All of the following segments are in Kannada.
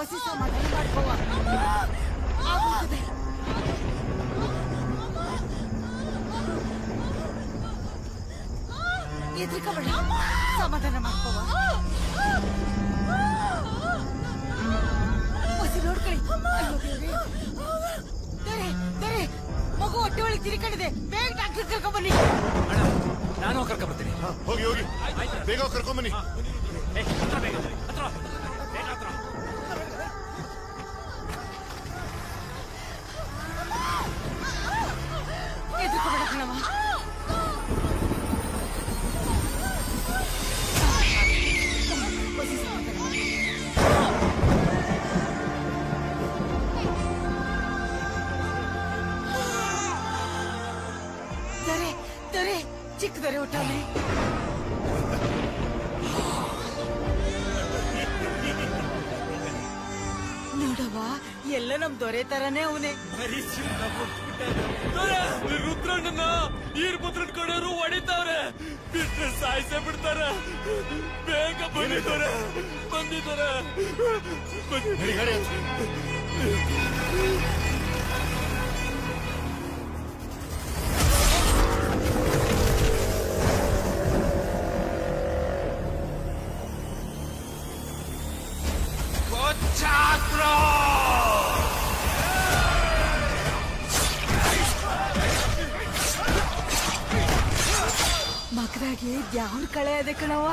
ಒಸಿ ಸಮಾಧಾನ ಮಾಡ್ಕೋವ ಆಗುತ್ತದೆ. ಎದ್ರಿಕಬೇಡ, ಸಮಾಧಾನ ಮಾಡ್ಕೋವ. ಒಸಿ ನೋಡ್ಕೊಳ್ಳಿ. ದರೆ ಮಗು ಹೊಟ್ಟೆ ಒಳಗೆ ತಿರ್ಕೊಂಡಿದೆ, ಬೇಗ ಡಾಕ್ಟರ್ ಕರ್ಕೊಂಡ್ಬನ್ನಿ. ನಾನು ಕರ್ಕೊಂಡ್ಬರ್ತೀನಿ. ಹೋಗಿ ಹೋಗಿ ಬೇಗ ಕರ್ಕೊಂಡ್ಬನ್ನಿ. ಎದ್ರಿಕಬೇಡ ಕಣವ. ಚಿಕ್ಕದರೆ ಒಟ್ಟಾನೆ ನೋಡವ, ಎಲ್ಲ ನಮ್ ದೊರೆ ತರನೇ ಅವನೇ. ರುದ್ರಣ್ಣನ ಈರ್ಪುತ್ರನ್ ಕಡೆಯವರು ಹೊಡಿತಾವ್ರೆ, ಬಿಟ್ರೆ ಸಾಯಿಸೇ ಬಿಡ್ತಾರೆ. ಬೇಗ ಬಂದಿದ್ದಾರೆ. ಮಗದಾಗಿ ದ್ಯಾವ್ರ ಕಳೆ ಅದೇ ಕಣವ.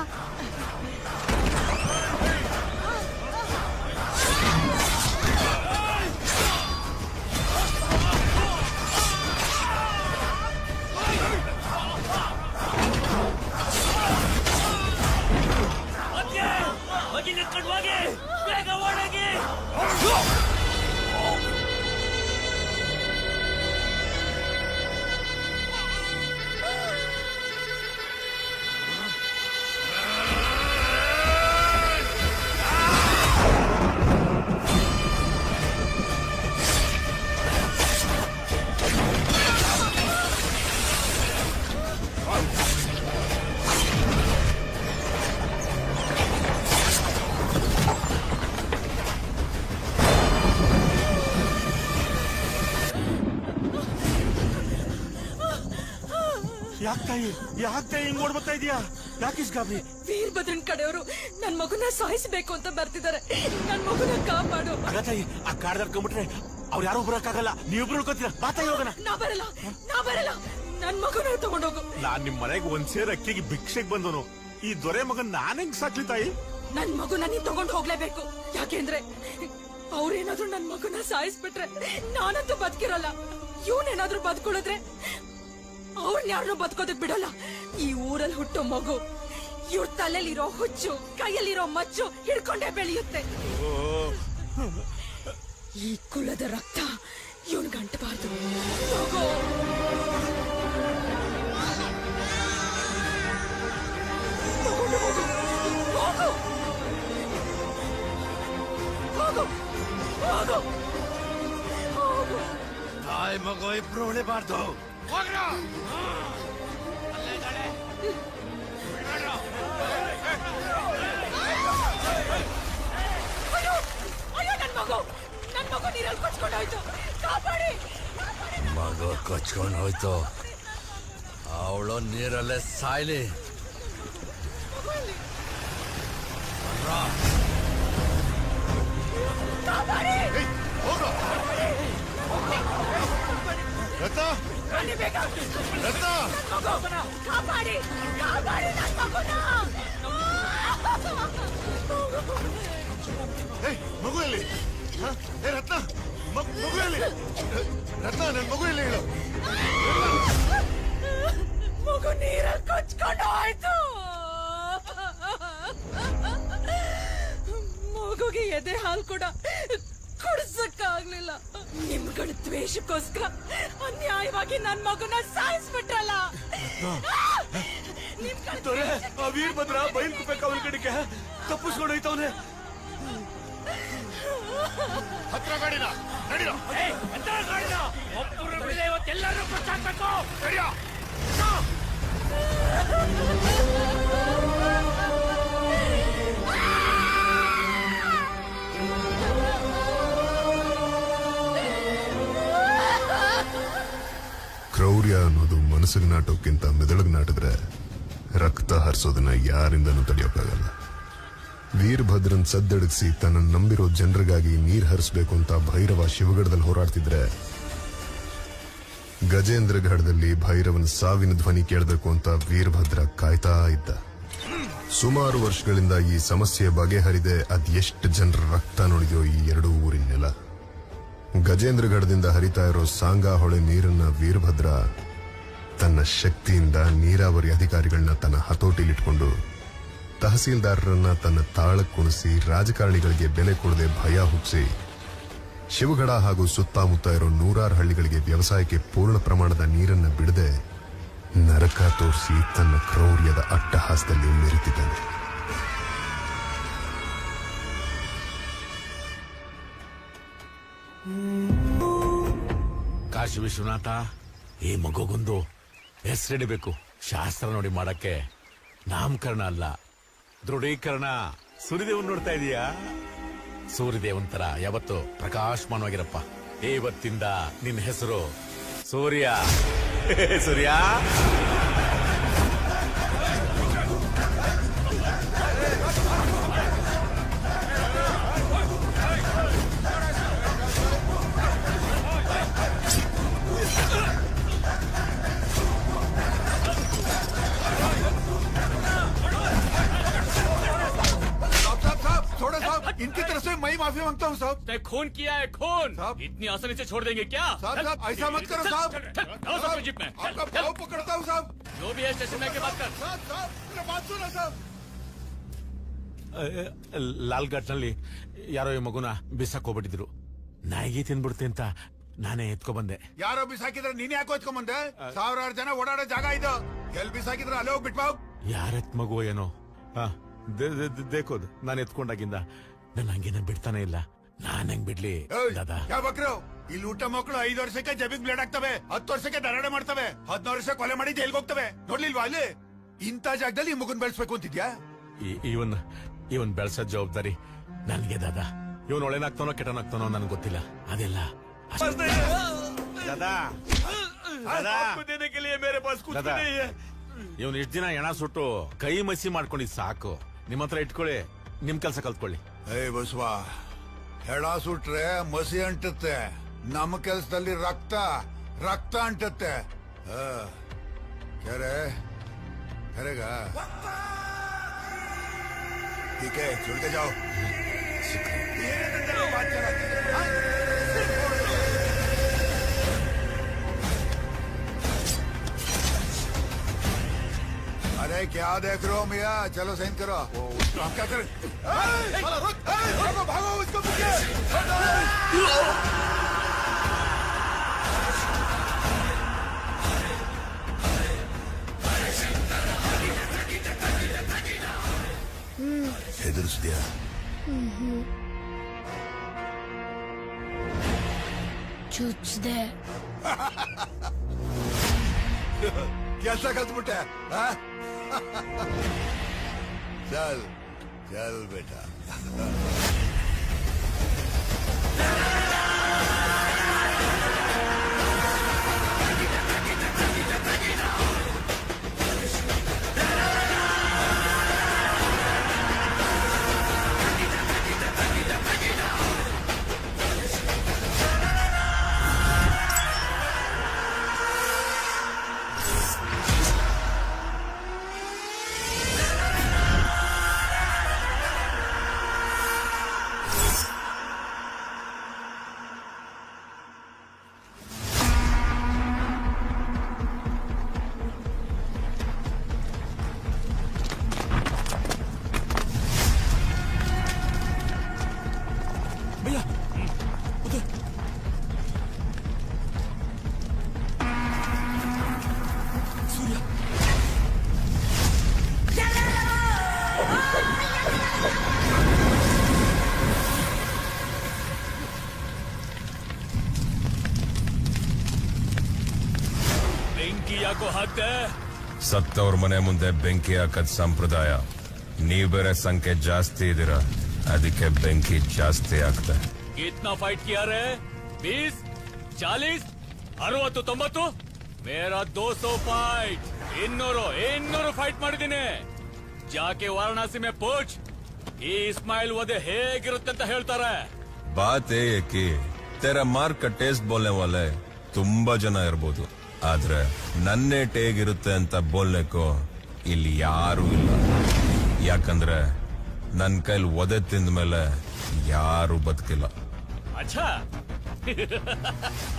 ಬೇಗ ಒಳಗೆ ಯಾಕೆ ಹಿಂಗ್ ಓಡ್ಬರ್ತಾ ಇದೀಯಾ? ಯಾಕೆ ಗಾಬರಿ? ವೀರಭದ್ರನ್ ಕಡೆಯವರು ನನ್ ಮಗುನ ಸಾಯಿಸಬೇಕು ಅಂತ ಬರ್ತಿದ್ದಾರೆ. ನನ್ ಮಗುನ ಕಾಪಾಡು. ತಾಯಿ, ಆ ಕಾಡ್ದಾಡ್ಕೊಂಡ್ಬಿಟ್ರೆ ಅವ್ರು ಯಾರು ಬರಕ್ಕಾಗಲ್ಲ. ನೀವಿಬ್ರು ಉಳ್ಕೊತೀರ. ಬಾತಾಯಿ ಹೋಗೋಣ. ನಾ ಬರಲ್ಲ. ನನ್ ಮಗುನ ತಗೊಂಡೋಗು. ನಾನ್ ನಿಮ್ ಮನೆಗೆ ಒಂದ್ ಸೇರ್ ಅಕ್ಕಿಗೆ ಭಿಕ್ಷೆಗೆ ಬಂದನು. ಈ ದೊರೆ ಮಗನ್ ನಾನ್ ಹೆಂಗ್ ಸಾಕ್ಲಿ ತಾಯಿ? ನನ್ ಮಗುನ ನೀನ್ ತಗೊಂಡು ಹೋಗ್ಲೇಬೇಕು. ಯಾಕೆಂದ್ರೆ ಅವ್ರೇನಾದ್ರೂ ನನ್ ಮಗುನ ಸಾಯಿಸ್ಬಿಟ್ರೆ ನಾನಂತೂ ಬದುಕಿರಲ್ಲ. ಇವನೇನಾದ್ರೂ ಬದುಕೊಳ್ಳಿದ್ರೆ ಅವ್ರನ್ನ ಯಾರನ್ನೂ ಬದುಕೋದಕ್ ಬಿಡಲ್ಲ. ಈ ಊರಲ್ಲಿ ಹುಟ್ಟೋ ಮಗು ಇವ್ರ ತಲೆಯಲ್ಲಿರೋ ಹುಚ್ಚು, ಕೈಯಲ್ಲಿರೋ ಮಚ್ಚು ಹಿಡ್ಕೊಂಡೇ ಬೆಳೆಯುತ್ತೆ. ಈ ಕುಲದ ರಕ್ತ ಇವನ್ ಗಂಟಬಾರ್ದು. ಹೋಗೋ. ತಗೊಂಡು ಹೋಗು. ಹೋಗು. ಹೋಗು. ಹೋಗು. ಹೋಗು. ತಾಯಿ ಮಗು ಇಬ್ರು ಉಳಿಬಾರ್ದು. ನನ್ ಮಗು ನೀರಲ್ಲಿ ಕೊಚ್ಕೊಂಡು ಹೋಯ್ತು. ಕಾಪಾಡಿ. ಮಗು ಕೊಚ್ಕೊಂಡು ಹೋಯ್ತು. ಅವಳು ನೀರಲ್ಲೇ ಸಾಯ್ಲಿ. ಕಾಪಾಡಿ. ಮಗು ಎಲ್ಲಿ? ರತ್ನ, ಮಗು ಎಲ್ಲಿ? ರತ್ನ, ನನ್ ಮಗು ಎಲ್ಲಿ ಹೇಳು? ಮಗು ನೀರಲ್ಲಿ ಕೊಚ್ಕೊಂಡು ಹೋಯ್ತು. ಮಗುಗೆ ಎದೆ ಹಾಲು ಕೂಡ ಕುಡ್ಸಕ್ಕಾಗ್ಲಿಲ್ಲ. ನಿಮ್ಗಳ ದ್ವೇಷಕ್ಕೋಸ್ಕರ ಅನ್ಯಾಯವಾಗಿ ನನ್ ಮಗುನ ಸಾಯಿಸ್ಬಿಟ್ರಲ್ಲ. ವೀರಭದ್ರ ಬೈಲ್ಕುಬೇಕು ಅವನ ಕಡೆಗೆ ತಪ್ಪಿಸ್ಕೊಂಡು ಹೋಯ್ತವನೆ. ಹತ್ರ ಗಾಡಿನ ನಡಿರೋ. ಒಬ್ಬರು ಬಿಡದೆ ಇವತ್ತೆಲ್ಲರೂ ಕೊಚ್ಚಾಕ್ಬೇಕು. ನಡಿಯೋ. ಕ್ರೌರ್ಯ ಅನ್ನೋದು ಮನಸ್ಸಿಗೆ ನಾಟೋಕ್ಕಿಂತ ಮೆದುಳಿಗೆ ನಾಟಿದ್ರೆ ರಕ್ತ ಹರಿಸೋದನ್ನ ಯಾರಿಂದನೂ ತಡೆಯೋಕ್ಕಾಗಲ್ಲ. ವೀರಭದ್ರನ್ ಸದ್ದಡಗಿಸಿ ತನ್ನ ನಂಬಿರೋ ಜನರಿಗಾಗಿ ನೀರ್ ಹರಿಸಬೇಕು ಅಂತ ಭೈರವ ಶಿವಗಢದಲ್ಲಿ ಹೋರಾಡ್ತಿದ್ರೆ, ಗಜೇಂದ್ರಗಢದಲ್ಲಿ ಭೈರವನ ಸಾವಿನ ಧ್ವನಿ ಕೇಳಬೇಕು ಅಂತ ವೀರಭದ್ರ ಕಾಯ್ತಾ ಇದ್ದ. ಸುಮಾರು ವರ್ಷಗಳಿಂದ ಈ ಸಮಸ್ಯೆ ಬಗೆಹರಿದೆ ಅದೆಷ್ಟು ಜನರ ರಕ್ತ ನೋಡಿದೋ ಈ ಎರಡೂ ಊರಿನ ನೆಲ. ಗಜೇಂದ್ರಗಢದಿಂದ ಹರಿತಾ ಇರೋ ಸಾಂಗಾ ಹೊಳೆ ನೀರನ್ನ ವೀರಭದ್ರ ತನ್ನ ಶಕ್ತಿಯಿಂದ ನೀರಾವರಿ ಅಧಿಕಾರಿಗಳನ್ನ ತನ್ನ ಹತೋಟಿಲಿಟ್ಕೊಂಡು, ತಹಸೀಲ್ದಾರರನ್ನ ತನ್ನ ತಾಳಕ್ಕೆ ಕುಣಿಸಿ, ರಾಜಕಾರಣಿಗಳಿಗೆ ಬೆಲೆ ಕೊಡದೆ ಭಯ ಹುಟ್ಟಿಸಿ, ಶಿವಗಢ ಹಾಗೂ ಸುತ್ತಮುತ್ತ ಇರೋ ನೂರಾರು ಹಳ್ಳಿಗಳಿಗೆ ವ್ಯವಸಾಯಕ್ಕೆ ಪೂರ್ಣ ಪ್ರಮಾಣದ ನೀರನ್ನ ಬಿಡದೆ ನರಕ ತೋರಿಸಿ ತನ್ನ ಕ್ರೌರ್ಯದ ಅಟ್ಟಹಾಸದಲ್ಲಿ ಮೆರೆತಿದ್ದಾನೆ. ಕಾಶಿ ವಿಶ್ವನಾಥ, ಈ ಮಗುಗೊಂದು ಹೆಸರಿಡಬೇಕು. ಶಾಸ್ತ್ರ ನೋಡಿ ಮಾಡಕ್ಕೆ ನಾಮಕರಣ ಅಲ್ಲ, ದೃಢೀಕರಣ. ಸೂರ್ಯದೇವನ್ ನೋಡ್ತಾ ಇದೀಯಾ? ಸೂರ್ಯದೇವನ್ ತರ ಯಾವತ್ತು ಪ್ರಕಾಶಮಾನವಾಗಿರಪ್ಪ. ಇವತ್ತಿಂದ ನಿನ್ನ ಹೆಸರು ಸೂರ್ಯ. ಸೂರ್ಯ. इनकी तरफ से मैं माफी मांगता हूँ साहब। तय खून किया है, खून। साहब। इतनी आसानी से छोड़ देंगे क्या? साहब ऐसा मत करो साहब। साहब जीप में आपका पाँव पकड़ता हूँ साहब। जो भी है स्टेशन में के बात कर। साहब मेरा बात सुनो साहब। ಲಾಲ್ಘಾಟ್ನಲ್ಲಿ ಯಾರೋ ಈ ಮಗುನ ಬಿಸಾಕ್ ಹೋಗ್ಬಿಟ್ಟಿದ್ರು. ನಾಯಿಗೆ ತಿನ್ಬಿಡ್ತೆ ಅಂತ ನಾನೇ ಎತ್ಕೊ ಬಂದೆ. ಯಾರೋ ಬಿಸಾಕಿದ್ರೆ ನೀನ್ ಯಾಕೋ ಎತ್ಕೊಂಬಂದೆ? ಸಾವಿರಾರು ಜನ ಓಡಾಡೋ ಜಾಗ ಇದು. ಎಲ್ ಬಿಸಾಕಿದ್ರೆ ಅಲ್ಲೇ ಹೋಗಿ ಬಿಟ್ಬಾ. ಯಾರೆತ್ ಮಗು ಏನೋ ದೇಕೋದ್ ನಾನು ಎತ್ಕೊಂಡಾಗಿಂದ ನನ್ನ ಹಂಗೇನ ಬಿಡ್ತಾನೆ ಇಲ್ಲ. ನಾನ್ ಹೆಂಗ್ ಬಿಡ್ಲಿ ದಾದಾ? ಯಾವ ಬಕ್ರು ಇಲ್ಲಿ ಊಟ ಮಕ್ಕಳು 5 ವರ್ಷಕ್ಕೆ ಜಬಿಗ್ ಬ್ಲೇಡ್ ಆಗ್ತವೆ, 10 ವರ್ಷಕ್ಕೆ ದರೋಡೆ ಮಾಡ್ತವೆ, 14 ವರ್ಷ ಕೊಲೆ ಮಾಡಿ ಜೈಲ್ಗೆ ಹೋಗ್ತವೆ. ನೋಡ್ಲಿಲ್ವಾ ಅಲ್ಲಿ? ಇಂಥ ಜಾಗದಲ್ಲಿ ಈ ಮಗುನ್ ಬೆಳೆಸ್ಬೇಕು ಅಂತಿದ್ಯಾ? ಇವನ್ ಬೆಳ್ಸೋ ಜವಾಬ್ದಾರಿ ನನ್ಗೆ ದಾದಾ. ಇವನ್ ಒಳ್ಳೆನಾಗ್ತಾನೋ ಕೆಟ್ಟನಾಗ್ತಾನೋ ನನ್ಗೆ ಗೊತ್ತಿಲ್ಲ. ಅದೆಲ್ಲ ದಾದಾ देने के लिए मेरे पास कुछ दादा। नहीं है। ಇವನ್ ಇಷ್ಟ ದಿನ ಎಣ ಸುಟ್ಟು ಕೈ ಮಸಿ ಮಾಡ್ಕೊಂಡಿದ್ ಸಾಕು. ನಿಮ್ ಹತ್ರ ಇಟ್ಕೊಳ್ಳಿ, ನಿಮ್ ಕೆಲ್ಸ ಕಲ್ತ್ಕೊಳ್ಳಿ. ಏ ಬಸವಾ, ಹೆಣ ಸುಟ್ರೆ ಮಸಿ ಅಂಟುತ್ತೆ, ನಮ್ಮ ಕೆಲ್ಸದಲ್ಲಿ ರಕ್ತ ರಕ್ತ ಅಂಟುತ್ತೆ. ಕೆರೆ ಕರೆಗಾ ठीक है, छोड़ के जाओ। अरे क्या देख रहे हो मिया? चलो साइन करो। आप क्या कर? भागो भागो, उसको पकड़ो। ಹೆದರಿಸಿದ್ಯಾ? ಚುಚ್ಚಿದೆ. ಕೆಲಸ ಕಲ್ತ್ಬಿಟ್ಟೆ. ಚಲ್ ಚಲ್ ಬೇಟಾ. ಸತ್ತವ್ರ ಮನೆ ಮುಂದೆ ಬೆಂಕಿ ಹಾಕದ್ ಸಂಪ್ರದಾಯ. ನೀವ್ ಬೇರೆ ಸಂಖ್ಯೆ ಜಾಸ್ತಿ ಇದೀರ, ಅದಕ್ಕೆ ಬೆಂಕಿ ಜಾಸ್ತಿ ಆಗ್ತದೆ. कितना फाइट किया रे? 20, 40, 60, 90? मेरा 200 फाइट 200 ಫೈಟ್ ಮಾಡಿದ್ದೀನಿ ಜಾಕೆ ವಾರಣಾಸಿ ಮೇ ಪೋಚ್ ಈ ಇಸ್ಮಾಯಿಲ್ ವಧೆ ಹೇಗಿರುತ್ತೆ ಅಂತ ಹೇಳ್ತಾರೆ बात ये है कि तेरा मार्क का टेस्ट बोलने वाले ತುಂಬಾ ಜನ ಇರಬಹುದು ಆದ್ರೆ ನನ್ನೇ ಟೇಗಿರುತ್ತೆ ಅಂತ ಬೋಲ್ನೆಕೋ ಇಲ್ಲಿ ಯಾರು ಇಲ್ಲ ಯಾಕಂದ್ರೆ ನನ್ ಕೈಲಿ ಒದೆ ತಿಂದ ಮೇಲೆ ಯಾರು ಬದುಕಿಲ್ಲ अच्छा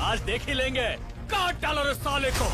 आज देख ही लेंगे काट डालो रे साले को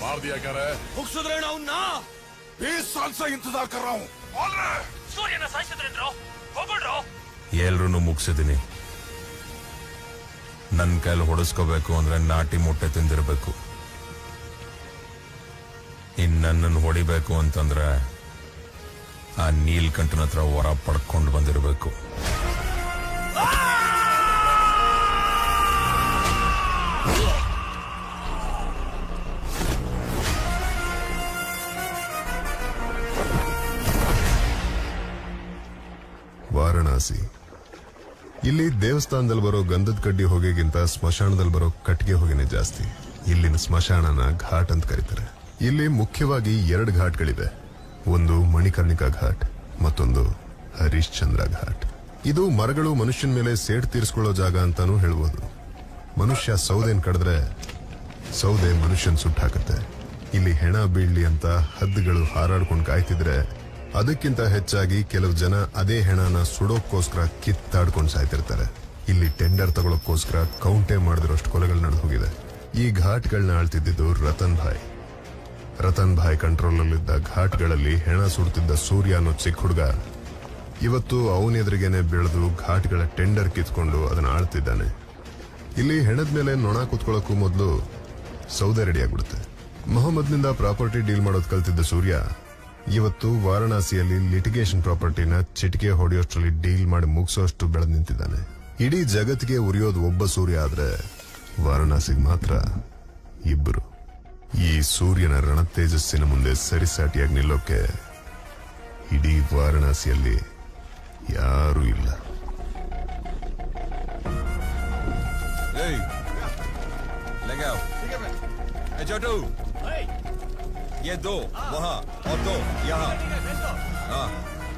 मार दिया क्या रे? ಮುಗಿಸಿದ್ರೇನ ಅವನ್ನ 20 साल से इंतजार कर रहा हूँ बोल रहे ಸೂರ್ಯನ ಸಾಯಿಸಿದ್ರೇನ್ರೋ ಹೋಗ್ಬಿಡ್ರೋ ಎಲ್ರೂ ಮುಗಿಸಿದೀನಿ ನನ್ ಕೈಲಿ ಹೊಡೆಸ್ಕೋಬೇಕು ಅಂದ್ರೆ ನಾಟಿ ಮೊಟ್ಟೆ ತಿಂದಿರ್ಬೇಕು ಇನ್ ನನ್ನನ್ನು ಹೊಡಿಬೇಕು ಅಂತಂದ್ರೆ ಆ ನೀಲ್ಕಂಠನ ಹತ್ರ ವರ ಪಡ್ಕೊಂಡು ಬಂದಿರಬೇಕು ವಾರಣಾಸಿ ಇಲ್ಲಿ ದೇವಸ್ಥಾನದಲ್ಲಿ ಬರೋ ಗಂಧದ ಕಡ್ಡಿ ಹೊಗೆಗಿಂತ ಸ್ಮಶಾನದಲ್ಲಿ ಬರೋ ಕಟ್ಟಿಗೆ ಹೊಗೆನೆ ಜಾಸ್ತಿ ಇಲ್ಲಿನ ಸ್ಮಶಾನನ ಘಾಟ್ ಅಂತ ಕರೀತಾರೆ ಇಲ್ಲಿ ಮುಖ್ಯವಾಗಿ 2 ಘಾಟ್ಗಳಿವೆ ಒಂದು ಮಣಿಕರ್ಣಿಕಾ ಘಾಟ್ ಮತ್ತೊಂದು ಹರಿಶ್ಚಂದ್ರ ಘಾಟ್ ಇದು ಮರಗಳು ಮನುಷ್ಯನ ಮೇಲೆ ಸೇಡ್ ತೀರಿಸ್ಕೊಳ್ಳೋ ಜಾಗ ಅಂತಾನೂ ಹೇಳ್ಬೋದು ಮನುಷ್ಯ ಸೌದೆನ್ ಕಡಿದ್ರೆ ಸೌದೆ ಮನುಷ್ಯನ್ ಸುಟ್ಟಾಕತ್ತೆ ಇಲ್ಲಿ ಹೆಣ ಬೀಳ್ಲಿ ಅಂತ ಹದ್ದುಗಳು ಹಾರಾಡ್ಕೊಂಡು ಕಾಯ್ತಿದ್ರೆ ಅದಕ್ಕಿಂತ ಹೆಚ್ಚಾಗಿ ಕೆಲವು ಜನ ಅದೇ ಹೆಣನ ಸುಡೋಕ್ಕೋಸ್ಕರ ಕಿತ್ತಾಡ್ಕೊಂಡು ಸಾಯ್ತಿರ್ತಾರೆ ಇಲ್ಲಿ ಟೆಂಡರ್ ತಗೊಳಕ್ಕೋಸ್ಕರ ಕೌಂಟೇ ಮಾಡಿದಿರೋಷ್ಟು ಕೊಲೆಗಳು ನಡೆದು ಹೋಗಿದೆ ಈ ಘಾಟ್ಗಳನ್ನ ಆಳ್ತಿದ್ದು ರತನ್ ಭಾಯ್ ಕಂಟ್ರೋಲಲ್ಲಿದ್ದ ಘಾಟ್ಗಳಲ್ಲಿ ಹೆಣ ಸುಡ್ತಿದ್ದ ಸೂರ್ಯ ಅನ್ನೋ ಚಿಕ್ಕ ಹುಡುಗ ಇವತ್ತು ಅವನೆದುರಿಗೇನೆ ಬೆಳೆದು ಘಾಟ್ಗಳ ಟೆಂಡರ್ ಕಿತ್ಕೊಂಡು ಅದನ್ನ ಆಳ್ತಿದ್ದಾನೆ ಇಲ್ಲಿ ಹೆಣದ ಮೇಲೆ ನೊಣ ಕೂತ್ಕೊಳ್ಳೋಕ್ಕೂ ಮೊದಲು ಸೌದೆ ರೆಡಿ ಆಗ್ಬಿಡುತ್ತೆ ಮೊಹಮ್ಮದ್ನಿಂದ ಪ್ರಾಪರ್ಟಿ ಡೀಲ್ ಮಾಡೋದು ಕಲ್ತಿದ್ದ ಸೂರ್ಯ ಇವತ್ತು ವಾರಣಾಸಿಯಲ್ಲಿ ಲಿಟಿಗೇಷನ್ ಪ್ರಾಪರ್ಟಿನ ಚಿಟಿಕೆ ಹೊಡೆಯೋಷ್ಟರಲ್ಲಿ ಡೀಲ್ ಮಾಡಿ ಮುಗಿಸೋಷ್ಟು ಬೆಳೆದು ನಿಂತಿದ್ದಾನೆ ಇಡೀ ಜಗತ್ತಿಗೆ ಉರಿಯೋದು ಒಬ್ಬ ಸೂರ್ಯ ಆದ್ರೆ ವಾರಣಾಸಿಗೆ ಮಾತ್ರ ಇಬ್ಬರು ಈ ಸೂರ್ಯನ ರಣ ತೇಜಸ್ಸಿನ ಮುಂದೆ ಸರಿಸಾಟಿಯಾಗಿ ನಿಲ್ಲೋಕೆ ಇಡೀ ವಾರಣಾಸಿಯಲ್ಲಿ ಯಾರೂ ಇಲ್ಲ ये 2 वहाँ और 2 यहाँ हाँ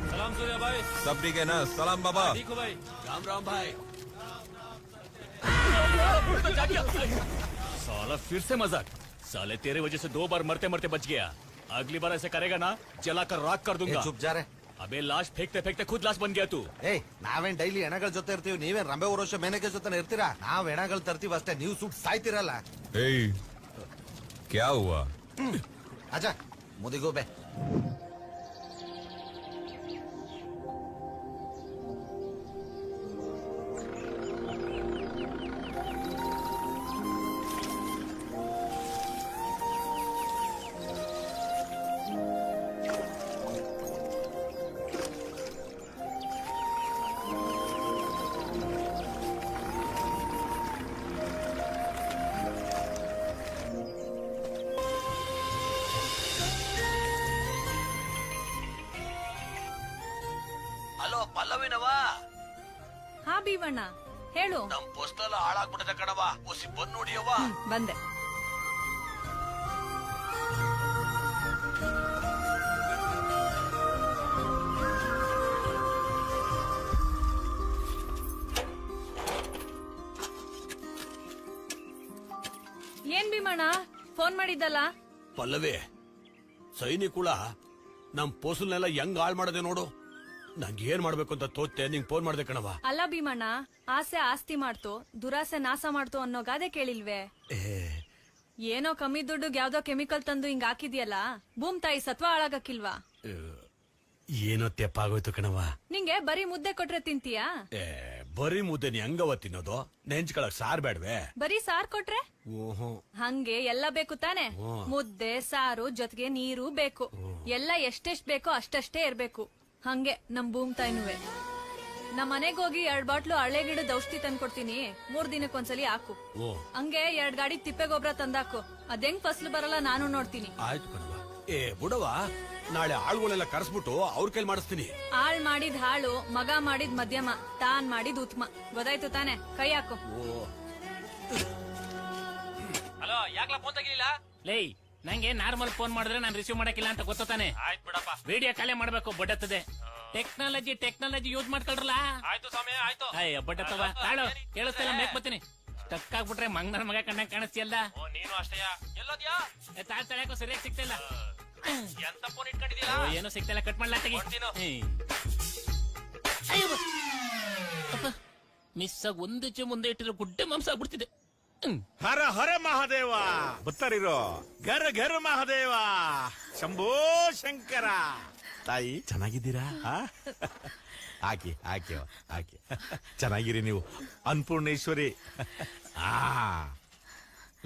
सलाम सूर्या भाई। सब ठीक है ना? सलाम बाबा। ठीक हो भाई? राम राम भाई। साला फिर से मजाक। साले तेरे वजह से 2 बार मरते मरते बच गया। अगली बार ऐसे करेगा ना जलाकर राख कर दूंगा। चुप जा रहे अबे लाश फेंकते फेंकते खुद लाश बन गया तू। ನಾವೇನ್ ಡೈಲಿ ಹೆಣಗಳ ಜೊತೆ ಇರ್ತೀವಿ, ನೀವೇನ್ ರಂಬೆ ಊರೋಶ ಮೇನಕೆ ಜೊತೆ ಇರ್ತೀರಾ? ನಾವ್ ಹೆಣಗಳು ತರ್ತೀವಿ ಅಷ್ಟೇ, ನೀವು ಸುಟ್ಟು ಸಾಯ್ತಿರಲ್ಲ. क्या हुआ? ಅಜ್ಜ ಮುದಿಗೋಬೆ. ಹಲೋ ಪಲ್ಲವಿನವ. ಹಾ ಭೀಮಣ್ಣ ಹೇಳು. ನಮ್ ಪೋಸ್ಟಲ್ ಹಾಳಾಗ್ಬಿಟ್ಟದ ಕಣವ, ಒಸಿ ಬಂದ್ ನೋಡಿಯವ್ವ. ಬಂದೆ. ಏನ್ ಭೀಮಣ್ಣ ಫೋನ್ ಮಾಡಿದ್ದಲ್ಲ? ಪಲ್ಲವಿ, ಸೈನಿಕುಳ ನಮ್ ಪೋಸ್ಟಲ್ನೆಲ್ಲ ಹೆಂಗ್ ಹಾಳ್ ಮಾಡದೆ ನೋಡು. ನಂಗೆ ಏನ್ ಮಾಡ್ಬೇಕು ಅಂತ ತೋತ್ತೆ ನಿಂಗ್ ಫೋನ್ ಮಾಡ್ದೆ ಕಣವ. ಅಲ್ಲ ಭೀಮಣ್ಣ, ಆಸೆ ಆಸ್ತಿ ಮಾಡ್ತು, ದುರಾಸೆ ನಾಶ ಮಾಡ್ತು ಅನ್ನೋ ಗಾದೆ ಕೇಳಿಲ್ವೇ? ಏನೋ ಕಮ್ಮಿ ದುಡ್ಡುಗ್ ಯಾವ್ದೋ ಕೆಮಿಕಲ್ ತಂದು ಹಿಂಗ್ ಹಾಕಿದ್ಯಲ್ಲ, ಭೂಮ್ ತಾಯಿ ಸತ್ವ ಹಾಳಾಗಕ್ಕಿಲ್ವಾ? ಏನೋ ತೆಪ್ಪಾಗೋಯ್ತು ಕಣವ. ನಿಂಗೆ ಬರೀ ಮುದ್ದೆ ಕೊಟ್ರೆ ತಿಂತೀಯಾ? ಬರೀ ಮುದ್ದೆ ನೀ ಹಂಗವ ತಿನ್ನೋದು? ನೆಂಚ್ಕೊಳಕ್ ಸಾರ್ ಬೇಡ್ವೆ? ಬರೀ ಸಾರ್ ಕೊಟ್ರೆ? ಓಹೋ, ಹಂಗೆ ಎಲ್ಲ ಬೇಕು ತಾನೆ? ಮುದ್ದೆ ಸಾರು ಜೊತೆಗೆ ನೀರು ಬೇಕು. ಎಲ್ಲ ಎಷ್ಟೆಷ್ಟ್ ಬೇಕೋ ಅಷ್ಟಷ್ಟೇ ಇರ್ಬೇಕು. ಹಂಗೆ ನಮ್ ಭೂಮ್ ತಾಯಿನುವೆ. ನಮ್ ಮನೆಗ್ ಹೋಗಿ 2 ಬಾಟ್ಲು ಹಳೆ ಗಿಡದ ಔಷಧಿ ತಂದ್ಕೊಡ್ತೀನಿ, 3 ದಿನಕ್ಕೊಂದ್ಸಲಿ ಹಾಕು. ಹಂಗೆ 2 ಗಾಡಿ ತಿಪ್ಪೆ ಗೊಬ್ಬರ ತಂದಾಕು. ಅದೆಂಗ್ ಫಸ್ಲು ಬರಲ್ಲ ನಾನು ನೋಡ್ತೀನಿ. ಆಯ್ತು ಕಣವ. ಬುಡವ, ನಾಳೆ ಆಳ್ಗಳೆಲ್ಲ ಕರೆಸ್ಬಿಟ್ಟು ಅವ್ರ ಕೈಲಿ ಮಾಡಿಸ್ತೀನಿ. ಆಳ್ ಮಾಡಿದ್ ಹಾಳು, ಮಗ ಮಾಡಿದ್ ಮಧ್ಯಮ, ತಾನ್ ಮಾಡಿದ್ ಉತ್ತಮ. ಗೊತ್ತಾಯ್ತು ತಾನೆ? ಕೈ ಹಾಕು. ಹಲೋ, ಯಾಕ್ಲಾ ಫೋನ್ ತೆಗಿಲಿಲ್ಲ? ಲೇ, ನಂಗೆ ನಾರ್ಮಲ್ ಫೋನ್ ಮಾಡಿದ್ರೆ ನಾನು ರಿಸೀವ್ ಮಾಡಕ್ಕಿಲ್ಲ ಅಂತ ಗೊತ್ತಾನೆ. ಆಯ್ತು ಬಿಡಪ್ಪ, ವಿಡಿಯೋ ಕಾಲೇ ಮಾಡ್ಬೇಕು. ಬಡ್ಡತ್ತದೆ ಟೆಕ್ನಾಲಜಿ ಯೂಸ್ ಮಾಡ್ಕೊಳ್ರಲ್ಲ. ಆಯ್ತು ಸ್ವಾಮಿ, ಆಯ್ತು. ಅಯ್ಯ ಬಡ್ಡತ್ತವ, ತಾಳು ಕೇಳಿಸ್ತಿಲ್ಲ, ಮೇಕ್ ಬರ್ತೀನಿ. ಸ್ಟಕ್ ಆಗ್ಬಿಟ್ರೆ ಮಂಗನ ಮಗ ಕಣ್ಣಂಗ್ ಕಾಣಿಸ್ತಿಯಲ್ಲ. ನೀನು ಅಷ್ಟೇ. ಎಲ್ಲೋದ್ಯಾ? ತಾಳ್ಯಾಕೋ ಸರಿಯಾಗಿ ಸಿಗ್ತಿಲ್ಲ. ಎಂತ ಫೋನ್ ಇಟ್ಕೊಂಡಿದ್ದೀರಾ? ಏನೋ ಸಿಗ್ತಿಲ್ಲ, ಕಟ್ ಮಾಡ್ಲಾ ತೆಗಿ. ಮಿಸ್ ಆಗಿ ಒಂದಿಚ್ಚೆ ಮುಂದೆ ಇಟ್ಟಿರೋ ಗುಡ್ಡೆ ಮಾಂಸ ಆಗ್ಬಿಡ್ತಿದೆ. ಹರ ಹರ ಮಹಾದೇವ ಬತ್ತರಿರೋ, ಘರ ಘರ ಮಹಾದೇವ, ಶಂಭೋ ಶಂಕರ. ತಾಯಿ ಚೆನ್ನಾಗಿದ್ದೀರಾ? ಹಾಕಿ ಹಾಕಿ ಹಾಕಿ. ಚೆನ್ನಾಗಿರಿ ನೀವು, ಅನ್ನಪೂರ್ಣೇಶ್ವರಿ.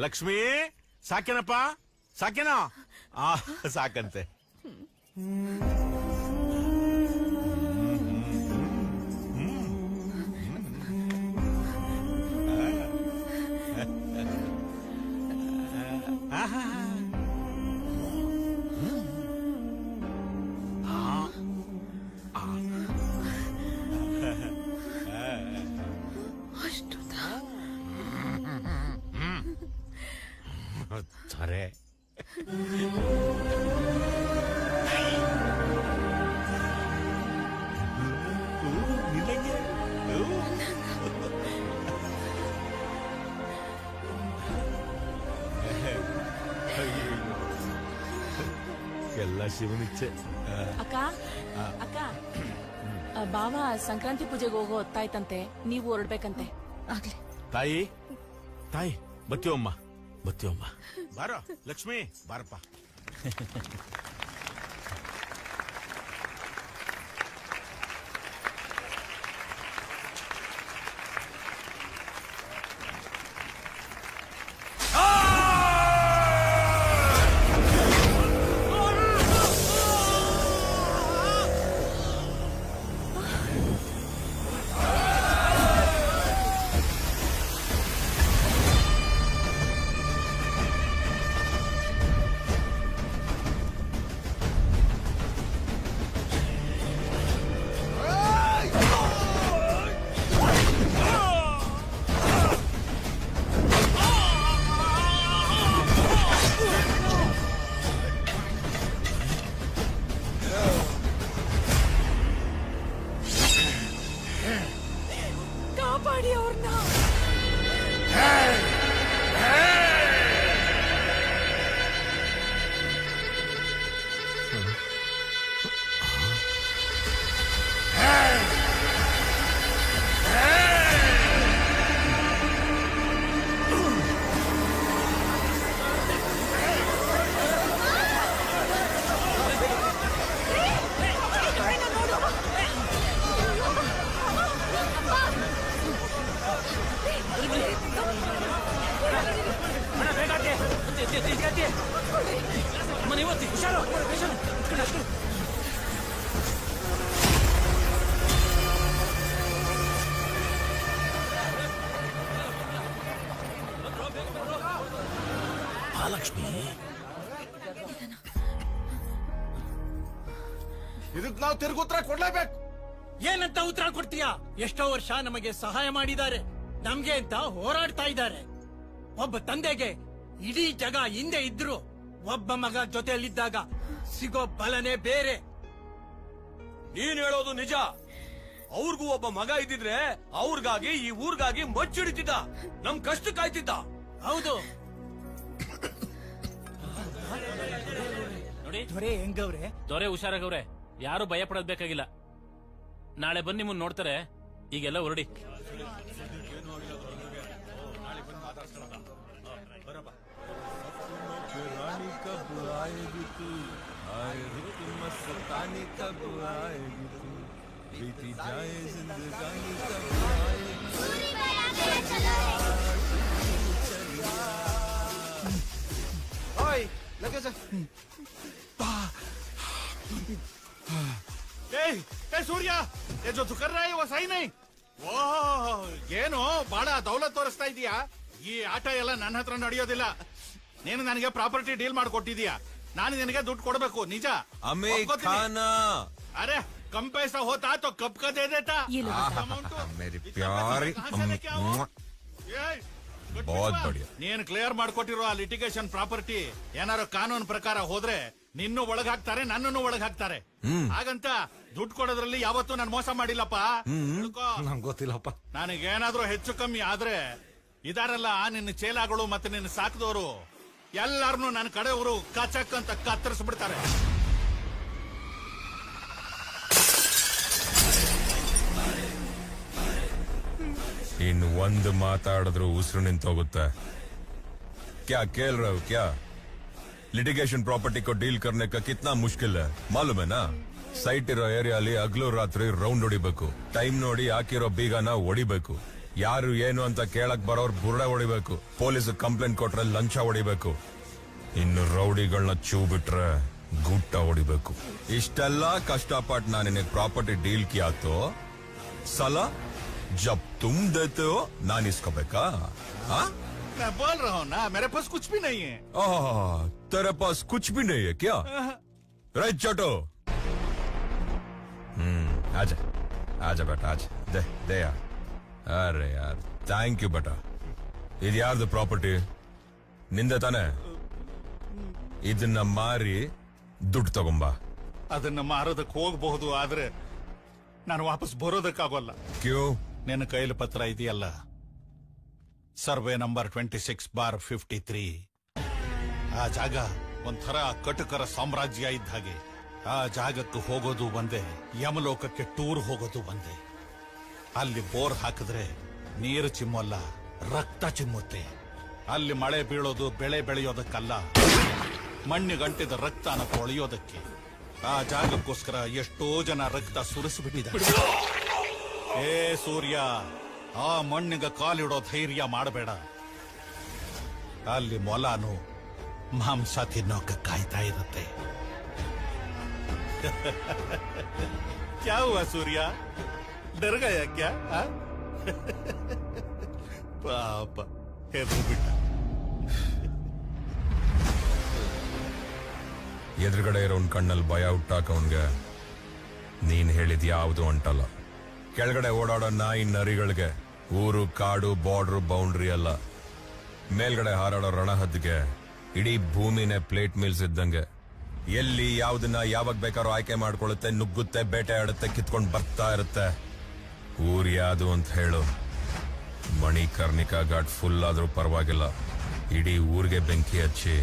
ಲಕ್ಷ್ಮಿ ಸಾಕೇನಪ್ಪ? ಸಾಕೇನೋ? ಸಾಕಂತೆ. ಸರಿ. ಎಲ್ಲ ಶಿವನಿಚ್ಛೆ. ಅಕ್ಕ ಅಕ್ಕ, ಬಾವ ಸಂಕ್ರಾಂತಿ ಪೂಜೆಗೆ ಹೋಗೋ ಹೊತ್ತಾಯ್ತಂತೆ, ನೀವು ಹೊರಡ್ಬೇಕಂತೆ. ಆಗ್ಲಿ ತಾಯಿ, ತಾಯಿ ಬತ್ತೀವಮ್ಮ, ಬತ್ತೀವಮ್ಮ. ಬಾರೋ ಲಕ್ಷ್ಮಿ, ಬಾರಪ್ಪ. ಮಹಾಲಕ್ಷ್ಮಿ, ಇದಕ್ ನಾವು ತಿರುಗಿ ಉತ್ತರ ಕೊಡ್ಲೇಬೇಕು. ಏನಂತ ಉತ್ತರ ಕೊಡ್ತೀಯಾ? ಎಷ್ಟೋ ವರ್ಷ ನಮಗೆ ಸಹಾಯ ಮಾಡಿದ್ದಾರೆ, ನಮ್ಗೆ ಅಂತ ಹೋರಾಡ್ತಾ ಇದ್ದಾರೆ. ಒಬ್ಬ ತಂದೆಗೆ ಇಡೀ ಜಗ ಹಿಂದೆ ಇದ್ರು ಒಬ್ಬ ಮಗ ಜೊತೆಯಲ್ಲಿದ್ದಾಗ ಸಿಗೋ ಬಲನೇ ಬೇರೆ. ನೀನ್ ಹೇಳೋದು ನಿಜ. ಅವ್ರಿಗೂ ಒಬ್ಬ ಮಗ ಇದ್ದಿದ್ರೆ ಅವ್ರಿಗಾಗಿ ಈ ಊರ್ಗಾಗಿ ಮಚ್ಚಿಡಿತಿದ್ದ, ನಮ್ ಕಷ್ಟ ಕಾಯ್ತಿದ್ದ. ಹೌದು ನೋಡಿ ದೊರೆ ಹೆಂಗವ್ರೆ? ದೊರೆ ಹುಷಾರಾಗವ್ರೆ, ಯಾರು ಭಯ ಪಡೋದ್ ಬೇಕಾಗಿಲ್ಲ. ನಾಳೆ ಬಂದು ನಿಮ್ಮನ್ನ ನೋಡ್ತಾರೆ. ಈಗೆಲ್ಲ ಹೊರಡಿ. ओए लगे जा ए सूर्य, ये जो तू कर रहा है वो सही नहीं. ಓಹ್, ಏನು ಬಹಳ ದೌಲತ್ ತೋರಿಸ್ತಾ ಇದೀಯಾ? ಈ ಆಟ ಎಲ್ಲ ನನ್ನ ಹತ್ರ ನಡೆಯೋದಿಲ್ಲ. ನೀನು ನನಗೆ ಪ್ರಾಪರ್ಟಿ ಡೀಲ್ ಮಾಡ್ಕೊಟ್ಟಿದೀಯಾ, ನಾನು ನಿನಗೆ ದುಡ್ಡು ಕೊಡ್ಬೇಕು. ನಿಜ अमे ಒಪ್ಕೊತೀನಿ. खाना अरे कम पैसा होता तो कब का दे देता. ये लो बेटा। अमाउंट मेरी प्यारी बहुत बढ़िया. ನೀನ್ ಕ್ಲಿಯರ್ ಮಾಡ್ಕೊಟ್ಟಿರೋ ಆ ಲಿಟಿಗೇಷನ್ ಪ್ರಾಪರ್ಟಿ ಏನಾರು ಕಾನೂನು ಪ್ರಕಾರ ಹೋದ್ರೆ ನಿನ್ನೂ ಒಳಗ್ ಹಾಕ್ತಾರೆ, ನನ್ನನ್ನು ಒಳಗ್ ಹಾಕ್ತಾರೆ. ಹಾಗಂತ ದುಡ್ಡು ಕೊಡೋದ್ರಲ್ಲಿ ಯಾವತ್ತೂ ನಾನು ಮೋಸ ಮಾಡಿಲ್ಲಪ್ಪ. ನಂಗೆ ಗೊತ್ತಿಲ್ಲಪ್ಪ. ನನಗೇನಾದ್ರೂ ಹೆಚ್ಚು ಕಮ್ಮಿ ಆದ್ರೆ ಇದಾರಲ್ಲ ನಿನ್ನ ಚೇಲಾಗಳು ಮತ್ತೆ ನಿನ್ನ ಸಾಕಿದವರು ಎಲ್ಲಾರನು ನನ್ನ ಕಡೆಯವರು ಕಚಕ್ ಅಂತ ಕತ್ತರಿಸ್ಬಿಡ್ತಾರೆ. ಇನ್ನು ಒಂದು ಮಾತಾಡಿದ್ರು ಉಸಿರು ನಿಂತೋಗುತ್ತೆ. क्या खेल रहे हो क्या? लिटिगेशन प्रॉपर्टी को डील करने का कितना मुश्किल है मालूम है ना? ಸೈಟ್ ಇರೋ ಏರಿಯಾಲಿ ಹಗಲು ರಾತ್ರಿ ರೌಂಡ್ ಹೊಡಿಬೇಕು. ಟೈಮ್ ನೋಡಿ ಹಾಕಿರೋ ಬೀಗನ ಹೊಡಿಬೇಕು. ಯಾರು ಏನು ಅಂತ ಕೇಳಕ್ ಬರೋರ್ ಬುರ್ಡೆ ಹೊಡಿಬೇಕು. ಪೊಲೀಸ್ ಕಂಪ್ಲೇಂಟ್ ಕೊಟ್ರೆ ಲಂಚ ಹೊಡಿಬೇಕು. ಇನ್ನು ರೌಡಿಗಳನ್ನ ಚೂ ಬಿಟ್ರೆ ಗುಟ್ಟ ಹೊಡಿಬೇಕು. ಇಷ್ಟೆಲ್ಲ ಕಷ್ಟಪಟ್ಟು ನಾನು ನಿನಗೆ ಪ್ರಾಪರ್ಟಿ ಡೀಲ್ ಕಿಯಾ ತೋ ಸಲ जब तुम देते हो नान इसकोಬೇಕಾ? मैं बोल रहा हूँ ना, मेरे पास कुछ भी नहीं है. तेरे पास कुछ भी नहीं है क्या? राइट चटो. आजा आजा बेटा आजा. दे यार. अरे यार थैंक यू बेटा. ಇದು ಯಾರ್ದು ಪ್ರಾಪರ್ಟಿ? ನಿಂದೆ ತಾನೆ? ಇದನ್ನ ಮಾರಿ ದುಡ್ಡು ತಗೊಂಬಾ. ಅದನ್ನ ಮಾರೋದಕ್ಕೆ ಹೋಗಬಹುದು, ಆದ್ರೆ ನಾನು ವಾಪಸ್ ಬರೋದಕ್ಕಾಗೋಲ್ಲ. ಕ್ಯೂ? ನಿನ್ನ ಕೈಲಿ ಪತ್ರ ಇದೆಯಲ್ಲ, ಸರ್ವೆ ನಂಬರ್ 26/53. ಆ ಜಾಗ ಒಂಥರ ಕಟುಕರ ಸಾಮ್ರಾಜ್ಯ ಇದ್ದ ಹಾಗೆ. ಆ ಜಾಗಕ್ಕೆ ಹೋಗೋದು ಒಂದೇ, ಯಮಲೋಕಕ್ಕೆ ಟೂರ್ ಹೋಗೋದು ಒಂದೇ. ಅಲ್ಲಿ ಬೋರ್ ಹಾಕಿದ್ರೆ ನೀರು ಚಿಮ್ಮಲ್ಲ, ರಕ್ತ ಚಿಮ್ಮುತ್ತೆ. ಅಲ್ಲಿ ಮಳೆ ಬೀಳೋದು ಬೆಳೆ ಬೆಳೆಯೋದಕ್ಕಲ್ಲ, ಮಣ್ಣಿಗಂಟಿದ ರಕ್ತನ ತೊಳೆಯೋದಕ್ಕೆ. ಆ ಜಾಗಕ್ಕೋಸ್ಕರ ಎಷ್ಟೋ ಜನ ರಕ್ತ ಸುರಿಸಿಬಿಟ್ಟಿದ್ದಾರೆ. ಏ ಸೂರ್ಯ, ಆ ಮಣ್ಣಿಗೆ ಕಾಲಿಡೋ ಧೈರ್ಯ ಮಾಡಬೇಡ. ಅಲ್ಲಿ ಮೊಲಾನು ಮಾಂಸ ತಿನ್ನೋಕೆ ಕಾಯ್ತಾ ಇರುತ್ತೆ. क्या हुआ सूर्या, डर गया क्या? पाप ಹೆದ್ರು ಬಿಟ್ಟ. ಎದುರುಗಡೆ ಇರೋನ್ ಕಣ್ಣಲ್ಲಿ ಭಯ ಹುಟ್ಟಾಕವನ್ಗೆ ನೀನ್ ಹೇಳಿದ್ ಯಾವುದು ಅಂಟಲ್ಲ. ಕೆಳಗಡೆ ಓಡಾಡೋ ನಾಯಿ ನರಿಗಳಿಗೆ ಊರು ಕಾಡು ಬಾರ್ಡರ್ ಬೌಂಡ್ರಿ ಅಲ್ಲ. ಮೇಲ್ಗಡೆ ಹಾರಾಡೋ ರಣಹದ್ದಿಗೆ ಇಡೀ ಭೂಮಿನೇ ಪ್ಲೇಟ್ ಮಿಲ್ಸ್ ಇದ್ದಂಗೆ. ಎಲ್ಲಿ ಯಾವ್ದನ್ನ ಯಾವಾಗ ಬೇಕಾದ್ರೂ ಆಯ್ಕೆ ಮಾಡ್ಕೊಳ್ಳುತ್ತೆ, ನುಗ್ಗುತ್ತೆ, ಬೇಟೆ ಆಡುತ್ತೆ, ಕಿತ್ಕೊಂಡು ಬರ್ತಾ ಇರುತ್ತೆ. ಊರ್ ಯಾವುದು ಅಂತ ಹೇಳು. ಮಣಿಕರ್ಣಿಕಾ ಘಾಟ್ ಫುಲ್ ಆದ್ರೂ ಪರವಾಗಿಲ್ಲ, ಇಡೀ ಊರಿಗೆ ಬೆಂಕಿ ಹಚ್ಚಿ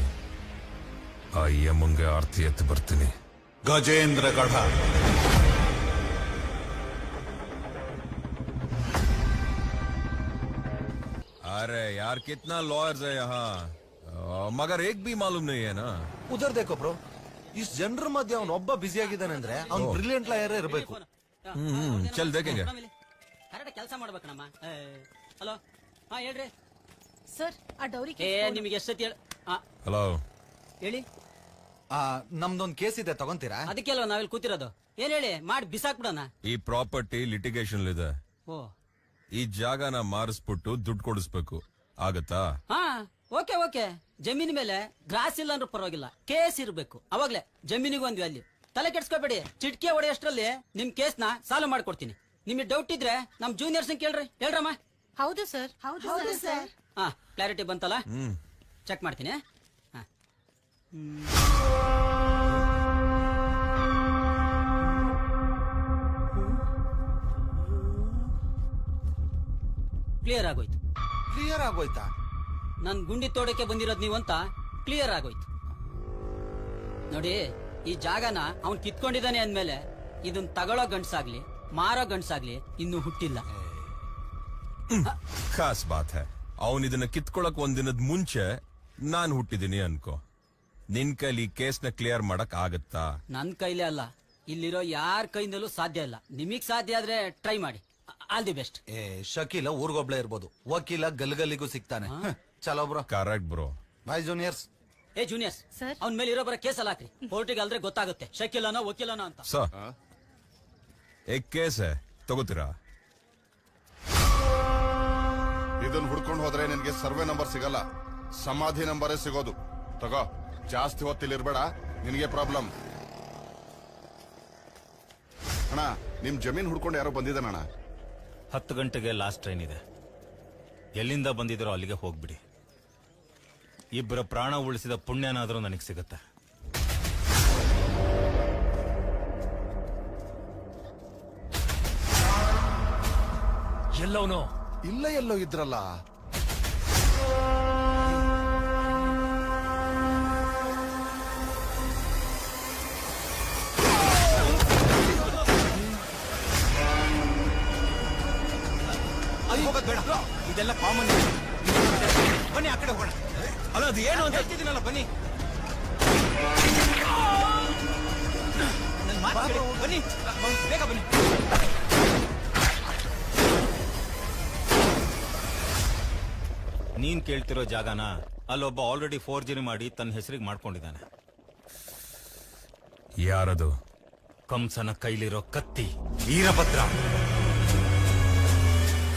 ಆ ಯಮಂಗೆ ಆರ್ತಿ ಎತ್ತು ಬರ್ತೀನಿ. ಗಜೇಂದ್ರಗಢ. अरे यार कितना लॉयर्स है यहाँ, मगर एक भी मालूम नहीं है ना. ಉದರ್ ದೇಕೋ ಬ್ರೋ, ಇಷ್ಟು ಜನರ ಮಧ್ಯೆ ಅವನು ಒಬ್ಬ ಬ್ಯುಸಿ ಆಗಿದ್ದಾನೆ ಅಂದ್ರೆ ಅವ್ನು ಬ್ರಿಲಿಯಂಟ್ ಲಾಯರ್ ಇರಬೇಕು. ಚಲ್ ದೇखेंगे. ಕರೆಕ್ಟ್ ಕೆಲಸ ಮಾಡ್ಬೇಕಣಮ್ಮ. ಹಲೋ, ಹಾ ಹೇಳ್ರಿ ಸರ್ ಆ ಡೌರಿ ಏ ನಿಮಗೆ ಎಷ್ಟೊತ್ತಿ ಹಲೋ, ಹೇಳಿ. ನಮ್ದೊಂದ್ ಕೇಸ್ ಇದೆ, ತಗೊಂತೀರಾ? ಅದಕ್ಕೆ ಅಲ್ವಾ ನಾವಿಲ್ಲಿ ಕೂತಿರೋದು. ಏನ್ ಹೇಳಿ, ಮಾಡಿ ಬಿಸಾಕ್ಬಿಡೋಣ. ಈ ಪ್ರಾಪರ್ಟಿ ಲಿಟಿಗೇಷನ್ ಇದೆ. ಓ, ಈ ಜಾಗನ ಮಾರಿಸ್ಬಿಟ್ಟು ದುಡ್ಡು ಕೊಡಿಸ್ಬೇಕು, ಆಗತ್ತಾ? ಹಾ, ಓಕೆ ಓಕೆ. ಜಮೀನ್ ಮೇಲೆ ಗ್ರಾಸ್ ಇಲ್ಲ ಅಂದ್ರೂ ಪರವಾಗಿಲ್ಲ, ಕೇಸ್ ಇರ್ಬೇಕು. ಅವಾಗ್ಲೇ ಜಮೀನಿಗೆ ಒಂದು ವ್ಯಾಲ್ಯೂ. ತಲೆ ಕೆಡ್ಸ್ಕೊಬೇಡಿ, ಚಿಟ್ಕೆ ಹೊಡೆಯಷ್ಟರಲ್ಲಿ ನಿಮ್ ಕೇಸ್ ನ ಸಾಲ್ವ್ ಮಾಡ್ಕೊಡ್ತೀನಿ. ನಿಮಗೆ ಡೌಟ್ ಇದ್ರೆ ನಮ್ ಜೂನಿಯರ್ಸ್ ಕೇಳ್ರಿ. ಹೇಳ್ರಮ್ಮ. ಹೌದು ಸರ್, ಹೌದು ಸರ್. ಹಾ, ಕ್ಲಾರಿಟಿ ಬಂತಲ್ಲ? ಚೆಕ್ ಮಾಡ್ತೀನಿ. ಕ್ಲಿಯರ್ ಆಗೋಯ್ತು. ಕ್ಲಿಯರ್ ಆಗೋಯ್ತಾ? ನನ್ ಗುಂಡಿ ತೋಡಕ್ಕೆ ಬಂದಿರೋದ್ ನೀವು ಅಂತ ಕ್ಲಿಯರ್ ಆಗೋಯ್ತು. ನೋಡಿ, ಈ ಜಾಗನ ಅವ್ನ್ ಕಿತ್ಕೊಂಡಿದ್ದಾನೆ ಅಂದ್ಮೇಲೆ ಇದನ್ ತಗೊಳ್ಳೋ ಗಂಡ್ಸಾಗ್ಲಿ ಮಾರೋ ಗಂಡ್ಸಾಗ್ಲಿ ಇನ್ನೂ ಹುಟ್ಟಿಲ್ಲ. ಖಾಸ್ ಬಾತ್ ಹೈ. ಅವನ್ ಇದನ್ನ ಕಿತ್ಕೊಳಕ್ ಒಂದಿನದ ಮುಂಚೆ ನಾನ್ ಹುಟ್ಟಿದೀನಿ ಅನ್ಕೋ. ನಿನ್ ಕೈಲಿ ಕೇಸ್ನ ಕ್ಲಿಯರ್ ಮಾಡಕ್ ಆಗತ್ತಾ? ನನ್ ಕೈಲೇ ಅಲ್ಲ, ಇಲ್ಲಿರೋ ಯಾರ ಕೈಯಿಂದಲೂ ಸಾಧ್ಯ ಇಲ್ಲ. ನಿಮಗ್ ಸಾಧ್ಯ ಆದ್ರೆ ಟ್ರೈ ಮಾಡಿ. All the best. ಶಕೀಲ ಊರ್ಗೊಬ್ಳೆ ಇರ್ಬೋದು, ವಕೀಲ ಗಲ್ಗಲ್ಲಿಗೂ ಸಿಗ್ತಾನೆ. ಚಲೋ bro. Correct bro. Bye juniors. Juniors, ಅವ್ನ ಮೇಲೆ ಇರೋ ಬರೋ ಕೇಸ್ ಅಲ್ಲ ಹಾಕ್ರಿ. ಕೋರ್ಟಿಗೆ ಅಲ್ದ್ರೆ ಗೊತ್ತಾಗುತ್ತೆ ಶಕೀಲನೋ ವಕೀಲನೋ ಅಂತ. ಸರ್, ಕೇಸ್ ತಗೋತೀರಾ? ಇದನ್ನ ಹುಡ್ಕೊಂಡು ಹೋದ್ರೆ ನಿನ್ಗೆ ಸರ್ವೆ ನಂಬರ್ ಸಿಗಲ್ಲ, ಸಮಾಧಿ ನಂಬರೇ ಸಿಗೋದು. ತಗೋ, ಜಾಸ್ತಿ ಹೊತ್ತಿಲಿರ್ಬೇಡ, ನಿನಗೆ ಪ್ರಾಬ್ಲಮ್. ಅಣ್ಣ, ನಿಮ್ ಜಮೀನ್ ಹುಡ್ಕೊಂಡು ಯಾರೋ ಬಂದಿದ್ದಾನಣ್ಣ. 10 ಗಂಟೆಗೆ ಲಾಸ್ಟ್ ಟ್ರೈನ್ ಇದೆ. ಎಲ್ಲಿಂದ ಬಂದಿದ್ರೋ ಅಲ್ಲಿಗೆ ಹೋಗ್ಬಿಡಿ. ಇಬ್ಬರ ಪ್ರಾಣ ಉಳಿಸಿದ ಪುಣ್ಯನಾದ್ರೂ ನನಗೆ ಸಿಗುತ್ತೆ. ಎಲ್ಲವನು ಇಲ್ಲ, ಎಲ್ಲೋ ಇದ್ರಲ್ಲ. ಹೋಗೋದ್ ಬೇಡ, ಇದೆಲ್ಲ ಕಾಮನ್. ಬನ್ನಿ ಆ ಕಡೆ ಹೋಗೋಣ. ಅಲ್ಲ, ಅದು ಏನು ಅಂತ ಹೇಳ್ತಿದ್ದೀನಲ್ಲ, ಬನ್ನಿ. ನನ್ ಮಾತು ಕೇಳಿ. ಬನ್ನಿ, ಬೇಗ ಬನ್ನಿ. ನೀನ್ ಕೇಳ್ತಿರೋ ಜಾಗನ ಅಲ್ಲೊಬ್ಬ ಆಲ್ರೆಡಿ ಫೋರ್ಜರಿ ಮಾಡಿ ತನ್ನ ಹೆಸರಿಗೆ ಮಾಡ್ಕೊಂಡಿದ್ದಾನೆ. ಯಾರದು? ಕಂಸನ ಕೈಲಿರೋ ಕತ್ತಿ ವೀರಭದ್ರ.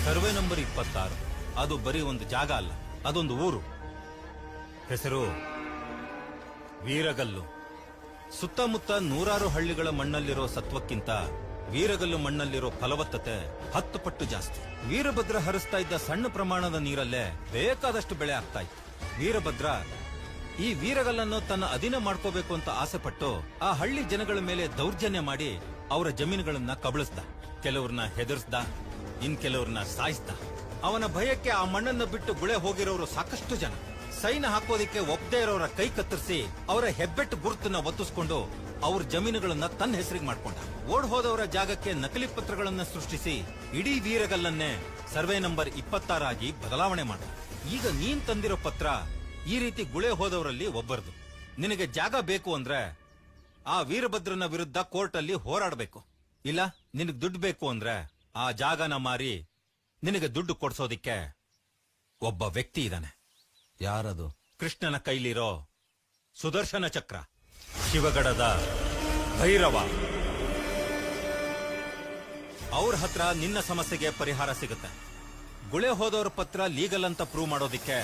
Survey number 26. ಅದು ಬರೀ ಒಂದು ಜಾಗ ಅಲ್ಲ, ಅದೊಂದು ಊರು. ಹೆಸರು ವೀರಗಲ್ಲು. ಸುತ್ತಮುತ್ತ 100 ಹಳ್ಳಿಗಳ ಮಣ್ಣಲ್ಲಿರೋ ಸತ್ವಕ್ಕಿಂತ ವೀರಗಲ್ಲು ಮಣ್ಣಲ್ಲಿರೋ ಫಲವತ್ತತೆ 10 ಪಟ್ಟು ಜಾಸ್ತಿ. ವೀರಭದ್ರ ಹರಿಸ್ತಾ ಇದ್ದ ಸಣ್ಣ ಪ್ರಮಾಣದ ನೀರಲ್ಲೇ ಬೇಕಾದಷ್ಟು ಬೆಳೆ ಆಗ್ತಾ ಇತ್ತು. ವೀರಭದ್ರ ಈ ವೀರಗಲ್ಲನ್ನು ತನ್ನ ಅಧೀನ ಮಾಡ್ಕೋಬೇಕು ಅಂತ ಆಸೆ ಪಟ್ಟು ಆ ಹಳ್ಳಿ ಜನಗಳ ಮೇಲೆ ದೌರ್ಜನ್ಯ ಮಾಡಿ ಅವರ ಜಮೀನುಗಳನ್ನ ಕಬಳಿಸ್ದ. ಕೆಲವ್ರನ್ನ ಹೆದರ್ಸ್ದ, ಇನ್ ಕೆಲವ್ರನ್ನ ಸಾಯಿಸ್ದ. ಅವನ ಭಯಕ್ಕೆ ಆ ಮಣ್ಣನ್ನು ಬಿಟ್ಟು ಗುಳೆ ಹೋಗಿರೋರು ಸಾಕಷ್ಟು ಜನ. ಸೈನ್ ಹಾಕೋದಿಕ್ಕೆ ಒಪ್ಪದೇ ಇರೋರ ಕೈ ಕತ್ತರಿಸಿ ಅವರ ಹೆಬ್ಬೆಟ್ಟು ಗುರುತನ್ನ ಒತ್ತಿಸ್ಕೊಂಡು ಅವ್ರ ಜಮೀನುಗಳನ್ನ ತನ್ನ ಹೆಸರಿಗೆ ಮಾಡ್ಕೊಂಡ. ಓಡ್ ಹೋದವರ ಜಾಗಕ್ಕೆ ನಕಲಿ ಪತ್ರಗಳನ್ನ ಸೃಷ್ಟಿಸಿ ಇಡೀ ವೀರಗಲ್ಲನ್ನೇ ಸರ್ವೆ ನಂಬರ್ 26 ಆಗಿ ಬದಲಾವಣೆ ಮಾಡ. ಈಗ ನೀನ್ ತಂದಿರೋ ಪತ್ರ ಈ ರೀತಿ ಗುಳೆ ಹೋದವರಲ್ಲಿ ಒಬ್ಬರದು. ನಿನಗೆ ಜಾಗ ಬೇಕು ಅಂದ್ರೆ ಆ ವೀರಭದ್ರನ ವಿರುದ್ಧ ಕೋರ್ಟ್ ಅಲ್ಲಿ ಹೋರಾಡಬೇಕು. ಇಲ್ಲ ನಿನಗ್ ದುಡ್ಡು ಬೇಕು ಅಂದ್ರೆ ಆ ಜಾಗನ ಮಾರಿ ನಿನಗೆ ದುಡ್ಡು ಕೊಡ್ಸೋದಿಕ್ಕೆ ಒಬ್ಬ ವ್ಯಕ್ತಿ ಇದ್ದಾನೆ. ಯಾರದು? ಕೃಷ್ಣನ ಕೈಲಿರೋ ಸುದರ್ಶನ ಚಕ್ರ, ಶಿವಗಡದ ಭೈರವ. ಅವ್ರ ಹತ್ರ ನಿನ್ನ ಸಮಸ್ಯೆಗೆ ಪರಿಹಾರ ಸಿಗುತ್ತೆ. ಗುಳೆ ಹೋದವ್ರ ಪತ್ರ ಲೀಗಲ್ ಅಂತ ಪ್ರೂವ್ ಮಾಡೋದಿಕ್ಕೆ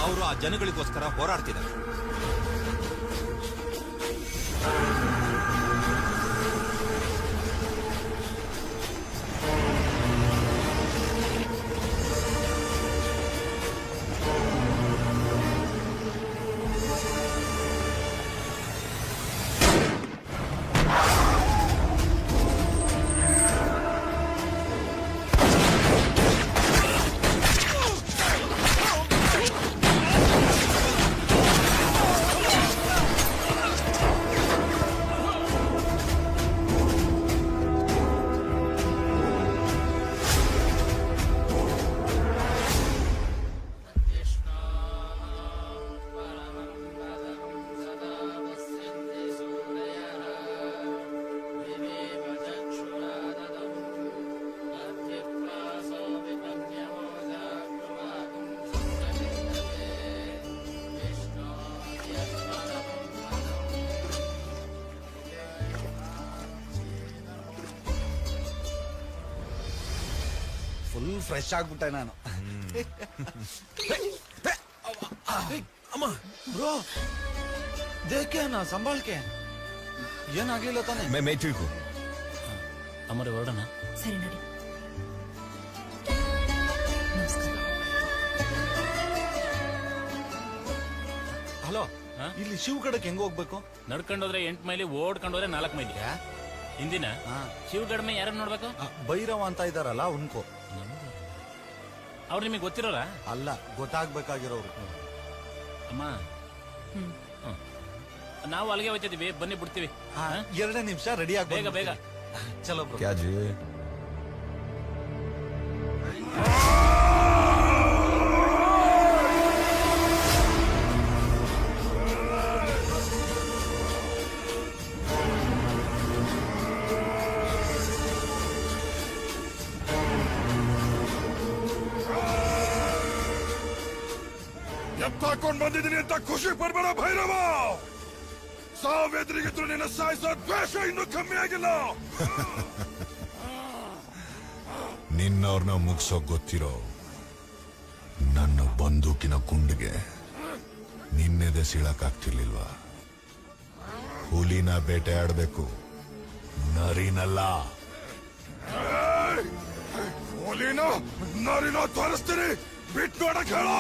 ಅವರು ಆ ಜನಗಳಿಗೋಸ್ಕರ ಹೋರಾಡ್ತಿದ್ದಾರೆ. ಫ್ರೆಶ್ ಆಗ್ಬಿಟ್ಟೆ ನಾನು. ಅಮ್ಮ ಬ್ರೋ ದೇಖೆ ನಾ ಸಂಭಾಳ್ಕೆ ಏನಾಗ್ಲಿಲ್ಲ ತಾನೆ. ಮೇ ತಿಳ್ಕು ಅಮ್ಮರೇ ಹೊರಡೋಣ. ಸರಿ ನಡಿ. ಹಲೋ, ಇಲ್ಲಿ ಶಿವ್ ಕಡೆಗೆ ಹೆಂಗ್ ಹೋಗ್ಬೇಕು? ನಡ್ಕೊಂಡೋದ್ರೆ 8 ಮೈಲಿ, ಓಡ್ಕೊಂಡೋದ್ರೆ 4 ಮೈಲಿ. ಹಿಂದಿನ ಶಿವಗಡ ಮೇ ಯಾರನ್ನ ನೋಡ್ಬೇಕು? ಭೈರವ ಅಂತ ಇದಾರಲ್ಲ ಉನ್ಕೋ. ಅವ್ರು ನಿಮಗೆ ಗೊತ್ತಿರೋರ? ಅಲ್ಲ, ಗೊತ್ತಾಗ್ಬೇಕಾಗಿರೋರು. ಅಮ್ಮ ನಾವು ಅಲ್ಲಿಗೆ ಹೋಗ್ತಿದೀವಿ, ಬನ್ನಿ ಬಿಡ್ತೀವಿ. 2 ನಿಮಿಷ ರೆಡಿ ಆಗ ಬೇಗ ಬೇಗ. ಚಲೋ ಬ್ರೋ. ಕ್ಯಾ ಜಿ? ಎತ್ತಾಕೊಂಡ್ ಬಂದಿದ್ದೀನಿ ಅಂತ ಖುಷಿ ಪಡ್ಬೇಡ ಭೈರವ. ಸಾವೆದ್ರಿಗಿದ್ರು ನಿನ್ನ ಸಾಯಿಸೋ ದ್ವೇಷ ಇನ್ನೂ ಕಮ್ಮಿ ಆಗಿಲ್ಲ. ನಿನ್ನವ್ರನ್ನ ಮುಗಿಸೋ ಗೊತ್ತಿರೋ ನನ್ನ ಬಂದೂಕಿನ ಗುಂಡಿಗೆ ನಿನ್ನೆದೆ ಸೀಳಕ್ಕಾಗ್ತಿರ್ಲಿಲ್ವಾ? ಹುಲಿನ ಬೇಟೆ ಆಡ್ಬೇಕು, ನರಿನಲ್ಲ. ಹುಲಿನ ನರಿನ ತೋರಿಸ್ತೀನಿ, ಬಿಟ್ಟು ನೋಡಕ್ ಹೇಳೋ.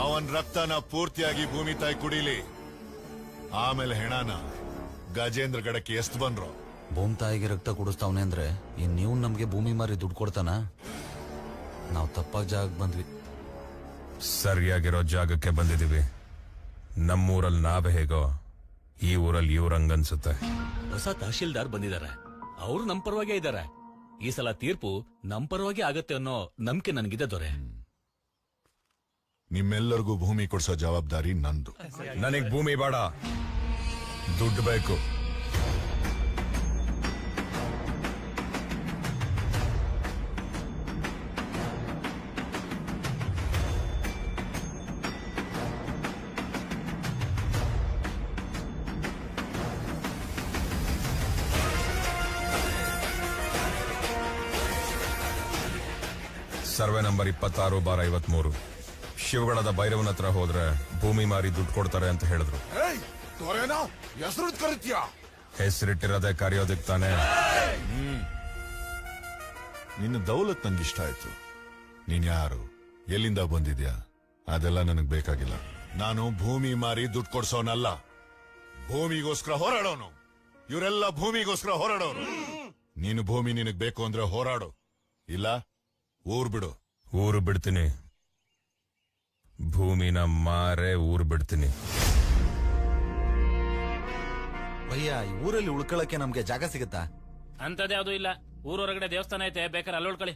ಅವನ್ ರಕ್ತನ ಪೂರ್ತಿಯಾಗಿ ಭೂಮಿ ತಾಯಿ ಕುಡಿಲಿ, ಆಮೇಲೆ ಹೆಣಾನ ಗಜೇಂದ್ರ ಗಡಕ್ಕೆ ಎಷ್ಟು ಬಂದ್ರು. ಭೂಮಿ ತಾಯಿಗೆ ರಕ್ತ ಕುಡಿಸ್ತಾವನೆ ಅಂದ್ರೆ ಇನ್ ನೀವು ನಮ್ಗೆ ಭೂಮಿ ಮಾರಿ ದುಡ್ಡು ಕೊಡ್ತಾನ? ನಾವು ತಪ್ಪಾಗ ಜಾಗಕ್ಕೆ ಬಂದ್ವಿ. ಸರಿಯಾಗಿರೋ ಜಾಗಕ್ಕೆ ಬಂದಿದೀವಿ. ನಮ್ಮೂರಲ್ಲಿ ನಾವೇ ಹೇಗೋ ಈ ಊರಲ್ಲಿ ಇವ್ರಂಗನ್ಸುತ್ತೆ. ಹೊಸ ತಹಶೀಲ್ದಾರ್ ಬಂದಿದ್ದಾರೆ, ಅವ್ರು ನಮ್ ಪರವಾಗೇ ಇದ್ದಾರೆ. ಈ ಸಲ ತೀರ್ಪು ನಮ್ ಪರವಾಗಿ ಆಗತ್ತೆ ಅನ್ನೋ ನಂಬಿಕೆ ನನಗಿದೆ ದೊರೆ. ನಿಮ್ಮೆಲ್ಲರಿಗೂ ಭೂಮಿ ಕೊಡ್ಸೋ ಜವಾಬ್ದಾರಿ ನಂದು. ನನಗ್ ಭೂಮಿ ಬೇಡ, ದುಡ್ಡು ಬೇಕು. Survey number 26/53. ಶಿವಗಡದ ಭೈರವನ ಹತ್ರ ಹೋದ್ರೆ ಭೂಮಿ ಮಾರಿ ದುಡ್ಡು ಕೊಡ್ತಾರೆ ಅಂತ ಹೇಳಿದ್ರು. ಹೆಸರು ಕರಿತೀಯ? ಹೆಸರಿಟ್ಟಿರೋದೇ ಕರೆಯೋದಕ್ ತಾನೆ. ನಿನ್ನ ದೌಲತ್ ನಂಗಿಷ್ಟ ಆಯ್ತು. ನೀನ್ ಯಾರು, ಎಲ್ಲಿಂದ ಬಂದಿದ್ಯಾ, ಅದೆಲ್ಲ ನನಗ್ ಬೇಕಾಗಿಲ್ಲ. ನಾನು ಭೂಮಿ ಮಾರಿ ದುಡ್ಡು ಕೊಡ್ಸೋನಲ್ಲ, ಭೂಮಿಗೋಸ್ಕರ ಹೋರಾಡೋನು. ಇವರೆಲ್ಲ ಭೂಮಿಗೋಸ್ಕರ ಹೋರಾಡೋರು. ನೀನು ಭೂಮಿ ನಿನಗ್ ಬೇಕು ಅಂದ್ರೆ ಹೋರಾಡು, ಇಲ್ಲ ಊರ್ ಬಿಡು. ಊರು ಬಿಡ್ತೀನಿ, ಭೂಮಿನ ಮಾರೇ ಊರು ಬಿಡ್ತೀನಿ. ಭಯ್ಯ, ಈ ಊರಲ್ಲಿ ಉಳ್ಕೊಳಕ್ಕೆ ನಮ್ಗೆ ಜಾಗ ಸಿಗುತ್ತಾ? ಅಂತದ್ ಯಾವ್ದು ಇಲ್ಲ. ಊರೊಳಗಡೆ ದೇವಸ್ಥಾನ ಐತೆ, ಬೇಕಾದ್ರೆ ಅಲ್ಲಿ ಉಳ್ಕೊಳ್ಳಿ.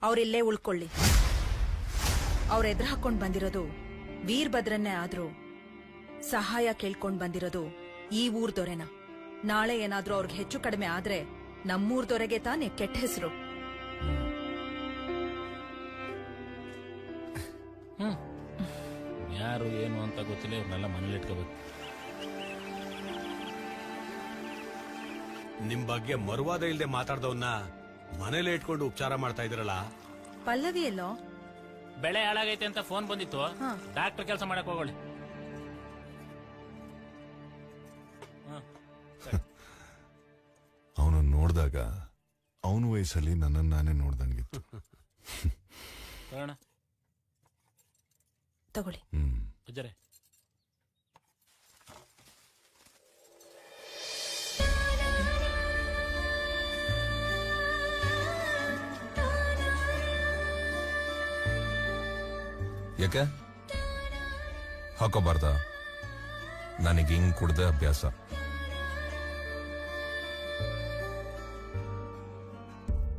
ಅವ್ರಿಲ್ಲೇ ಉಳ್ಕೊಳ್ಳಿ. ಅವ್ರ ಎದುರು ಹಾಕೊಂಡ್ ಬಂದಿರೋದು ವೀರಭದ್ರನ್ನೇ ಆದ್ರೂ ಸಹಾಯ ಕೇಳ್ಕೊಂಡ್ ಬಂದಿರೋದು ಈ ಊರ್ ದೊರೆನ. ನಾಳೆ ಏನಾದ್ರೂ ಅವ್ರಿಗೆ ಹೆಚ್ಚು ಕಡಿಮೆ ಆದ್ರೆ ನಮ್ಮೂರ್ ದೊರೆಗೆ ತಾನೇ ಕೆಟ್ಟ ಹೆಸರು. ಯಾರು ಏನು ಅಂತ ಗೊತ್ತಿಲ್ಲ, ಇವ್ರನ್ನೆಲ್ಲ ಮನೇಲಿ ಇಟ್ಕೋಬೇಕು. ನಿಮ್ ಬಗ್ಗೆ ಮರುವಾದ ಇಲ್ದೆ ಮಾತಾಡ್ದವನ್ನ ಮನೇಲೆ ಇಟ್ಕೊಂಡು ಉಪಚಾರ ಮಾಡ್ತಾ ಇದ್ರಲ್ಲ. ಪಲ್ಲವಿ ಎಲ್ಲೋ? ಬೆಳೆ ಹಾಳಾಗೈತೆ ಅಂತ ಫೋನ್ ಬಂದಿತ್ತು, ಡಾಕ್ಟರ್ ಕೆಲಸ ಮಾಡಕ್ ಹೋಗೋಳಿ. ಅವನು ನೋಡಿದಾಗ ಅವನ ವಯಸ್ಸಲ್ಲಿ ನನ್ನನ್ನು ನಾನೇ ನೋಡ್ದಂಗಿತ್ತು. ತಗೊಳ್ಳಿ. ಅಜ್ಜರೇ, ಯಾಕೆ ಹಾಕೋಬಾರ್ದ? ನನಗೆ ಹಿಂಗ್ ಕುಡ್ದೆ ಅಭ್ಯಾಸ.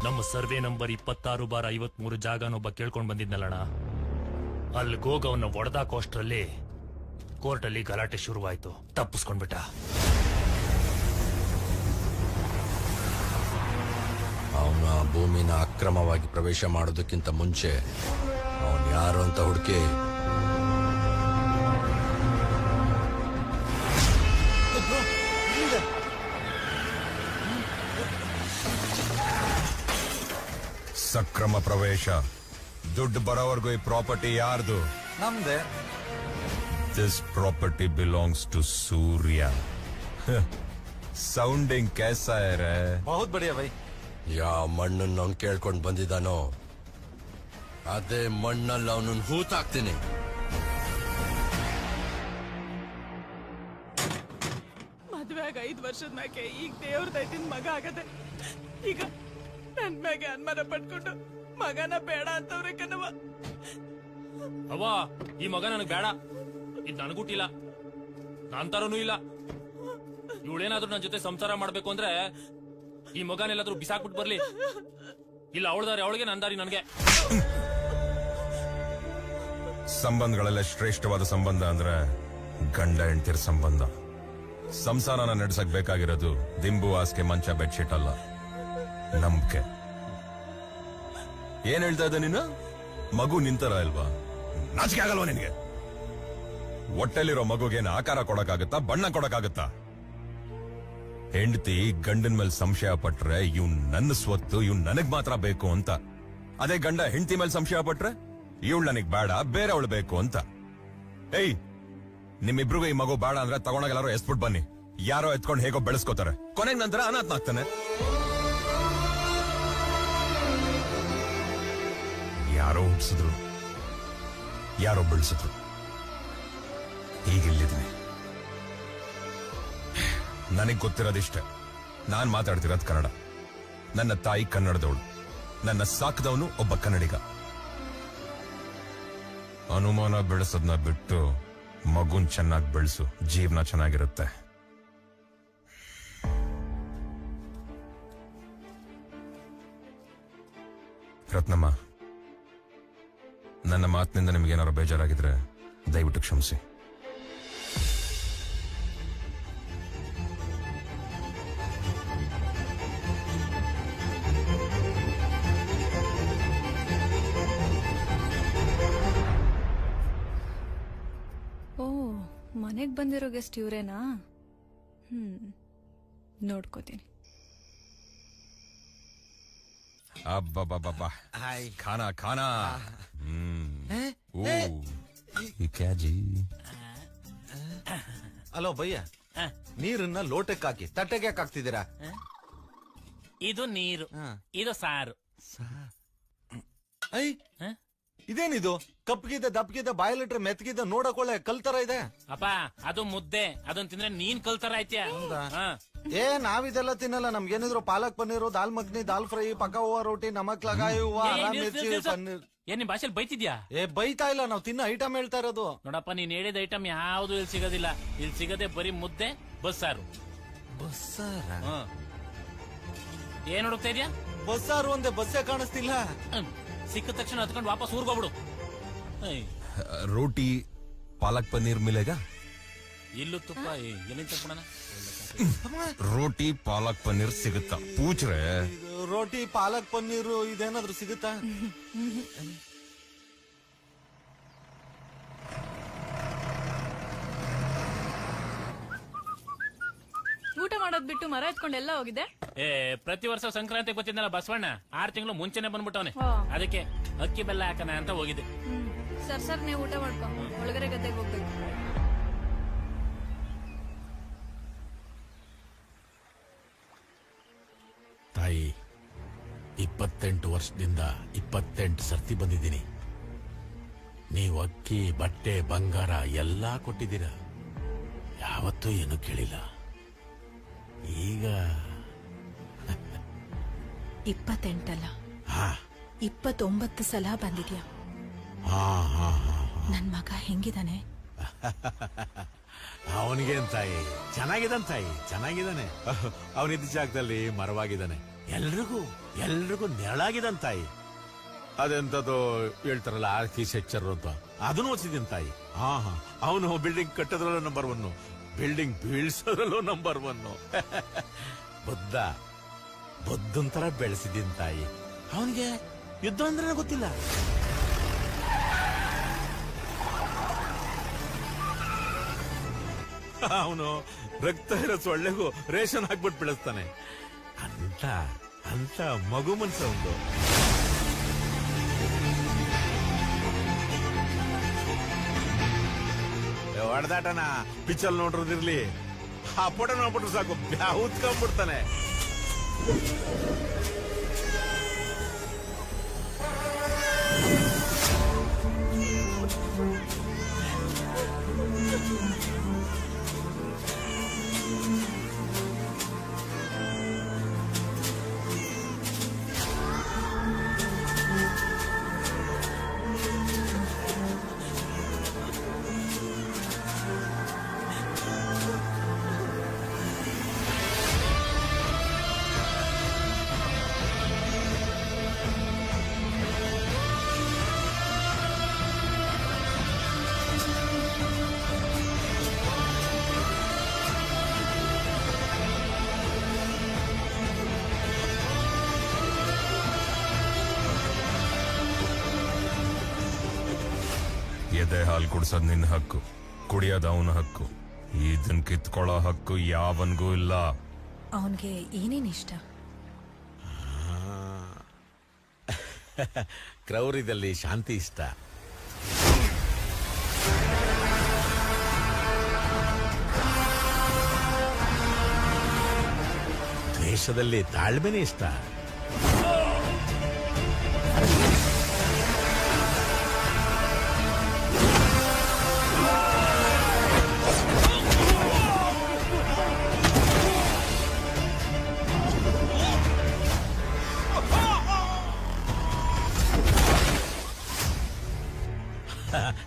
ನಮ್ಮ ಸರ್ವೆ ನಂಬರ್ 26/53 ಜಾಗನೊಬ್ಬ ಕೇಳ್ಕೊಂಡ್ ಬಂದಿದ್ನಲ್ಲಣ್ಣ, ಅಲ್ಲಿಗೋಗ ಅವನ್ನ ಒಡೆದಾಕೋಷ್ಟ್ರಲ್ಲಿ ಕೋರ್ಟಲ್ಲಿ ಗಲಾಟೆ ಶುರುವಾಯ್ತು. ತಪ್ಪಿಸ್ಕೊಂಡ್ಬಿಟ್ಟ. ಅವನು ಆ ಭೂಮಿನ ಅಕ್ರಮವಾಗಿ ಪ್ರವೇಶ ಮಾಡೋದಕ್ಕಿಂತ ಮುಂಚೆ ಅವನು ಯಾರು ಅಂತ ಹುಡುಕಿ ಸಕ್ರಮ ಪ್ರವೇಶ. ದುಡ್ಡು ಬರೋವರೆಗೂ ಈ ಪ್ರಾಪರ್ಟಿ ಯಾರ್ದು? ನಮ್ದೆ. This property belongs to Surya. Sounding कैसा है रे? बहुत बढ़िया भाई. ಯಾವ ಮಣ್ಣನ್ನು ಅವ್ನು ಕೇಳ್ಕೊಂಡು ಬಂದಿದ್ದಾನೋ ಅದೇ ಮಣ್ಣಲ್ಲಿ ಅವನನ್ನು ಹೂತಾಕ್ತೀನಿ. ಮದ್ವೆ ಆಗ 5 ವರ್ಷದ ಮ್ಯಾಕೆ ಈಗ ದೇವ್ರ ದೈತಿನ ಮಗ ಆಗದೆ. ಈಗ ನನ್ ಮ್ಯಾಗೆ ಅನುಮಾನ ಪಟ್ಕೊಂಡು ಮಗನ ಬೇಡ ಅಂತವ್ರೆ ಕಣವ. ಅವ್ವ, ಈ ಮಗ ನನಗ್ ಬೇಡ. ಇದ್ ನನಗುಟ್ಟಿಲ್ಲ, ನಾನ್ ತರನೂ ಇಲ್ಲ. ಇವಳೇನಾದ್ರೂ ನನ್ ಜೊತೆ ಸಂಸಾರ ಮಾಡ್ಬೇಕು ಅಂದ್ರೆ ಈ ಮಗನೆಲ್ಲಾದ್ರೂ ಬಿಸಾಕ್ಬಿಟ್ಟು ಬರ್ಲಿ, ಇಲ್ಲ ಅವಳದಾರೆ ಅವಳಿಗೆ, ನಂದಾರಿ ನನಗೆ. ಸಂಬಂಧಗಳೆಲ್ಲ ಶ್ರೇಷ್ಠವಾದ ಸಂಬಂಧ ಅಂದ್ರೆ ಗಂಡ ಹೆಂಡತಿರ ಸಂಬಂಧ. ಸಂಸಾರನ ನಡೆಸಕ್ ಬೇಕಾಗಿರೋದು ದಿಂಬು, ಹಾಸಿಗೆ, ಮಂಚ, ಬೆಡ್ಶೀಟ್ ಅಲ್ಲ, ನಂಬಿಕೆ. ಏನ್ ಹೇಳ್ತಾ ಇದ್ದ ನೀನು? ಮಗು ನಿಂತರ ಇಲ್ವಾ? ನಾಚಿಕೆ ಆಗಲ್ವಾ ನಿನ್ಗೆ? ಹೊಟ್ಟೆಲಿರೋ ಮಗುಗೇನು ಆಕಾರ ಕೊಡಕ್ಕಾಗತ್ತಾ, ಬಣ್ಣ ಕೊಡಕ್ಕಾಗತ್ತಾ? ಹೆಂಡತಿ ಗಂಡನ ಮೇಲೆ ಸಂಶಯ ಪಟ್ರೆ ಇವ್ ನನ್ನ ಸ್ವತ್ತು, ಇವ್ ನನಗ್ ಮಾತ್ರ ಬೇಕು ಅಂತ. ಅದೇ ಗಂಡ ಹೆಂಡತಿ ಮೇಲೆ ಸಂಶಯ ಪಟ್ರೆ ಇವಳು ನನಗ್ ಬೇಡ, ಬೇರೆ ಅವಳು ಬೇಕು ಅಂತ. ಏಯ್, ನಿಮ್ಮಿಬ್ರಿಗೂ ಈ ಮಗು ಬೇಡ ಅಂದ್ರೆ ತಗೊಂಡಾಗೆಲ್ಲಾರು ಎಸ್ಬಿಟ್ ಬನ್ನಿ. ಯಾರೋ ಎತ್ಕೊಂಡು ಹೇಗೋ ಬೆಳೆಸ್ಕೋತಾರೆ, ಕೊನೆಗೆ ನಂತರ ಅನಾಥನಾಗ್ತಾನೆ. ಯಾರೋ ಹುಟ್ಟಿಸಿದ್ರು, ಯಾರೋ ಬೆಳೆಸಿದ್ರು, ಈಗಿಲ್ಲಿದ್ದೀನಿ. ನನಗ್ ಗೊತ್ತಿರೋದಿಷ್ಟೇ. ನಾನ್ ಮಾತಾಡ್ತಿರೋದು ಕನ್ನಡ. ನನ್ನ ತಾಯಿ ಕನ್ನಡದವಳು, ನನ್ನ ಸಾಕದವನು ಒಬ್ಬ ಕನ್ನಡಿಗ. ಅನುಮಾನ ಬೆಳೆಸೋದನ್ನ ಬಿಟ್ಟು ಮಗುನ್ ಚೆನ್ನಾಗಿ ಬೆಳೆಸು, ಜೀವನ ಚೆನ್ನಾಗಿರುತ್ತೆ. ರತ್ನಮ್ಮ, ನನ್ನ ಮಾತಿನಿಂದ ನಿಮ್ಗೇನಾರು ಬೇಜಾರಾಗಿದ್ರೆ ದಯವಿಟ್ಟು ಕ್ಷಮಿಸಿ. ಓ, ಮನೆಗ್ ಬಂದಿರೋ ಗೆಸ್ಟ್ ಇವ್ರೇನಾ? ನೋಡ್ಕೋತೀನಿ. ಅಬ್ಬಬ್ಬಬ್ಬಾ, ಖಾನಾ ಖಾನಾ. ಕ್ಯಾ ಜಿ? ಅಲೋ ಭಯ್ಯ, ನೀರನ್ನ ಲೋಟಕ್ಕೆ ಹಾಕಿ ತಟ್ಟೆಗೆ ಯಾಕೆ ಹಾಕ್ತಿದ್ದೀರಾ? ಇದು ನೀರು, ಇದು ಸಾರು. ಐ, ಇದೇನಿದು? ಕಪ್ಪಗಿದೆ, ದಪ್ಪಗಿದೆ, ಬಾಯಲ್ಲಿಟ್ರೆ ಮೆತ್ತಗಿದೆ, ನೋಡಕೊಳ್ಳೆ ಕಲ್ತರ ಇದೆ. ಅಪ್ಪ, ಅದು ಮುದ್ದೆ. ಅದನ್ನ ತಿಂದ್ರೆ ನೀನ್ ಕಲ್ತರ ಆಯ್ತ್ಯಾ? ಏ, ನಾವಿದೆಲ್ಲ ತಿನ್ನಲ್ಲ. ನಮ್ಗೇನಿದ್ರು ಪಾಲಕ್ ಪನ್ನೀರು, ದಾಲ್ ಮಖನಿ, ದಾಲ್ ಫ್ರೈ, ಪಕ್ಕ ಹೂವ ರೋಟಿ, ನಮಕ್ ಲಗಾಯಿ ಹೂವ, ಮಿರ್ಚಿ, ಪನ್ನೀರ್. ಏನ್ ನಿಮ್ ಭಾಷೆಲಿ ಬೈತಿದ್ಯಾ? ಏ, ಬೈತಾ ಇಲ್ಲ, ನಾವ್ ತಿನ್ನೋ ಐಟಮ್ ಹೇಳ್ತಾ ಇರೋದು. ನೋಡಪ್ಪ, ನೀನ್ ಹೇಳಿದ ಐಟಮ್ ಯಾವ್ದು ಇಲ್ಲಿ ಸಿಗೋದಿಲ್ಲ. ಇಲ್ಲಿ ಸಿಗದೆ ಬರೀ ಮುದ್ದೆ, ಬಸ್ಸಾರು. ಬಸ್ಸಾರ? ಏನ್ ಹುಡುಕ್ತಾ ಇದ್ಯಾ? ಬಸ್ಸಾರು ಒಂದೇ, ಬಸ್ಸೇ ಕಾಣಿಸ್ತಿಲ್ಲ. ಸಿಕ್ಕ ತಕ್ಷಣ ಹತ್ಕೊಂಡು ವಾಪಸ್ ಊರ್ಗೋಗ್ಬಿಡು. ರೋಟಿ ಪಾಲಕ್ ಪನ್ನೀರ್ ಮಿಲೆಗಾ? ಇಲ್ಲೂ ತುಪ್ಪ ಎಲ್ಲಿಂದ ತಗೊಳ್ಳೋಣ? ರೋಟಿ ಪಾಲಕ್ ಪನ್ನೀರ್ ಸಿಗುತ್ತಾ? ಪೂಚ್ರೆ ರೋಟಿ ಪಾಲಕ್ ಪನ್ನೀರು ಇದೇನಾದ್ರೂ ಸಿಗುತ್ತಾ? ಊಟ ಮಾಡೋದ್ ಬಿಟ್ಟು ಮರ ಎತ್ಕೊಂಡು ಎಲ್ಲ ಹೋಗಿದೆ. ಪ್ರತಿ ವರ್ಷ ಸಂಕ್ರಾಂತಿ ಗೊತ್ತಿದ್ದಲ್ಲ ಬಸವಣ್ಣ, 6 ತಿಂಗಳು ಮುಂಚೆನೆ ಬಂದ್ಬಿಟ್ಟವನೆ. ಓ. ಅದಕ್ಕೆ ಅಕ್ಕಿ ಬೆಲ್ಲ ಹಾಕಣ ಅಂತ ಹೋಗಿದ್ದೆ. ಸರ್ ನೀವು ಊಟ ಮಾಡ್ಕೊ, ಒಳಗಡೆ ಗದ್ದೆಗೆ ಹೋಗ್ಬೇಕು. ತಾಯಿ, 28 ವರ್ಷದಿಂದ 28 ಸರ್ತಿ ಬಂದಿದ್ದೀನಿ. ನೀವು ಅಕ್ಕಿ, ಬಟ್ಟೆ, ಬಂಗಾರ ಎಲ್ಲಾ ಕೊಟ್ಟಿದ್ದೀರ, ಯಾವತ್ತೂ ಏನು ಕೇಳಿಲ್ಲ. ಈಗ 28 ಅಲ್ಲ, 29 ಸಲ ಬಂದಿದ್ಯಾ. ನನ್ ಮಗ ಹೆಂಗಿದಾನೆ? ಅವನಿಗೇನ್ ತಾಯಿ, ಚೆನ್ನಾಗಿದ್ದಾನೆ ತಾಯಿ, ಚೆನ್ನಾಗಿದ್ದಾನೆ. ಅವನಿದ್ದ ಜಾಗದಲ್ಲಿ ಮರವಾಗಿದ್ದಾನೆ. ಎಲ್ರಿಗೂ ನೆರಳಾಗಿದನ್ ತಾಯಿ. ಅದೆಂತದ್ದು ಹೇಳ್ತಾರಲ್ಲ ಆರ್ಕಿ ಸೆಕ್ಚರ್ ಅಂತ, ಅದನ್ನು ಓದಿಸಿದೀನಿ ತಾಯಿ. ಅವನು ಬಿಲ್ಡಿಂಗ್ ಕಟ್ಟೋದ್ರಲ್ಲೂ ನಂಬರ್ 1, ಬಿಲ್ಡಿಂಗ್ ಬೀಳ್ಸೋದ್ರಲ್ಲೂ ನಂಬರ್ 1. ಬುದ್ಧನ್ ತರ ಬೆಳೆಸಿದ್ದೀನಿ ತಾಯಿ. ಅವನಿಗೆ ಯುದ್ಧ ಅಂದ್ರೆ ಗೊತ್ತಿಲ್ಲ. ಅವನು ರಕ್ತ ಇರೋ ಸೊಳ್ಳೆಗೂ ರೇಷನ್ ಹಾಕ್ಬಿಟ್ಟು ಬೆಳೆಸ್ತಾನೆ. ಅಂತ ಮಗು ಮನ್ಸ ಒಂದು. ಹೊಡೆದಾಟನ ಪಿಚ್ಚಲ್ ನೋಡ್ರದಿರ್ಲಿ, ಆ ಫೋಟೋ ನೋಡ್ಬಿಟ್ರು ಸಾಕು ಬ್ಯಾವುತ್ಕೊಂಡ್ಬಿಡ್ತಾನೆ. ಎದೆ ಹಾಲು ಕುಡ್ಸೋದ್ ನಿನ್ನ ಹಕ್ಕು, ಕುಡಿಯೋದು ಅವನ ಹಕ್ಕು. ಇದನ್ ಕಿತ್ಕೊಳ್ಳೋ ಹಕ್ಕು ಯಾವನ್ಗೂ ಇಲ್ಲ. ಅವನ್ಗೆ ಏನೇನ್ ಇಷ್ಟ? ಕ್ರೌರ್ಯದಲ್ಲಿ ಶಾಂತಿ ಇಷ್ಟ, ದ್ವೇಷದಲ್ಲಿ ತಾಳ್ಮೆನೇ ಇಷ್ಟ,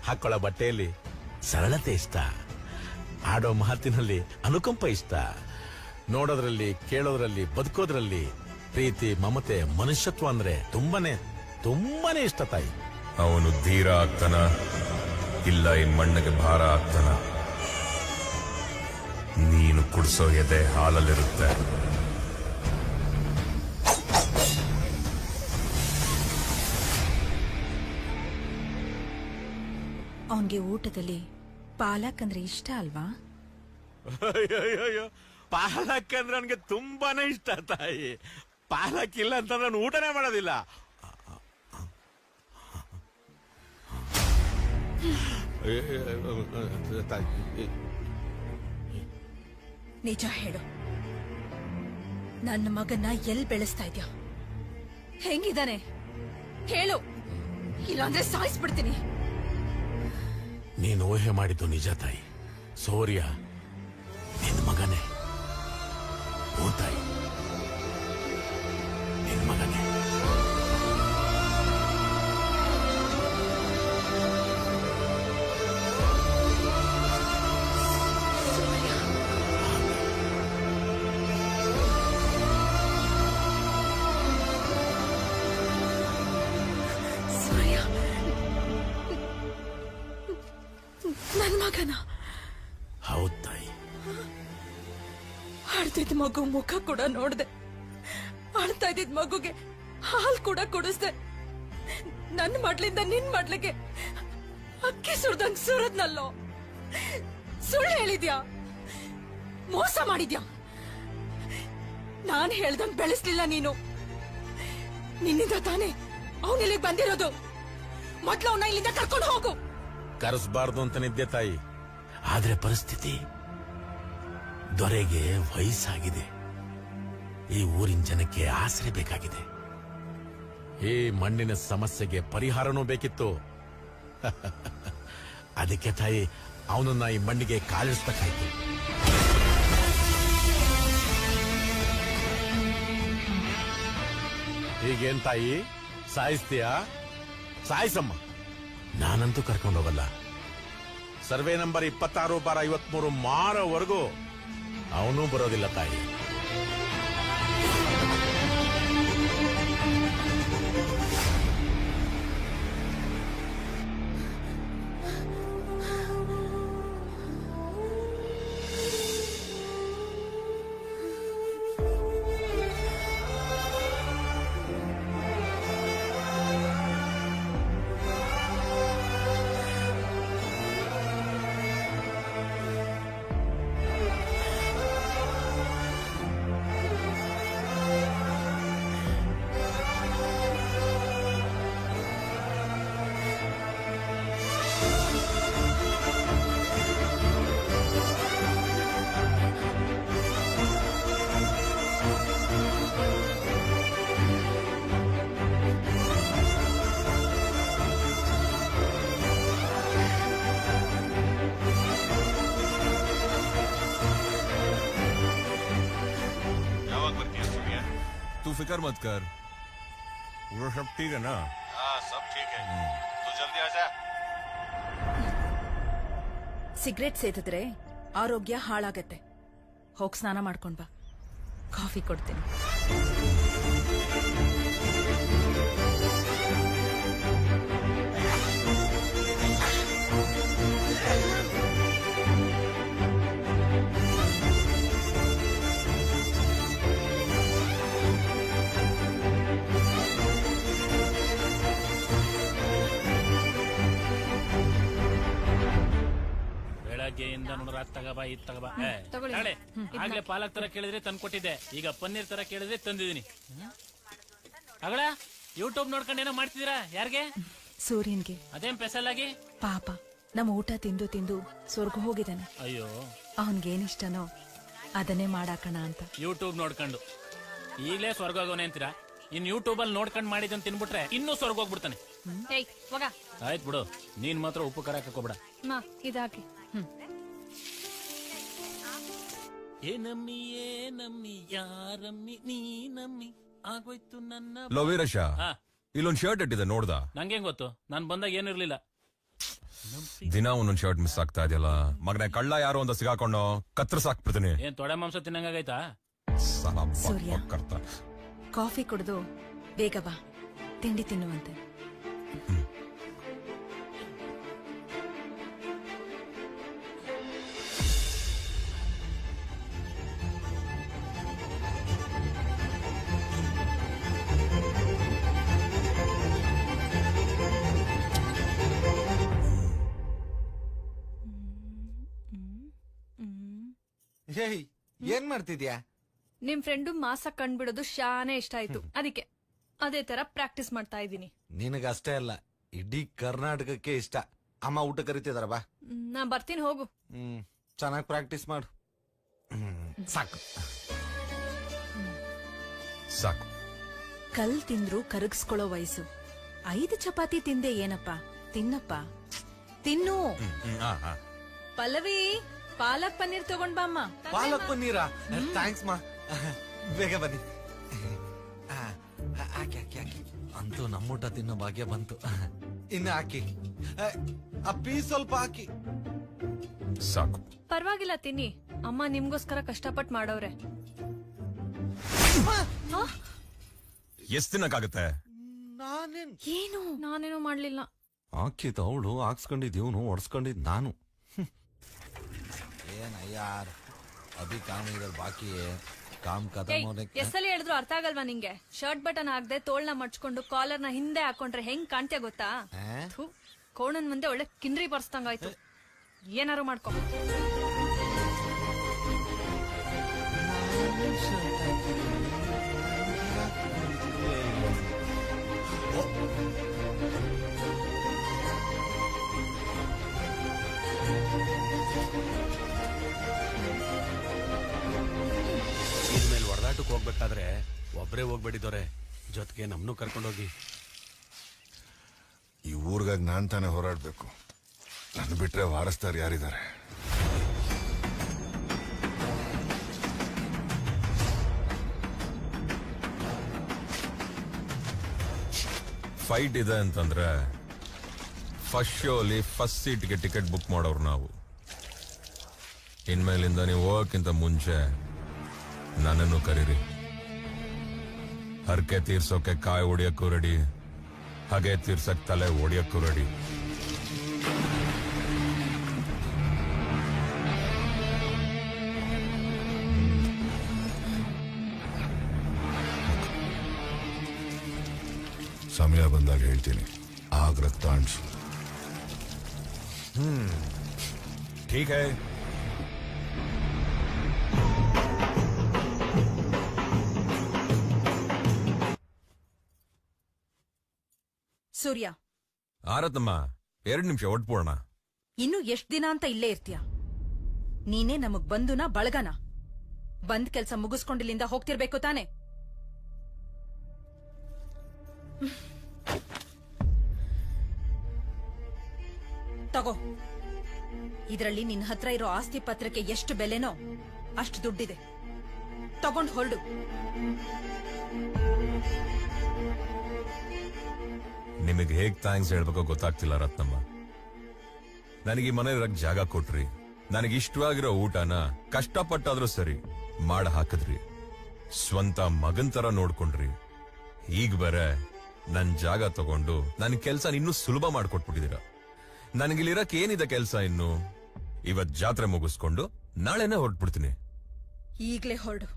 ಹಾಕೊಳ್ಳೋ ಬಟ್ಟೆಯಲ್ಲಿ ಸರಳತೆ ಇಷ್ಟ, ಆಡೋ ಮಾತಿನಲ್ಲಿ ಅನುಕಂಪ ಇಷ್ಟ, ನೋಡೋದ್ರಲ್ಲಿ ಕೇಳೋದ್ರಲ್ಲಿ ಬದುಕೋದ್ರಲ್ಲಿ ಪ್ರೀತಿ ಮಮತೆ ಮನುಷ್ಯತ್ವ ಅಂದ್ರೆ ತುಂಬಾನೇ ಇಷ್ಟ ತಾಯಿ. ಅವನು ಧೀರ ಆಗ್ತಾನ, ಇಲ್ಲ ಈ ಮಣ್ಣಿಗೆ ಭಾರ ಆಗ್ತಾನ. ನೀನು ಕುಡಿಸೋ ಎದೆ ಹಾಲಲ್ಲಿರುತ್ತೆ. ಅವನ್ಗೆ ಊಟದಲ್ಲಿ ಪಾಲಕ್ ಅಂದ್ರೆ ಇಷ್ಟ ಅಲ್ವಾ? ಪಾಲಕ್ ಅಂದ್ರೆ ನನ್ಗೆ ತುಂಬಾನೇ ಇಷ್ಟ ತಾಯಿ. ಪಾಲಕ್ ಇಲ್ಲ ಅಂತ ನಾನು ಊಟನೇ ಮಾಡೋದಿಲ್ಲ. ನಿಜ ಹೇಳು, ನನ್ನ ಮಗನ್ನ ಎಲ್ಲಿ ಬೆಳೆಸ್ತಾ ಇದ್ಯಾ? ಹೆಂಗಿದಾನೆ ಹೇಳು, ಇಲ್ಲಾಂದ್ರೆ ಸಾಯಿಸ್ಬಿಡ್ತೀನಿ. ನೀನು ಊಹೆ ಮಾಡಿದ್ದು ನಿಜ ತಾಯಿ. ಸೌರ್ಯ ನಿನ್ ಮಗನೇ. ಓ ತಾಯಿ, ನಿನ್ ಮಗನೇ. ನನ್ ಮಗನ? ಹೌದ್ ತಾಯಿ. ಅಳ್ತಿದ್ ಮಗು ಮುಖ ಕೂಡ ನೋಡ್ದೆ, ಅಳ್ತಾ ಇದ್ದಿದ್ ಮಗುಗೆ ಹಾಲ್ ಕೂಡ ಕುಡಿಸ್ದೆ. ನನ್ ಮಡ್ಲಿಂದ ನಿನ್ ಮಡ್ಲಿಗೆ ಅಕ್ಕಿ ಸುಡ್ದಂಗ್ ಸುರದ್ನಲ್ಲೋ. ಸುಳ್ಳು ಹೇಳಿದ್ಯಾ, ಮೋಸ ಮಾಡಿದ್ಯಾ. ನಾನ್ ಹೇಳ್ದಂಗ್ ಬೆಳೆಸ್ಲಿಲ್ಲ ನೀನು. ನಿನ್ನಿಂದ ತಾನೇ ಅವನಿಲ್ಲಿಗೆ ಬಂದಿರೋದು. ಮೊದ್ಲು ಅವನ ಇಲ್ಲಿಂದ ಕರ್ಕೊಂಡು ಹೋಗು. ಕರೆಸಬಾರ್ದು ಅಂತ ನಿದ್ದೆ ತಾಯಿ, ಆದ್ರೆ ಪರಿಸ್ಥಿತಿ. ದೊರೆಗೆ ವಯಸ್ಸಾಗಿದೆ, ಈ ಊರಿನ ಜನಕ್ಕೆ ಆಸರೆ ಬೇಕಾಗಿದೆ, ಈ ಮಣ್ಣಿನ ಸಮಸ್ಯೆಗೆ ಪರಿಹಾರನೂ ಬೇಕಿತ್ತು. ಅದಕ್ಕೆ ತಾಯಿ ಅವನನ್ನ ಈ ಮಣ್ಣಿಗೆ ಕಾಲಿಡಿಸ್ಬೇಕಾಯ್ತು. ಈಗೇನ್ ತಾಯಿ, ಸಾಯಿಸ್ತೀಯಾ? ಸಾಯಿಸಮ್ಮ, ನಾನಂತೂ ಕರ್ಕೊಂಡೋಗಲ್ಲ. ಸರ್ವೆ ನಂಬರ್ 26/53 ಮಾರೋವರೆಗೂ ಅವನೂ ಬರೋದಿಲ್ಲ ತಾಯಿ. तू फिक्र मत कर, वो सब ठीक है ना? हाँ सब ठीक है, तू जल्दी आ जा। ಸಿಗರೇಟ್ ಸೇದಿದ್ರೆ ಆರೋಗ್ಯ ಹಾಳಾಗತ್ತೆ. ಹೋಗ್ ಸ್ನಾನ ಮಾಡ್ಕೊಂಡ್ ಬಾ, ಕಾಫಿ ಕೊಡ್ತೀನಿ. ಬೆಳಗ್ಗೆಯಿಂದ ನೋಡ್ರಾತ್ ತಗಬಾ ಇದ್ ತಗಬಾ. ತಗೊಳ್ಳಿ. ನಾಳೆ ಆಗ್ಲೇ ಪಾಲಕ್ ತರ ಕೇಳಿದ್ರೆ ತಂದ್ ಕೊಟ್ಟಿದ್ದೆ, ಈಗ ಪನ್ನೀರ್ ತರ ಕೇಳಿದ್ರೆ ತಂದಿದ್ದೀನಿ. ಅಗಳ ಯೂಟ್ಯೂಬ್ ನೋಡ್ಕೊಂಡು ಏನೋ ಮಾಡ್ತಿದ್ದೀರಾ? ಯಾರಿಗೆ? ಸೂರ್ಯನ್ಗೆ. ಅದೇನ್ ಸ್ಪೆಷಲ್ ಆಗಿ? ಪಾಪ ನಮ್ಮ ಊಟ ತಿಂದು ತಿಂದು ಸ್ವರ್ಗ ಹೋಗಿದ್ದಾನೆ. ಅಯ್ಯೋ, ಅವನ್ಗೇನಿಷ್ಟನೋ ಅದನ್ನೇ ಮಾಡಾಕಣ ಅಂತ. ಯೂಟ್ಯೂಬ್ ನೋಡ್ಕೊಂಡು ಈಗಲೇ ಸ್ವರ್ಗ ಹೋಗೋನೆ ಅಂತೀರಾ? ಇನ್ ಯೂಟ್ಯೂಬ್ ಅಲ್ಲಿ ನೋಡ್ಕೊಂಡು ಮಾಡಿದನ್ ತಿನ್ಬಿಟ್ರೆ ಇನ್ನೂ ಸ್ವರ್ಗ ಹೋಗ್ಬಿಡ್ತಾನೆ. ಏಯ್ ಹೋಗ. ಆಯ್ತು ಬಿಡು, ನೀನ್ ಮಾತ್ರ ಉಪ್ಪು ಖಾರ ಹಾಕೋಬೇಡ. ಇದಾಕಿ. ಏ ನಮ್ಮಿ ಯಾರಮ್ಮಿ ನೀ ನಮ್ಮಿ ಆಗೋಯ್ತು ನನ್ನ. ಲೋ ವೀರಶ, ಇಲ್ಲೊಂದ್ ಶರ್ಟ್ ಇಟ್ಟಿದೆ ನೋಡ್ದ? ನಂಗೆ ಗೊತ್ತು, ನಾನ್ ಬಂದಾಗ ಏನಿರ್ಲಿಲ್ಲ. ದಿನ ಒಂದೊಂದ್ ಶರ್ಟ್ ಮಿಸ್ ಆಗ್ತಾ ಇದೆಯಲ್ಲ ಮಗನೇ. ಕಳ್ಳ ಯಾರು ಅಂತ ಸಿಗಾಕೊಂಡು ಕತ್ತರಿಸಾಕ್ಬಿಡ್ತೀನಿ. ಏನ್ ತೊಡೆ ಮಾಂಸ ತಿನ್ನಂಗಾಗೈತಾ? ಸೂರ್ಯ, ಕಾಫಿ ಕುಡ್ದು ಬೇಗ ಬಾ, ತಿಂಡಿ ತಿನ್ನುವಂತೆ. ಏನ್ ಮಾಡ್ತಿದ್ಯಾ? ನಿಮ್ ಫ್ರೆಂಡು ಮಾಸ ಕಂಡ್ಬಿಡೋದು ಶಾನೆ ಇಷ್ಟ ಆಯ್ತು, ಅದಕ್ಕೆ ಅದೇ ತರ ಪ್ರಾಕ್ಟೀಸ್ ಮಾಡ್ತಾ ಇದ್ದೀನಿ. ನಿನಗಷ್ಟೇ ಅಲ್ಲ, ಇಡೀ ಕರ್ನಾಟಕಕ್ಕೆ ಇಷ್ಟ. ಅಮ್ಮ ಊಟ ಕರಿತಿದಾರ, ಬಾ. ನಾ ಬರ್ತೀನಿ, ಹೋಗು. ಚೆನ್ನಾಗಿ ಪ್ರಾಕ್ಟೀಸ್ ಮಾಡು. ಸಾಕು ಸಾಕು. ಕಲ್ ತಿಂದ್ರು ಕರಗಿಸ್ಕೊಳ್ಳೋ ವಯಸ್ಸು. 5 ಚಪಾತಿ ತಿಂದೆ ಏನಪ್ಪ, ತಿನ್ನಪ್ಪ, ತಿನ್ನು. ಪಲ್ಲವಿ, ಪಾಲಕ್ ಪನ್ನೀರ್ ತಗೊಂಡ್ ಬಾಮ್ಮ. ಪಾಲಕ್ ಪನ್ನೀರಾ? ಥ್ಯಾಂಕ್ಸ್ ಮಾ. ಬೇಗ ಬನ್ನಿ. ಹಾಕಿ ಹಾಕಿ ಹಾಕಿ. ಅಂತೂ ನಮ್ಮೂಟ ತಿನ್ನೋ ಭಾಗ್ಯ ಬಂತು. ಇನ್ನು ಹಾಕಿ, ಅಪ್ಪಿ ಸ್ವಲ್ಪ ಹಾಕಿ. ಸಾಕು. ಪರವಾಗಿಲ್ಲ, ತಿನ್ನಿ. ಅಮ್ಮ ನಿಮ್ಗೋಸ್ಕರ ಕಷ್ಟಪಟ್ಟು ಮಾಡವ್ರೆ. ಎಷ್ಟ್ ದಿನಕ್ಕಾಗತ್ತೆ? ಏನು ನಾನೇನೋ ಮಾಡ್ಲಿಲ್ಲ. ಹಾಕಿದ್ ಅವಳು, ಹಾಕ್ಸ್ಕೊಂಡಿದ್ದೀವ್ನು, ಹೊಡ್ಸ್ಕೊಂಡಿದ್ ನಾನು. ಏನ ಯಾರ್ ಅಭಿ ಕಾಮ್ ಇದ್ರ ಬಾಕಿ ಕಾಮ್ ಕದಮ್. ಎಷ್ಟಲ್ಲಿ ಹೇಳಿದ್ರು ಅರ್ಥ ಆಗಲ್ವಾ ನಿಂಗೆ? ಶರ್ಟ್ ಬಟನ್ ಹಾಕ್ದೆ ತೋಳ್ನ ಮಡ್ಚ್ಕೊಂಡು ಕಾಲರ್ನ ಹಿಂದೆ ಹಾಕೊಂಡ್ರೆ ಹೆಂಗ್ ಕಾಣ್ತೀಯ ಗೊತ್ತಾ? ಕೋಣನ್ ಮುಂದೆ ಒಳ್ಳೆ ಕಿಂದ್ರಿ ಬರ್ಸ್ದಂಗಾಯ್ತು. ಏನಾರು ಮಾಡ್ಕೊ. ಇನ್ಮೇಲೆ ಹೊಡೆದಾಟಕ್ಕೆ ಹೋಗ್ಬೇಕಾದ್ರೆ ಒಬ್ರೇ ಹೋಗ್ಬೇಡಿದವ್ರೆ, ಜೊತೆಗೆ ನಮ್ನು ಕರ್ಕೊಂಡೋಗಿ. ಈ ಊರ್ಗಾಗಿ ನಾನ್ ತಾನೇ ಹೋರಾಡ್ಬೇಕು. ನನ್ನ ಬಿಟ್ರೆ ವಾರಸ್ತಾರ ಯಾರಿದ್ದಾರೆ? ಫೈಟ್ ಇದೆ ಅಂತಂದ್ರೆ ಫಸ್ಟ್ ಶೋಲಿ ಫಸ್ಟ್ ಸೀಟ್ಗೆ ಟಿಕೆಟ್ ಬುಕ್ ಮಾಡೋರು ನಾವು. ಇನ್ಮೇಲಿಂದ ನೀವು ಹೋಗಕ್ಕಿಂತ ಮುಂಚೆ ನನ್ನನ್ನು ಕರೀರಿ. ಹರಕೆ ತೀರ್ಸೋಕೆ ಕಾಯಿ ಹೊಡಿಯಕ್ಕೂ ರೆಡಿ, ಹಾಗೆ ತೀರ್ಸಕ್ ತಲೆ ಹೊಡಿಯಕ್ಕೂ ರೆಡಿ. ಸಮಯ ಬಂದಾಗ ಹೇಳ್ತೀನಿ, ಆಗ ರಕ್ತಾಂಶ. ठीक है. ಸೂರ್ಯ, ಆರತಮ್ಮ, 2 ನಿಮಿಷ ಒಟ್ಪೋಣ. ಇನ್ನು ಎಷ್ಟ್ ದಿನ ಅಂತ ಇಲ್ಲೇ ಇರ್ತೀಯ? ನೀನೇ ನಮಗ್ ಬಂದುನ ಬಳಗನ? ಬಂದ್ ಕೆಲ್ಸ ಮುಗಿಸ್ಕೊಂಡಿಲ್ಲಿಂದ ಹೋಗ್ತಿರ್ಬೇಕು ತಾನೆ? ತಗೋ, ಇದರಲ್ಲಿ ನಿನ್ ಹತ್ರ ಇರೋ ಆಸ್ತಿ ಪತ್ರಕ್ಕೆ ಎಷ್ಟು ಬೆಲೆನೋ ಅಷ್ಟು ದುಡ್ಡಿದೆ. ತಗೊಂಡ್ ಹೊರಡು. ನಿಮಗೆ ಹೇಗ್ ಥ್ಯಾಂಕ್ಸ್ ಹೇಳ್ಬೇಕೋ ಗೊತ್ತಾಗ್ತಿಲ್ಲ ರತ್ನಮ್ಮ. ನನಗೆ ಮನೆ ಇರಕ್ ಜಾಗ ಕೊಟ್ರಿ, ನನಗೆ ಇಷ್ಟವಾಗಿರೋ ಊಟನ ಕಷ್ಟಪಟ್ಟಾದ್ರೂ ಸರಿ ಮಾಡ ಹಾಕಿದ್ರಿ, ಸ್ವಂತ ಮಗನ್ ತರ ನೋಡ್ಕೊಂಡ್ರಿ. ಈಗ ಬೇರೆ ನನ್ ಜಾಗ ತಗೊಂಡು ನನ್ ಕೆಲ್ಸ ಇನ್ನೂ ಸುಲಭ ಮಾಡ್ಕೊಟ್ಬಿಟ್ಟಿದೀರ. ನನಗಿಲ್ಲಿರಕ್ ಏನಿದೆ ಕೆಲ್ಸ? ಇನ್ನು ಇವತ್ ಜಾತ್ರೆ ಮುಗಿಸ್ಕೊಂಡು ನಾಳೆನೆ ಹೊರಟ್ಬಿಡ್ತೀನಿ. ಈಗ್ಲೇ ಹೊರಡು.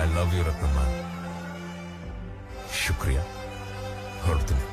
I love you Ratnamma. ಶುಕ್ರಿಯಾ. ಹೊರಡ್ತೀನಿ.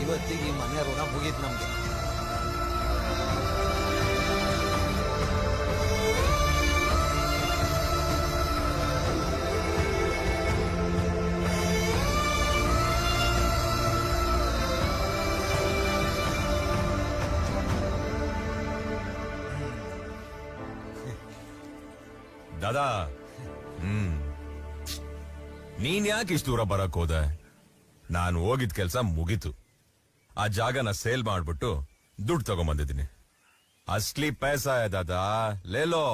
ಇವತ್ತಿಗೆ ಈ ಮನೆ ಋಣ ಮುಗೀತ್ ನಮ್ಗೆ. ದಾದಾ, ನೀನ್ ಯಾಕೆ ಇಷ್ಟು ದೂರ ಬರಕ್ ಹೋದೆ? ನಾನು ಹೋಗಿದ್ ಕೆಲ್ಸ ಮುಗೀತು. ಆ ಜಾಗನ ಸೇಲ್ ಮಾಡ್ಬಿಟ್ಟು ದುಡ್ಡು ತಗೊಂಬಂದಿದ್ದೀನಿ. ಅಸ್ಲಿ ಪೈಸಾ ದಾದಾ, ಲೇಲೋ.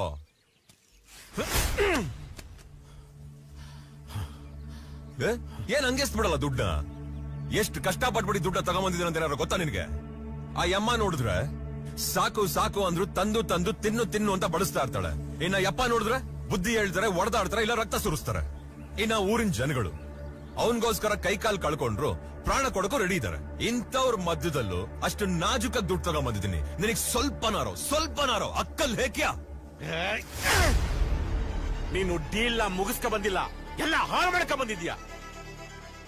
ಏನ್ ಹಂಗೆಸ್ಬಿಡಲ್ಲ ದುಡ್ಡ? ಎಷ್ಟು ಕಷ್ಟಪಟ್ಬಿಟ್ಟು ದುಡ್ಡ ತಗೊಂಬಂದಿದ್ದೀನಿ ಅಂತ ಏನಾದ್ರು ಗೊತ್ತಾ ನಿನ್ಗೆ? ಆ ಯಮ್ಮ ನೋಡಿದ್ರೆ ಸಾಕು ಸಾಕು ಅಂದ್ರು ತಂದು ತಂದು ತಿನ್ನು ತಿನ್ನು ಅಂತ ಬಡಿಸ್ತಾ ಇರ್ತಾಳೆ. ಇನ್ನ ಯಪ್ಪ ನೋಡಿದ್ರೆ ಬುದ್ಧಿ ಹೇಳ್ತಾರೆ, ಒಡೆದಾಡ್ತಾರೆ, ಇಲ್ಲ ರಕ್ತ ಸುರಿಸ್ತಾರೆ. ಇನ್ನ ಊರಿನ ಜನಗಳು ಅವನ್ಗೋಸ್ಕರ ಕೈಕಾಲ್ ಕಳ್ಕೊಂಡ್ರು ಪ್ರಾಣ ಕೊಡಕ್ಕೂ ರೆಡಿ ಇದ್ದಾರೆ. ಇಂಥವ್ರ ಮಧ್ಯದಲ್ಲೂ ಅಷ್ಟು ನಾಜುಕಾಗಿ ದುಡ್ಡು ತಗೊಂಬಂದಿದ್ದೀನಿ. ನಿನಗೆ ಸ್ವಲ್ಪನಾರೋ ಅಕ್ಕಲ್ ಹೇಕ್ಯಾ? ನೀನು ಡೀಲ್ ಮುಗಿಸ್ಕ ಬಂದಿಲ್ಲ, ಎಲ್ಲ ಹಾಳು ಮಾಡಕ ಬಂದಿದ್ಯಾ.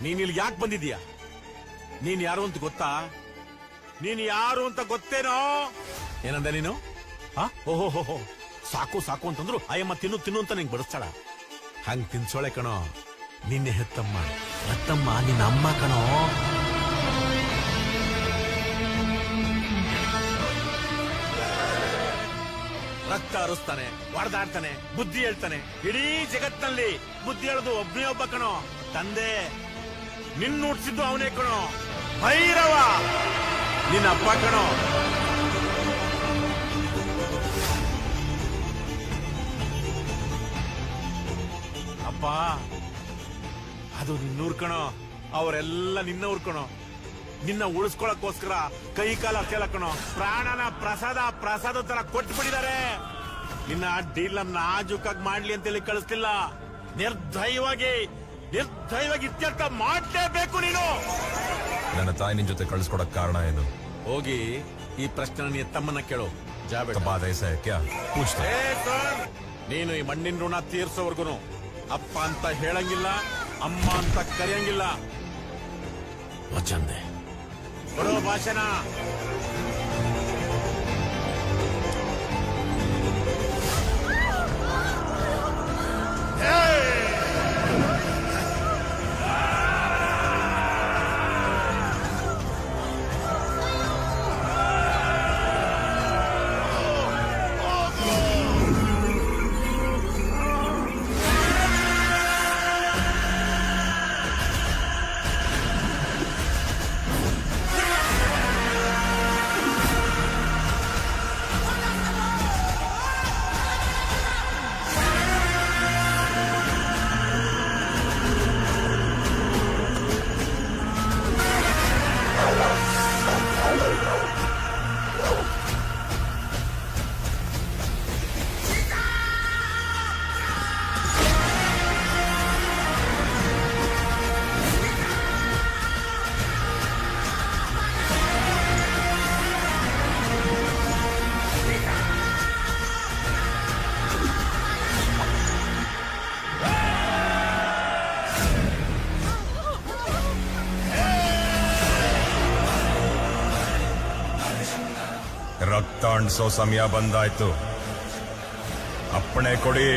ನೀನ್ ಇಲ್ಲಿ ಯಾಕೆ ಬಂದಿದ್ಯಾ? ನೀನ್ ಯಾರು ಅಂತ ಗೊತ್ತಾ? ನೀನ್ ಯಾರು ಅಂತ ಗೊತ್ತೇನೋ? ಏನಂದ ನೀನು? ಓಹೋ ಸಾಕು ಸಾಕು ಅಂತಂದ್ರು ಅಯ್ಯಮ್ಮ ತಿನ್ನು ತಿನ್ನು ಅಂತ ನಿಂಗೆ ಬಡಿಸ್ತಾಳ. ಹಂಗ್ ತಿನ್ಸೋಳೆ ಕಣೋ ನಿನ್ನೆ ಹೆತ್ತಮ್ಮ. ರತ್ತಮ್ಮ ನಿನ್ನ ಅಮ್ಮ ಕಣೋ. ರಕ್ತ ಹರಿಸ್ತಾನೆ, ಹೊಡೆದಾಡ್ತಾನೆ, ಬುದ್ಧಿ ಹೇಳ್ತಾನೆ. ಇಡೀ ಜಗತ್ನಲ್ಲಿ ಬುದ್ಧಿ ಹೇಳೋದು ಒಬ್ಬನೇ ಒಬ್ಬ ಕಣೋ, ತಂದೆ. ನಿನ್ನ ಹುಟ್ಟಿಸಿದ್ದು ಅವನೇ ಕಣೋ, ಭೈರವ. ನಿನ್ನ ಅಪ್ಪ ಕಣೋ. ಅಪ್ಪ ಅದು ನಿನ್ನೂರ್ ಕಣೋ, ಅವರೆಲ್ಲ ನಿನ್ನವ್ರ ಕಣೋ. ನಿನ್ನ ಉಳಿಸ್ಕೊಳಕ್ಕೋಸ್ಕರ ಕೈ ಕಾಲ ಹಚ್ಚಲ ಕಣೋ, ಪ್ರಾಣನ ಪ್ರಸಾದ ತರ ಕೊಟ್ಬಿಟ್ಟಿದ್ದಾರೆ. ನಿನ್ನ ಡೀಲ್ ನಾಜೂಕಾಗಿ ಮಾಡ್ಲಿ ಅಂತೇಳಿ ಕಳಿಸ್ತಿಲ್ಲ, ನಿರ್ದಯವಾಗಿ ಇತ್ಯರ್ಥ ಮಾಡಲೇಬೇಕು ನೀನು. ನನ್ನ ತಾಯಿ ನಿನ್ ಜೊತೆ ಕಳಿಸ್ಕೊಡಕ್ ಕಾರಣ ಏನು? ಹೋಗಿ ಈ ಪ್ರಶ್ನೆ ನೀ ತಮ್ಮನ್ನ ಕೇಳು. ನೀನು ಈ ಮಣ್ಣಿನ ಋಣ ತೀರ್ಸೋವರ್ಗುನು ಅಪ್ಪ ಅಂತ ಹೇಳಂಗಿಲ್ಲ, ಅಮ್ಮ ಅಂತ ಕರೆಯಂಗಿಲ್ಲ. ವಚಂದೆ ಕೊಡೋ ಭಾಷಣ. ಕಳ್ಸೋ ಸಮಯ ಬಂದಾಯ್ತು. ಅಪ್ಪಣೆ ಕೊಡಿ.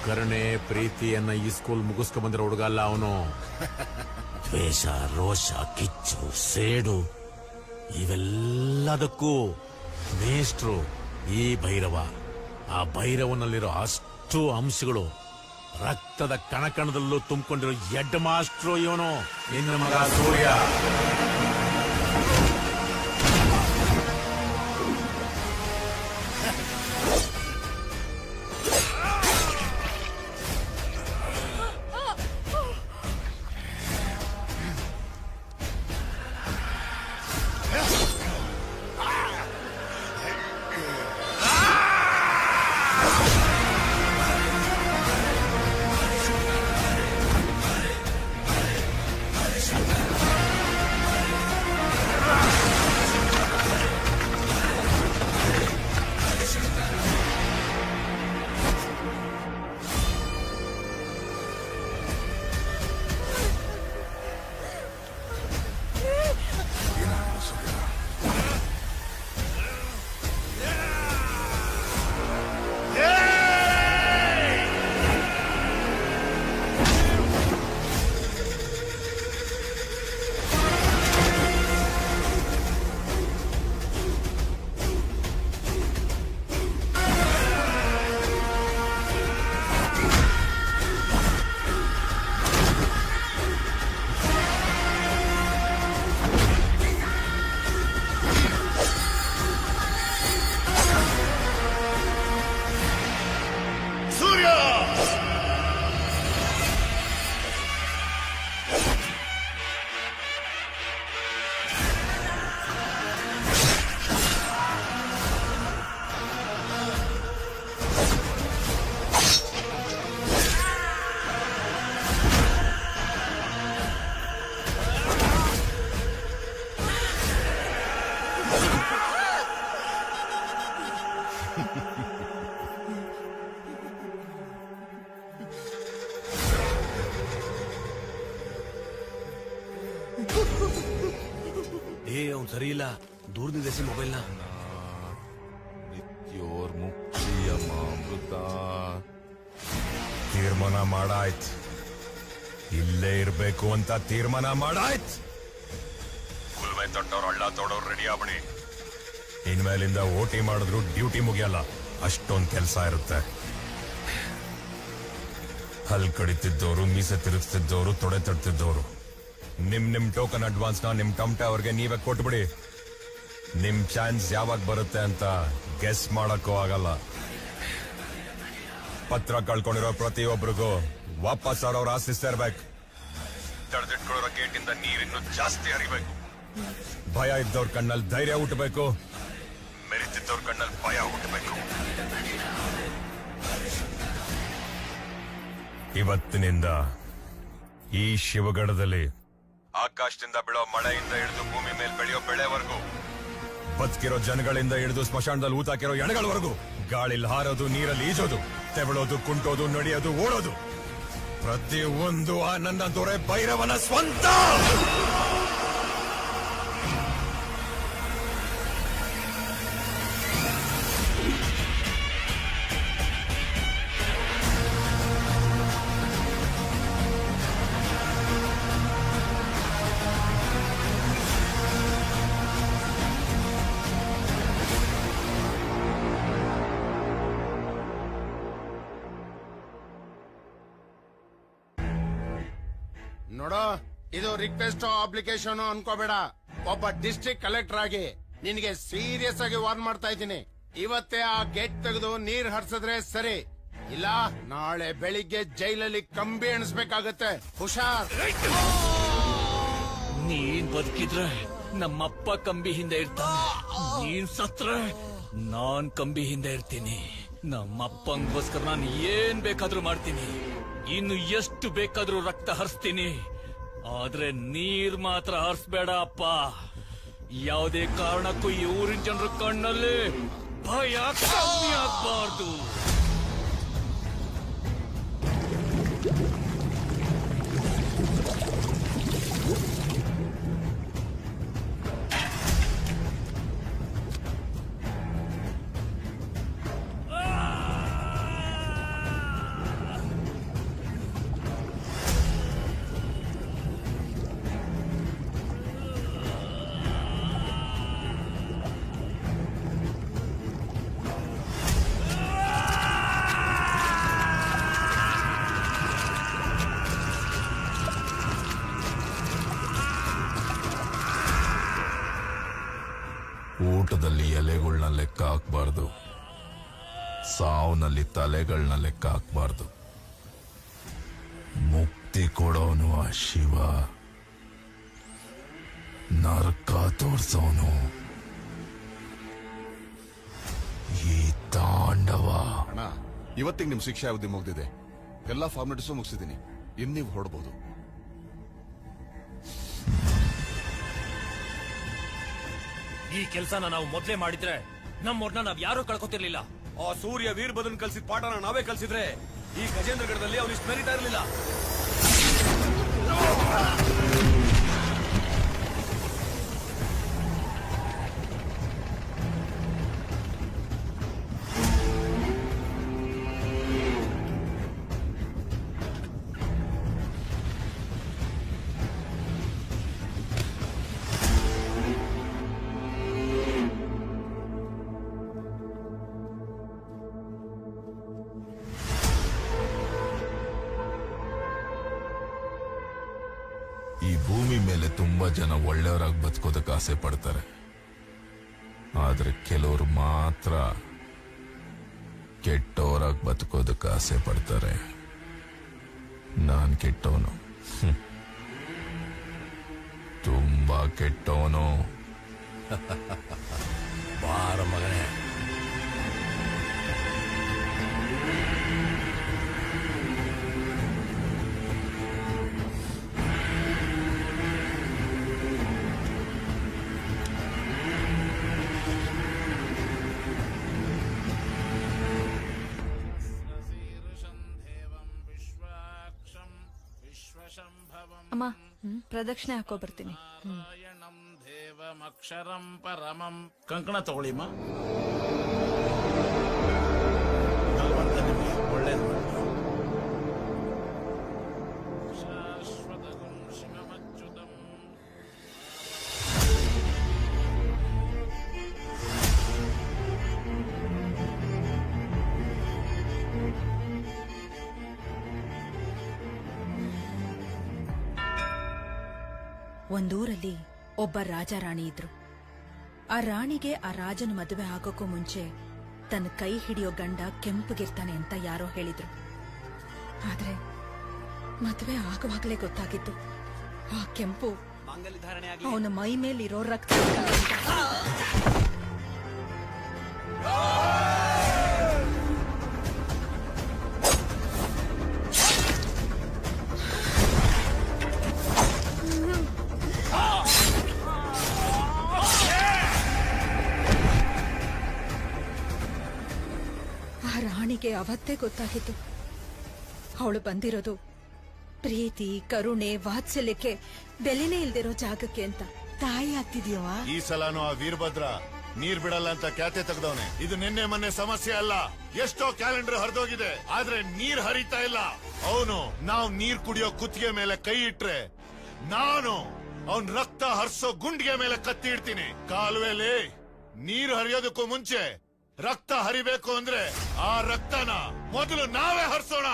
ಕರುಣೆ ಪ್ರೀತಿಯನ್ನ ಈ ಸ್ಕೂಲ್ ಮುಗಿಸ್ಕೊ ಬಂದಿರೋ ಹುಡುಗ ಅಲ್ಲ ಅವನು. ದ್ವೇಷ, ರೋಷ, ಕಿಚ್ಚು, ಸೇಡು ಇವೆಲ್ಲದಕ್ಕೂ ಮೇಷ್ಟ್ರು ಈ ಭೈರವ. ಆ ಭೈರವನಲ್ಲಿರೋ ಅಷ್ಟು ಅಂಶಗಳು ರಕ್ತದ ಕಣಕಣದಲ್ಲೂ ತುಂಬಿಕೊಂಡಿರೋ ಹೆಡ್ ಮಾಸ್ಟ್ರು ಇವನು. ನಿನ್ನ ಮಗ ಸೂರ್ಯ. ಅವ್ನು ಸರಿ ಇಲ್ಲ, ದೂರದಿಂದ ಎಸಿ ಮೊಬೈಲ್ನ. ನಿತ್ಯೋರ್ ಮುಕ್ತಿಯಮಾಮೃತ. ತೀರ್ಮಾನ ಮಾಡಾಯ್ತು, ಇಲ್ಲೇ ಇರ್ಬೇಕು ಅಂತ ತೀರ್ಮಾನ ಮಾಡಾಯ್ತು. ಕುಲ್ಮೆ ತೊಟ್ಟವ್ರು ಹಳ್ಳ ತೋಡೋರು ರೆಡಿ ಆಗ್ಬಿಡಿ. ಇನ್ಮೇಲಿಂದ ಓಟಿ ಮಾಡಿದ್ರು ಡ್ಯೂಟಿ ಮುಗಿಯಲ್ಲ, ಅಷ್ಟೊಂದ್ ಕೆಲಸ ಇರುತ್ತೆ. ಹಲ್ ಕಡಿತಿದ್ದವರು, ಮೀಸೆ ತಿರುಗಿಸ್ತಿದ್ದವರು, ತೊಡೆ ತಡ್ತಿದ್ದವರು, ನಿಮ್ ಟೋಕನ್ ಅಡ್ವಾನ್ಸ್ ನ ನಿಮ್ ಟಮಟೆ ಅವ್ರಿಗೆ ನೀವೇ ಕೊಟ್ಬಿಡಿ. ನಿಮ್ ಚಾನ್ಸ್ ಯಾವಾಗ ಬರುತ್ತೆ ಅಂತ ಗೆಸ್ ಮಾಡಕ್ಕೂ ಆಗಲ್ಲ. ಪತ್ರ ಕಳ್ಕೊಂಡಿರೋ ಪ್ರತಿಯೊಬ್ಬರಿಗೂ ವಾಪಸ್ ಅವ್ರವ್ರ ಆಸ್ತಿ ಸೇರ್ಬೇಕು. ತಡೆದಿಟ್ಕೊಳ್ಳೋ ಗೇಟ್ ಇಂದ ನೀರಿನ್ನು ಜಾಸ್ತಿ ಹರಿಬೇಕು. ಭಯ ಇದ್ದವ್ರ ಕಣ್ಣಲ್ಲಿ ಧೈರ್ಯ ಹುಟ್ಟಬೇಕು, ಮೆರಿತಿದ್ದವ್ರ ಕಣ್ಣಲ್ಲಿ ಭಯ ಹುಟ್ಟಬೇಕು. ಇವತ್ತಿನಿಂದ ಈ ಶಿವಗಢದಲ್ಲಿ ಆಕಾಶದಿಂದ ಬೀಳೋ ಮಳೆಯಿಂದ ಹಿಡಿದು ಭೂಮಿ ಮೇಲೆ ಬೆಳೆಯೋ ಬೆಳೆವರೆಗೂ, ಬದುಕಿರೋ ಜನಗಳಿಂದ ಹಿಡಿದು ಸ್ಮಶಾನದಲ್ಲಿ ಊತಾಕಿರೋ ಎಣಗಳವರೆಗೂ, ಗಾಳಿಲಿ ಹಾರೋದು, ನೀರಲ್ಲಿ ಈಜೋದು, ತೆವಳೋದು, ಕುಂಟೋದು, ನಡೆಯೋದು, ಓಡೋದು, ಪ್ರತಿಯೊಂದು ಆ ನನ್ನ ದೊರೆ ಭೈರವನ ಸ್ವಂತ. ನೋಡೋ, ಇದು ರಿಕ್ವೆಸ್ಟ್ ಅಪ್ಲಿಕೇಶನ್ ಅನ್ಕೋಬೇಡ. ಒಬ್ಬ ಡಿಸ್ಟ್ರಿಕ್ಟ್ ಕಲೆಕ್ಟರ್ ಆಗಿ ನಿನಗೆ ಸೀರಿಯಸ್ ಆಗಿ ವಾರ್ನ್ ಮಾಡ್ತಾ ಇದ್ದೀನಿ. ಇವತ್ತೇ ಆ ಗೇಟ್ ತೆಗೆದು ನೀರ್ ಹರಿಸಿದ್ರೆ ಸರಿ, ಇಲ್ಲ ನಾಳೆ ಬೆಳಿಗ್ಗೆ ಜೈಲಲ್ಲಿ ಕಂಬಿ ಎಣಿಸ್ಬೇಕಾಗತ್ತೆ. ಹುಷಾರ್. ನೀನ್ ಬದುಕಿದ್ರೆ ನಮ್ಮಪ್ಪ ಕಂಬಿ ಹಿಂದೆ ಇರ್ತಾನೆ, ನೀನ್ ಸತ್ರೆ ನಾನ್ ಕಂಬಿ ಹಿಂದೆ ಇರ್ತೀನಿ. ನಮ್ಮಪ್ಪಂಗೋಸ್ಕರ ನಾನು ಏನ್ ಬೇಕಾದ್ರೂ ಮಾಡ್ತೀನಿ, ಇನ್ನು ಎಷ್ಟು ಬೇಕಾದ್ರೂ ರಕ್ತ ಹರಿಸ್ತೀನಿ. ಆದ್ರೆ ನೀರ್ ಮಾತ್ರ ಹರಿಸ್ಬೇಡ ಅಪ್ಪ. ಯಾವುದೇ ಕಾರಣಕ್ಕೂ ಈ ಊರಿನ ಜನರ ಕಣ್ಣಲ್ಲಿ ಭಯ ಕಮ್ಮಿ ಆಗ್ಬಾರ್ದು. ಊಟದಲ್ಲಿ ಎಲೆಗಳನ್ನ ಲೆಕ್ಕ ಹಾಕ್ಬಾರ್ದು, ಸಾವ್ನಲ್ಲಿ ತಲೆಗಳನ್ನ ಲೆಕ್ಕ ಹಾಕ್ಬಾರ್ದು. ಮುಕ್ತಿ ಕೊಡೋನು ಆ ಶಿವ, ನರಕ ತೋರ್ಸೋನು ಈ ತಾಂಡವ. ಅಣ್ಣ, ಇವತ್ತಿಗೆ ನಿಮ್ ಶಿಕ್ಷೆ ಅವಧಿ ಮುಗ್ದಿದೆ. ಎಲ್ಲಾ ಫಾರ್ಮಾಲಿಟೀಸು ಮುಗಿಸಿದ್ದೀನಿ. ಇನ್ ನೀವು ಹೊರಡ್ಬೋದು. ಈ ಕೆಲಸನ ನಾವು ಮೊದ್ಲೇ ಮಾಡಿದ್ರೆ ನಮ್ಮವ್ರನ್ನ ನಾವ್ ಯಾರು ಕಳ್ಕೊತಿರ್ಲಿಲ್ಲ. ಆ ಸೂರ್ಯ ವೀರಭದ್ರನ್ ಕಲ್ಸಿದ ಪಾಠನ ನಾವೇ ಕಲ್ಸಿದ್ರೆ ಈ ಗಜೇಂದ್ರಗಢದಲ್ಲಿ ಅವನಿಷ್ಟು ಮೆರಿತಾ ಇರಲಿಲ್ಲ. ಈ ಭೂಮಿ ಮೇಲೆ ತುಂಬಾ ಜನ ಒಳ್ಳೆಯವರಾಗಿ ಬದುಕೋದಕ್ಕೆ ಆಸೆ ಪಡ್ತಾರೆ. ಆದ್ರೆ ಕೆಲವರು ಮಾತ್ರ ಕೆಟ್ಟವರಾಗಿ ಬದುಕೋದಕ್ಕೆ ಆಸೆ ಪಡ್ತಾರೆ. ನಾನ್ ಕೆಟ್ಟವನು, ತುಂಬಾ ಕೆಟ್ಟವನು. ಬಾರ ಮಗನೇ. ಅಮ್ಮ, ಪ್ರದಕ್ಷಿಣೆ ಹಾಕೋ ಬರ್ತೀನಿ. ದೇವಮಕ್ಷರಂ ಪರಮಂ. ಕಂಕಣ ತಗೊಳ್ಳಿಮ್ಮ. ಒಳ್ಳೇದು. ಶಾಶ್ವತಗುಂ ಶಿವಮಚ್ಯುತಂ. ಒಂದೂರಲ್ಲಿ ಒಬ್ಬ ರಾಜ ರಾಣಿ ಇದ್ರು. ಆ ರಾಣಿಗೆ ಆ ರಾಜನ ಮದುವೆ ಆಗೋಕ್ಕೂ ಮುಂಚೆ ತನ್ನ ಕೈ ಹಿಡಿಯೋ ಗಂಡ ಕೆಂಪಗಿರ್ತಾನೆ ಅಂತ ಯಾರೋ ಹೇಳಿದ್ರು. ಆದ್ರೆ ಮದುವೆ ಆಗುವಾಗಲೇ ಗೊತ್ತಾಗಿತ್ತು ಆ ಕೆಂಪು ಅವನ ಮೈ ಮೇಲಿರೋ ರಕ್ತ. ಆ ರಾಣಿಗೆ ಅವತ್ತೇ ಗೊತ್ತಾಗಿತ್ತು ಅವಳು ಬಂದಿರೋದು ಪ್ರೀತಿ, ಕರುಣೆ, ವಾತ್ಸಲ್ಯಕ್ಕೆ ಬೆಲೆನೇ ಇಲ್ದಿರೋ ಜಾಗಕ್ಕೆ ಅಂತ. ತಾಯಿ ಆಗ್ತಿದ್ಯವ. ಈ ಸಲನೂ ಆ ವೀರಭದ್ರ ನೀರ್ ಬಿಡಲ್ಲ ಅಂತ ಖ್ಯಾತೆ ತೆಗೆದವನೆ. ಇದು ನಿನ್ನೆ ಮೊನ್ನೆ ಸಮಸ್ಯೆ ಅಲ್ಲ, ಎಷ್ಟೋ ಕ್ಯಾಲೆಂಡರ್ ಹರಿದೋಗಿದೆ, ಆದ್ರೆ ನೀರ್ ಹರಿತಾ ಇಲ್ಲ. ಅವನು ನಾವು ನೀರ್ ಕುಡಿಯೋ ಕುತ್ತಿಗೆ ಮೇಲೆ ಕೈ ಇಟ್ರೆ ನಾನು ಅವನ್ ರಕ್ತ ಹರಿಸೋ ಗುಂಡಿಗೆ ಮೇಲೆ ಕತ್ತಿ ಇಡ್ತೀನಿ. ಕಾಲುವೆಲಿ ನೀರು ಹರಿಯೋದಕ್ಕೂ ಮುಂಚೆ ರಕ್ತ ಹರಿಬೇಕು ಅಂದ್ರೆ ಆ ರಕ್ತನ ಮೊದಲು ನಾವೇ ಹರಿಸೋಣ.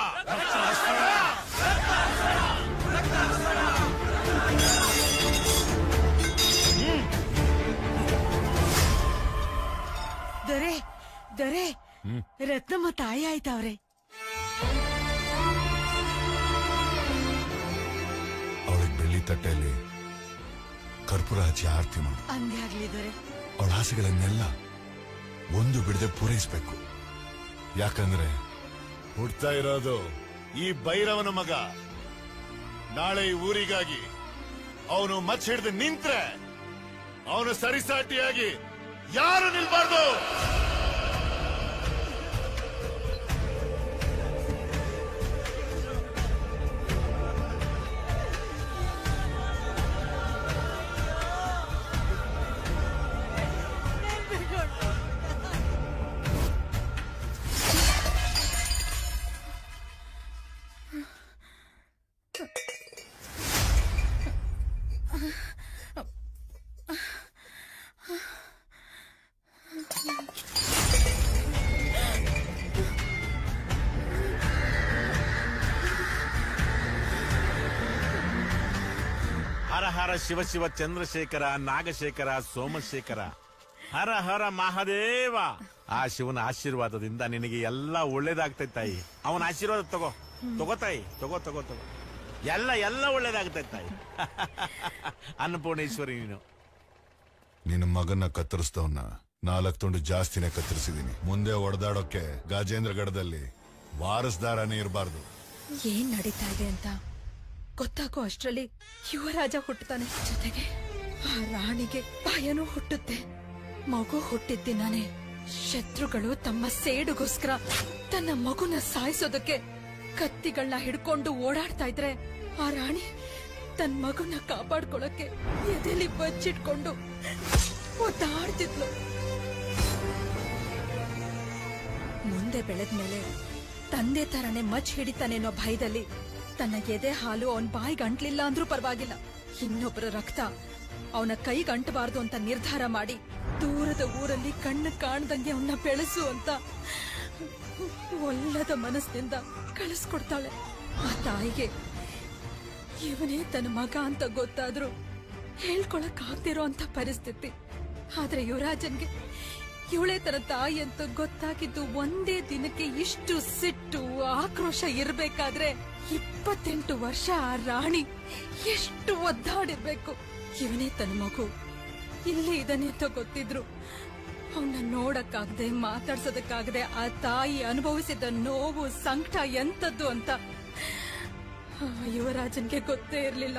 ದೊರೆ ದೊರೆ ರತ್ನಮ್ಮ ತಾಯಿ ಆಯ್ತವ್ರೆ. ಅವಳಿಗೆ ಬೆಳ್ಳಿ ತಟ್ಟೆಯಲ್ಲಿ ಕರ್ಪೂರ ಹಚ್ಚಿ ಆರತಿ ಮಾಡು. ಹಂಗೆ ಆಗ್ಲಿ ದೊರೆ. ಅವಳ ಆಸೆಗಳನ್ನೆಲ್ಲ ಒಂದು ಬಿಡದೆ ಪೂರೈಸಬೇಕು. ಯಾಕಂದ್ರೆ ಹುಡ್ತಾ ಇರೋದು ಈ ಭೈರವನ ಮಗ. ನಾಳೆ ಈ ಊರಿಗಾಗಿ ಅವನು ಮಚ್ಚ ಹಿಡಿದು ನಿಂತ್ರೆ ಅವನು ಸರಿಸಾಟಿಯಾಗಿ ಯಾರು ನಿಲ್ಬಾರ್ದು. ಹರ ಹರ ಶಿವ ಶಿವ ಚಂದ್ರಶೇಖರ ನಾಗಶೇಖರ ಸೋಮಶೇಖರ ಹರ ಹರ ಮಹಾದೇವ. ಆ ಶಿವನ ಆಶೀರ್ವಾದದಿಂದ ನಿನಗೆ ಎಲ್ಲ ಒಳ್ಳೇದಾಗ್ತೈತೆ ತಾಯಿ. ಅವನ ಆಶೀರ್ವಾದ ತಗೋ ತಗೋ ತಾಯಿ, ತಗೋ ತಗೋ ತಗೋ. ಎಲ್ಲ ಒಳ್ಳೇದಾಗ್ತೈತೆ ತಾಯಿ. ಅನ್ನಪೂರ್ಣೇಶ್ವರಿ ನೀನು. ನಿನ್ನ ಮಗನ್ನ ಕತ್ತರಿಸಿದವನ್ನ 4 ತುಂಡು ಜಾಸ್ತಿನೇ ಕತ್ತರಿಸಿದೀನಿ. ಮುಂದೆ ಒಡೆದಾಡೋಕೆ ಗಾಜೇಂದ್ರಗಢದಲ್ಲಿ ವಾರಸ್ದಾರನೇ ಇರಬಾರ್ದು. ಏನ್ ನಡೀತಾ ಇದೆ ಅಂತ ಗೊತ್ತಾಗೋ ಅಷ್ಟ್ರಲ್ಲಿ ಯುವರಾಜ ಹುಟ್ಟುತ್ತಾನೆ. ಜೊತೆಗೆ ಆ ರಾಣಿಗೆ ಭಯನೂ ಹುಟ್ಟುತ್ತೆ. ಮಗು ಹುಟ್ಟಿದ್ದಿನಾನೆ ಶತ್ರುಗಳು ತಮ್ಮ ಸೇಡುಗೋಸ್ಕರ ತನ್ನ ಮಗುನ ಸಾಯಿಸೋದಕ್ಕೆ ಕತ್ತಿಗಳನ್ನ ಹಿಡ್ಕೊಂಡು ಓಡಾಡ್ತಾ ಇದ್ರೆ ಆ ರಾಣಿ ತನ್ನ ಮಗುನ ಕಾಪಾಡ್ಕೊಳಕ್ಕೆ ಎದೆಲಿ ಬಚ್ಚಿಟ್ಕೊಂಡು ಒದ್ದಾಡ್ತಿದ್ಲು. ಮುಂದೆ ಬೆಳೆದ್ಮೇಲೆ ತಂದೆ ತರನೇ ಮಚ್ ಹಿಡಿತಾನೇನೋ ಭಯದಲ್ಲಿ ತನ್ನ ಎದೆ ಹಾಲು ಅವನ್ ಬಾಯಿಗೆ ಅಂಟ್ಲಿಲ್ಲ ಅಂದ್ರೂ ಪರವಾಗಿಲ್ಲ, ಇನ್ನೊಬ್ಬರ ರಕ್ತ ಅವನ ಕೈಗೆ ಅಂಟಬಾರ್ದು ಅಂತ ನಿರ್ಧಾರ ಮಾಡಿ ದೂರದ ಊರಲ್ಲಿ ಕಣ್ಣು ಕಾಣ್ದಂಗೆ ಅವನ್ನ ಬೆಳೆಸು ಅಂತ ಒಲ್ಲದ ಮನಸ್ಸಿನಿಂದ ಕಳಿಸ್ಕೊಡ್ತಾಳೆ. ಆ ತಾಯಿಗೆ ಇವನೇ ತನ್ನ ಮಗ ಅಂತ ಗೊತ್ತಾದ್ರೂ ಹೇಳ್ಕೊಳಕ್ ಆಗ್ತಿರೋ ಅಂತ ಪರಿಸ್ಥಿತಿ. ಆದ್ರೆ ಯುವರಾಜನ್ಗೆ ಇವಳೇ ತನ್ನ ತಾಯಿ ಅಂತ ಗೊತ್ತಾಗಿದ್ದು ಒಂದೇ ದಿನಕ್ಕೆ ಇಷ್ಟು ಸಿಟ್ಟು ಆಕ್ರೋಶ ಇರ್ಬೇಕಾದ್ರೆ 28 ವರ್ಷ ಆ ರಾಣಿ ಎಷ್ಟು ಒದ್ದಾಡಿರ್ಬೇಕು. ಇವನೇ ತನ್ನ ಮಗು ಇಲ್ಲೇ ಇದ್ದಾನೆ ಅಂತ ಗೊತ್ತಿದ್ರು ಅವನ್ನ ನೋಡಕ್ಕಾಗದೆ ಮಾತಾಡ್ಸೋದಕ್ಕಾಗದೆ ಆ ತಾಯಿ ಅನುಭವಿಸಿದ ನೋವು ಸಂಕಟ ಎಂತದ್ದು ಅಂತ ಯುವರಾಜನ್ಗೆ ಗೊತ್ತೇ ಇರ್ಲಿಲ್ಲ.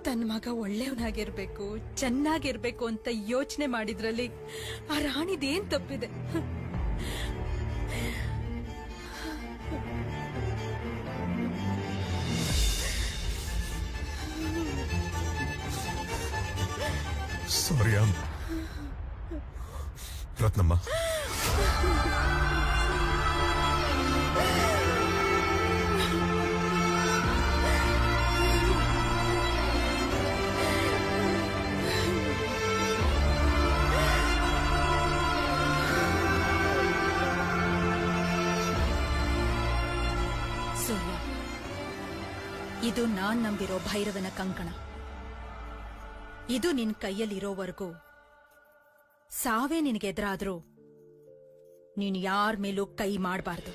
ತನ್ನ ಮಗ ಒಳ್ಳೆಯವನಾಗಿರ್ಬೇಕು, ಚೆನ್ನಾಗಿರ್ಬೇಕು ಅಂತ ಯೋಚನೆ ಮಾಡಿದ್ರಲ್ಲಿ ಆ ರಾಣಿದೇನ್ ತಪ್ಪಿದೆ? ಸಾರಿ ರತ್ನಮ್ಮ. ಸೂರ್ಯ, ಇದು ನಾನ್ ನಂಬಿರೋ ಭೈರವನ ಕಂಕಣ. ಇದು ನಿನ್ ಕೈಯಲ್ಲಿರೋವರೆಗೂ ಸಾವೇ ನಿನಗೆದ್ರಾದ್ರೂ ನೀನ್ ಯಾರ ಮೇಲೂ ಕೈ ಮಾಡಬಾರ್ದು.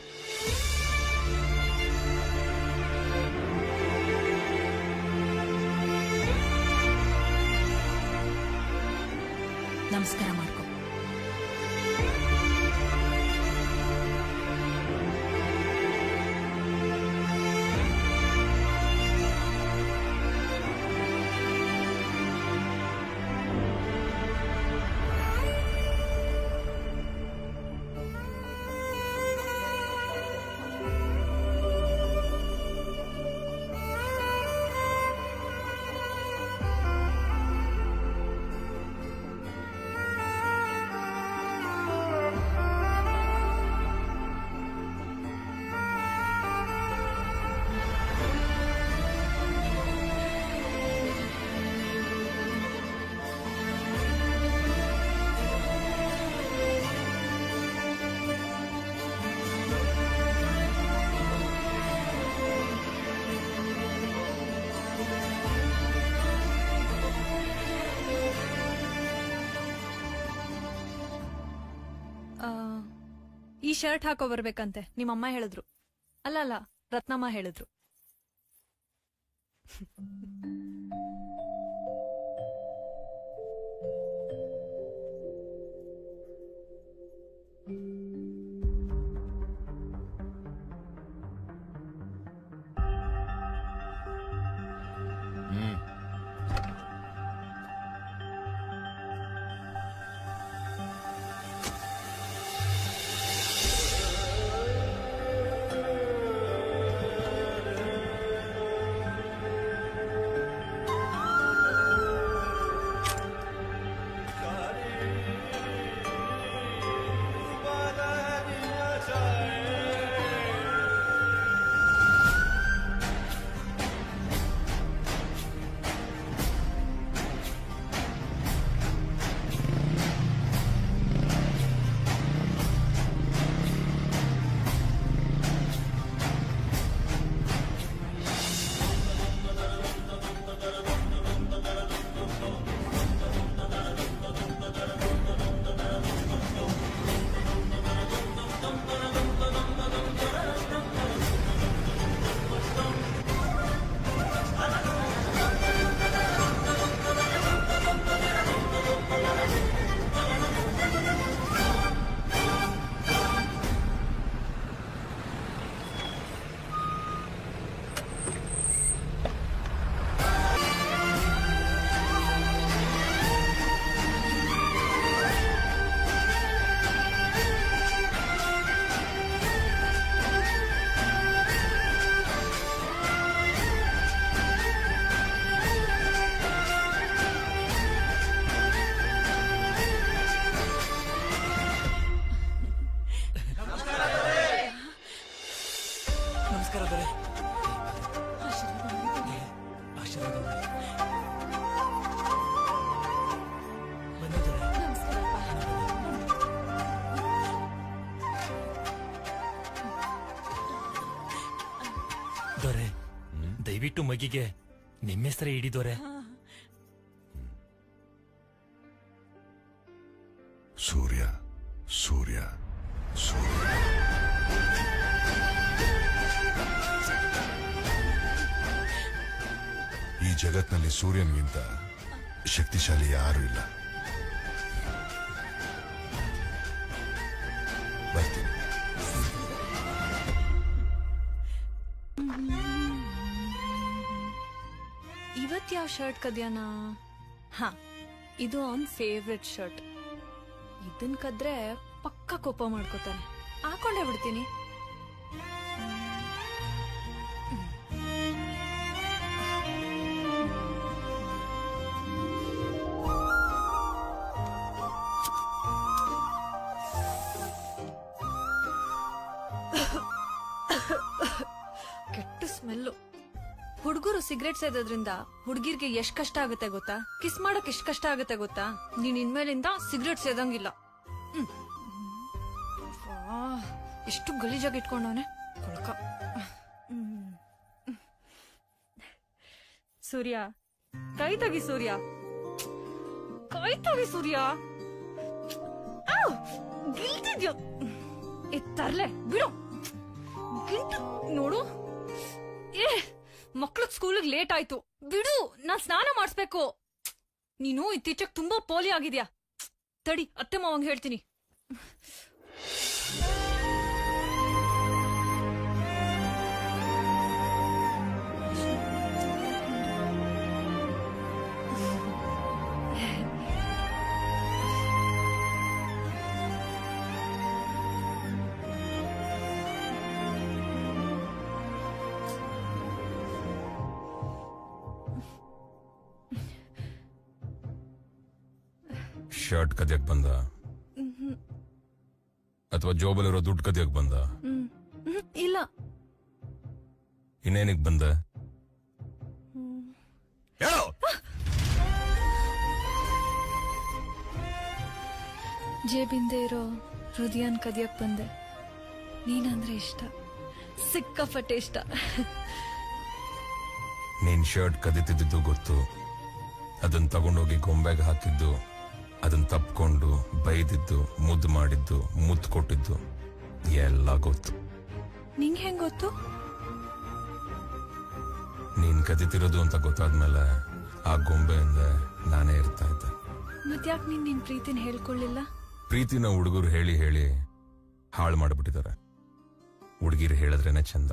ನಮಸ್ಕಾರ ಮಾಡ್ಕೊ. ಈ ಶರ್ಟ್ ಹಾಕೋ ಬರ್ಬೇಕಂತೆ ನಿಮ್ಮಮ್ಮ ಹೇಳಿದ್ರು. ಅಲ್ಲ ಅಲ್ಲ, ರತ್ನಮ್ಮ ಹೇಳಿದ್ರು. ದೊರೆ, ದಯವಿಟ್ಟು ಮಗಿಗೆ ನಿಮ್ಮ ಹೆಸರೇ ಇಡಿ ದೊರೆ. ಸೂರ್ಯ ಸೂರ್ಯ ಸೂರ್ಯ. ಈ ಜಗತ್ನಲ್ಲಿ ಸೂರ್ಯನಿಗಿಂತ ಶಕ್ತಿಶಾಲಿ ಯಾರೂ ಇಲ್ಲ. ಬರ್ತೀನಿ. ಇವತ್ ಯಾವ ಶರ್ಟ್ ಕದ್ಯಾನ? ಹಾ, ಇದು ಅವನ್ ಫೇವ್ರೆಟ್ ಶರ್ಟ್. ಇದನ್ ಕದ್ರೆ ಪಕ್ಕ ಕೋಪ ಮಾಡ್ಕೋತಾನೆ. ಹಾಕೊಂಡೇ ಬಿಡ್ತೀನಿ. ಕೆಟ್ಟ ಸ್ಮೆಲ್ಲು. ಹುಡುಗರು ಸಿಗರೇಟ್ ಸೇದೋದ್ರಿಂದ ಹುಡುಗಿರ್ಗೆ ಎಷ್ಟ್ ಕಷ್ಟ ಆಗುತ್ತೆ ಗೊತ್ತಾ? ಕಿಸ್ ಮಾಡಕ್ ಎಷ್ಟ್ ಕಷ್ಟ ಆಗುತ್ತೆ ಗೊತ್ತಾ? ನೀನ್ ಇನ್ಮೇಲಿಂದ ಸಿಗರೇಟ್ ಸೇದಂಗಿಲ್ಲ. ಎಷ್ಟು ಗಲೀಜಾಗಿ ಇಟ್ಕೊಂಡವನೆ ಕೊಳಕ. ಸೂರ್ಯ, ಕೈ ತೆಗಿ ಸೂರ್ಯ. ಆಯ್ತವೆ ಸೂರ್ಯ. ಗಿಲ್ತಿದ್ಯೋ ತರ್ಲೆ ಬಿಡು. ಗಿಲ್ಟ್ ನೋಡು. ಮಕ್ಳು ಸ್ಕೂಲಿಗೆ ಲೇಟ್ ಆಯ್ತು ಬಿಡು, ನಾನ್ ಸ್ನಾನ ಮಾಡಿಸ್ಬೇಕು. ನೀನು ಇತ್ತೀಚೆಗೆ ತುಂಬಾ ಪೋಲಿ ಆಗಿದ್ಯಾ. ತಡಿ, ಅತ್ತೆ ಮಾವಂಗ್ ಹೇಳ್ತೀನಿ. ಶರ್ಟ್ ಕದಿಯಕ್ ಬಂದ ಅಥವಾ ಜೋಬಲಿರೋ ದುಡ್ಡು ಕದಿಯಕ್ ಬಂದ? ಇಲ್ಲ. ಇನ್ನೇನಿಗ್ ಬಂದ? ಜೇಬಿಂದೆ ಇರೋ ಹೃದಯನ್ ಕದಿಯಕ್ ಬಂದೆ. ನೀನಂದ್ರೆ ಇಷ್ಟ, ಸಿಕ್ಕಾಪಟ್ಟೆ ಇಷ್ಟ. ನೀನ್ ಶರ್ಟ್ ಕದಿತಿದ್ದು ಗೊತ್ತು, ಅದನ್ನ ತಗೊಂಡೋಗಿ ಗೊಂಬೆಗೆ ಹಾಕಿದ್ದು, ಅದನ್ನ ತಪ್ಕೊಂಡು ಬೈದಿದ್ದು, ಮುದ್ದು ಮಾಡಿದ್ದು, ಮುದ್ದು ಕೊಟ್ಟಿದ್ದು ಎಲ್ಲ ಗೊತ್ತು. ನಿಂಗೆ ಹೆಂಗ್ ಗೊತ್ತು? ನೀನ್ ಕದಿತಿರೋದು ಅಂತ ಗೊತ್ತಾದ್ಮೇಲೆ ಆ ಗೊಂಬೆಯಿಂದ ನಾನೇ ಇರ್ತಾ ಇದ್ದೆ. ಮತ್ಯಾಕ್ ನೀನ್ ನಿನ್ ಪ್ರೀತಿನ ಹೇಳ್ಕೊಳ್ಳಿಲ್ಲ? ಪ್ರೀತಿನ ಹುಡುಗರು ಹೇಳಿ ಹೇಳಿ ಹಾಳು ಮಾಡ್ಬಿಟ್ಟಿದ್ದಾರೆ. ಹುಡುಗಿರು ಹೇಳಿದ್ರೇನೆ ಚಂದ.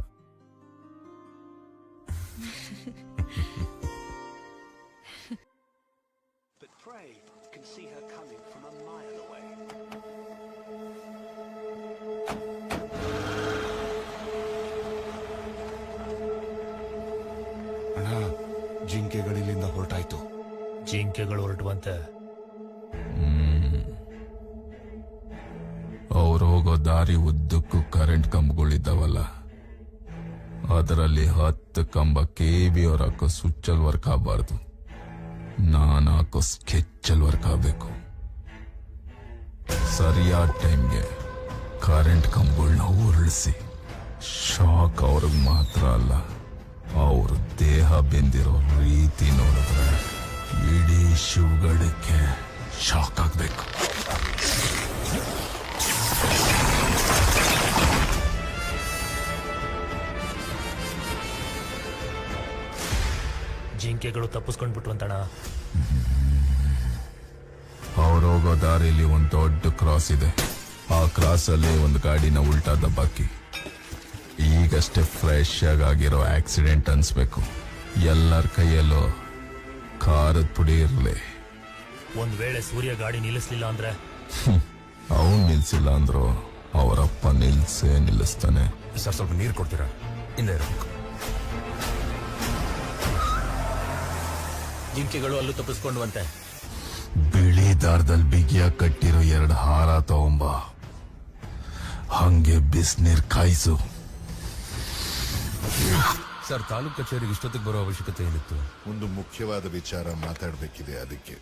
ಅಣ್ಣ, ಜಿಂಕೆಗಳಿಲ್ಲಿಂದ ಹೊರಟಾಯ್ತು. ಜಿಂಕೆಗಳು ಹೊರಟುವಂತೆ. ಅವ್ರು ಹೋಗೋ ದಾರಿ ಉದ್ದಕ್ಕೂ ಕರೆಂಟ್ ಕಂಬಗಳಿದ್ದಾವಲ್ಲ, ಅದರಲ್ಲಿ 10 ಕಂಬ KV ಅವ್ರು ಹಾಕೋ ಸ್ವಿಚ್ಚಲ್ಲಿ ವರ್ಕ್ ಆಗಬಾರ್ದು, ನಾನು ಹಾಕೋ ಸ್ಕೆಚ್ಚಲ್ಲಿ ವರ್ಕ್ ಆಗಬೇಕು. ಸರಿಯಾದ ಟೈಮ್ಗೆ ಕರೆಂಟ್ ಕಂಬಗಳನ್ನ ಉರುಳಿಸಿ ಶಾಕ್ ಅವ್ರಿಗೆ ಮಾತ್ರ ಅಲ್ಲ, ಅವ್ರ ದೇಹ ಬೆಂದಿರೋ ರೀತಿ ನೋಡಿದ್ರೆ ಇಡೀ ಶಿವಗಡಕ್ಕೆ ಶಾಕ್ ಆಗ್ಬೇಕು. ಜಿಂಕೆಗಳು ತಪ್ಪಿಸ್ಕೊಂಡ್ಬಿಟ್ಟು ಅಂತಣ. ಅವ್ರೋಗೋ ದಾರಿಲಿ ಒಂದು ದೊಡ್ಡ ಕ್ರಾಸ್ ಇದೆ. ಆ ಕ್ರಾಸ್ ಅಲ್ಲಿ ಒಂದು ಗಾಡಿನ ಉಲ್ಟಾ ದಬ್ಬಾಕಿ. ಈಗಷ್ಟೇ ಫ್ರೆಶ್ ಆಗಿರೋ ಆಕ್ಸಿಡೆಂಟ್ ಅನ್ಸ್ಬೇಕು. ಎಲ್ಲರ ಕೈಯಲ್ಲೂ ಖಾರದ ಪುಡಿ ಇರಲಿ. ಒಂದ್ ವೇಳೆ ಸೂರ್ಯ ಗಾಡಿ ನಿಲ್ಲಿಸ್ಲಿಲ್ಲ ಅಂದ್ರೆ? ಅವನ್ ನಿಲ್ಸಿಲ್ಲ ಅಂದ್ರು ಅವರಪ್ಪ ನಿಲ್ಸೇ ನಿಲ್ಲಿಸ್ತಾನೆ. ಸರ್, ಸ್ವಲ್ಪ ನೀರು ಕೊಡ್ತೀರಾ? ಹಿಂದೆ ಇರಬೇಕು. ಜಿಂಕೆಗಳು ಅಲ್ಲೂ ತಪ್ಪಿಸ್ಕೊಂಡ್ವಂತೆ. ಬಿಳಿ ದಾರದಲ್ಲಿ ಬಿಗಿಯಾಗಿ ಕಟ್ಟಿರೋ 2 ಹಾರ ತಗೊಂಬ, ಹಂಗೆ ಬಿಸಿನೀರ್ ಕಾಯಿಸು. ಸರ್, ತಾಲೂಕ್ ಕಚೇರಿಗೆ ಇಷ್ಟೊತ್ತಿಗೆ ಬರೋ ಅವಶ್ಯಕತೆ ಏನಿತ್ತು? ಒಂದು ಮುಖ್ಯವಾದ ವಿಚಾರ ಮಾತಾಡಬೇಕಿದೆ, ಅದಕ್ಕೆ.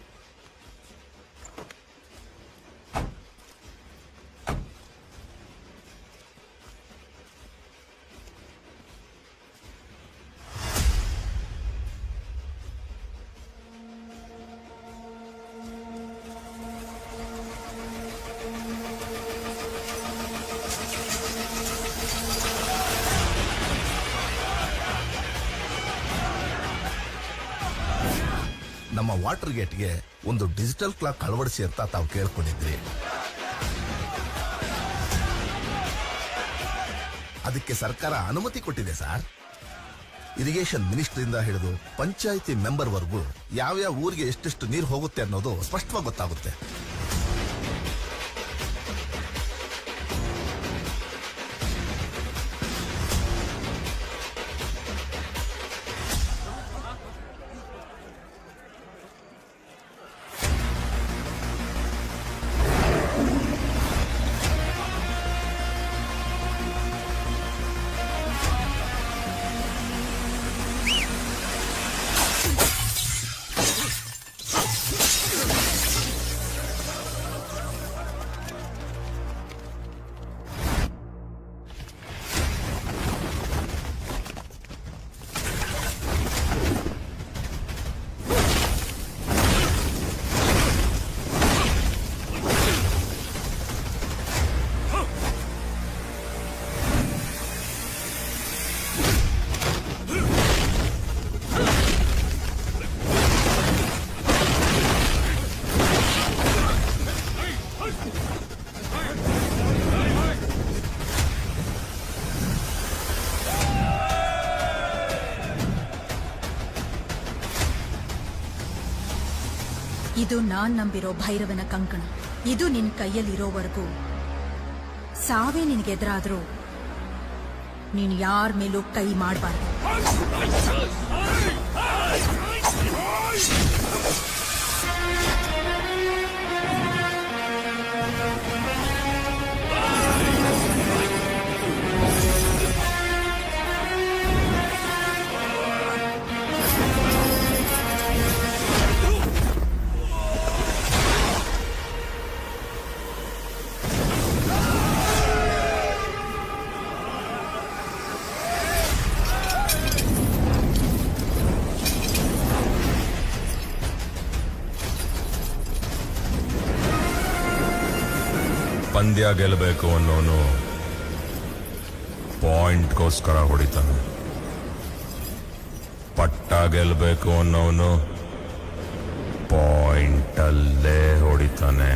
ನಮ್ಮ ವಾಟರ್ ಗೇಟ್ಗೆ ಒಂದು ಡಿಜಿಟಲ್ ಕ್ಲಾಕ್ ಅಳವಡಿಸಿ ಅಂತ ತಾವು ಕೇಳ್ಕೊಂಡಿದ್ರಿ. ಅದಕ್ಕೆ ಸರ್ಕಾರ ಅನುಮತಿ ಕೊಟ್ಟಿದೆ ಸರ್. ಇರಿಗೇಷನ್ ಮಿನಿಸ್ಟ್ರಿಂದ ಹಿಡಿದು ಪಂಚಾಯಿತಿ ಮೆಂಬರ್ ವರ್ಗೂ ಯಾವ್ಯಾವ ಊರಿಗೆ ಎಷ್ಟೆಷ್ಟು ನೀರು ಹೋಗುತ್ತೆ ಅನ್ನೋದು ಸ್ಪಷ್ಟವಾಗಿ ಗೊತ್ತಾಗುತ್ತೆ. ಇದು ನಾನ್ ನಂಬಿರೋ ಭೈರವನ ಕಂಕಣ. ಇದು ನಿನ್ ಕೈಯಲ್ಲಿರೋವರೆಗೂ ಸಾವೇ ನಿನ್ಗೆದ್ರಾದ್ರೂ ನೀನ್ ಯಾರ ಮೇಲೂ ಕೈ ಮಾಡಬಾರ್ದು. ಪಂದ್ಯ ಗೆಲ್ಲಬೇಕು ಅನ್ನೋನು ಪಾಯಿಂಟ್ಗೋಸ್ಕರ ಹೊಡಿತಾನೆ. ಪಟ್ಟ ಗೆಲ್ಲಬೇಕು ಅನ್ನೋನು ಪಾಯಿಂಟಲ್ಲೇ ಹೊಡಿತಾನೆ.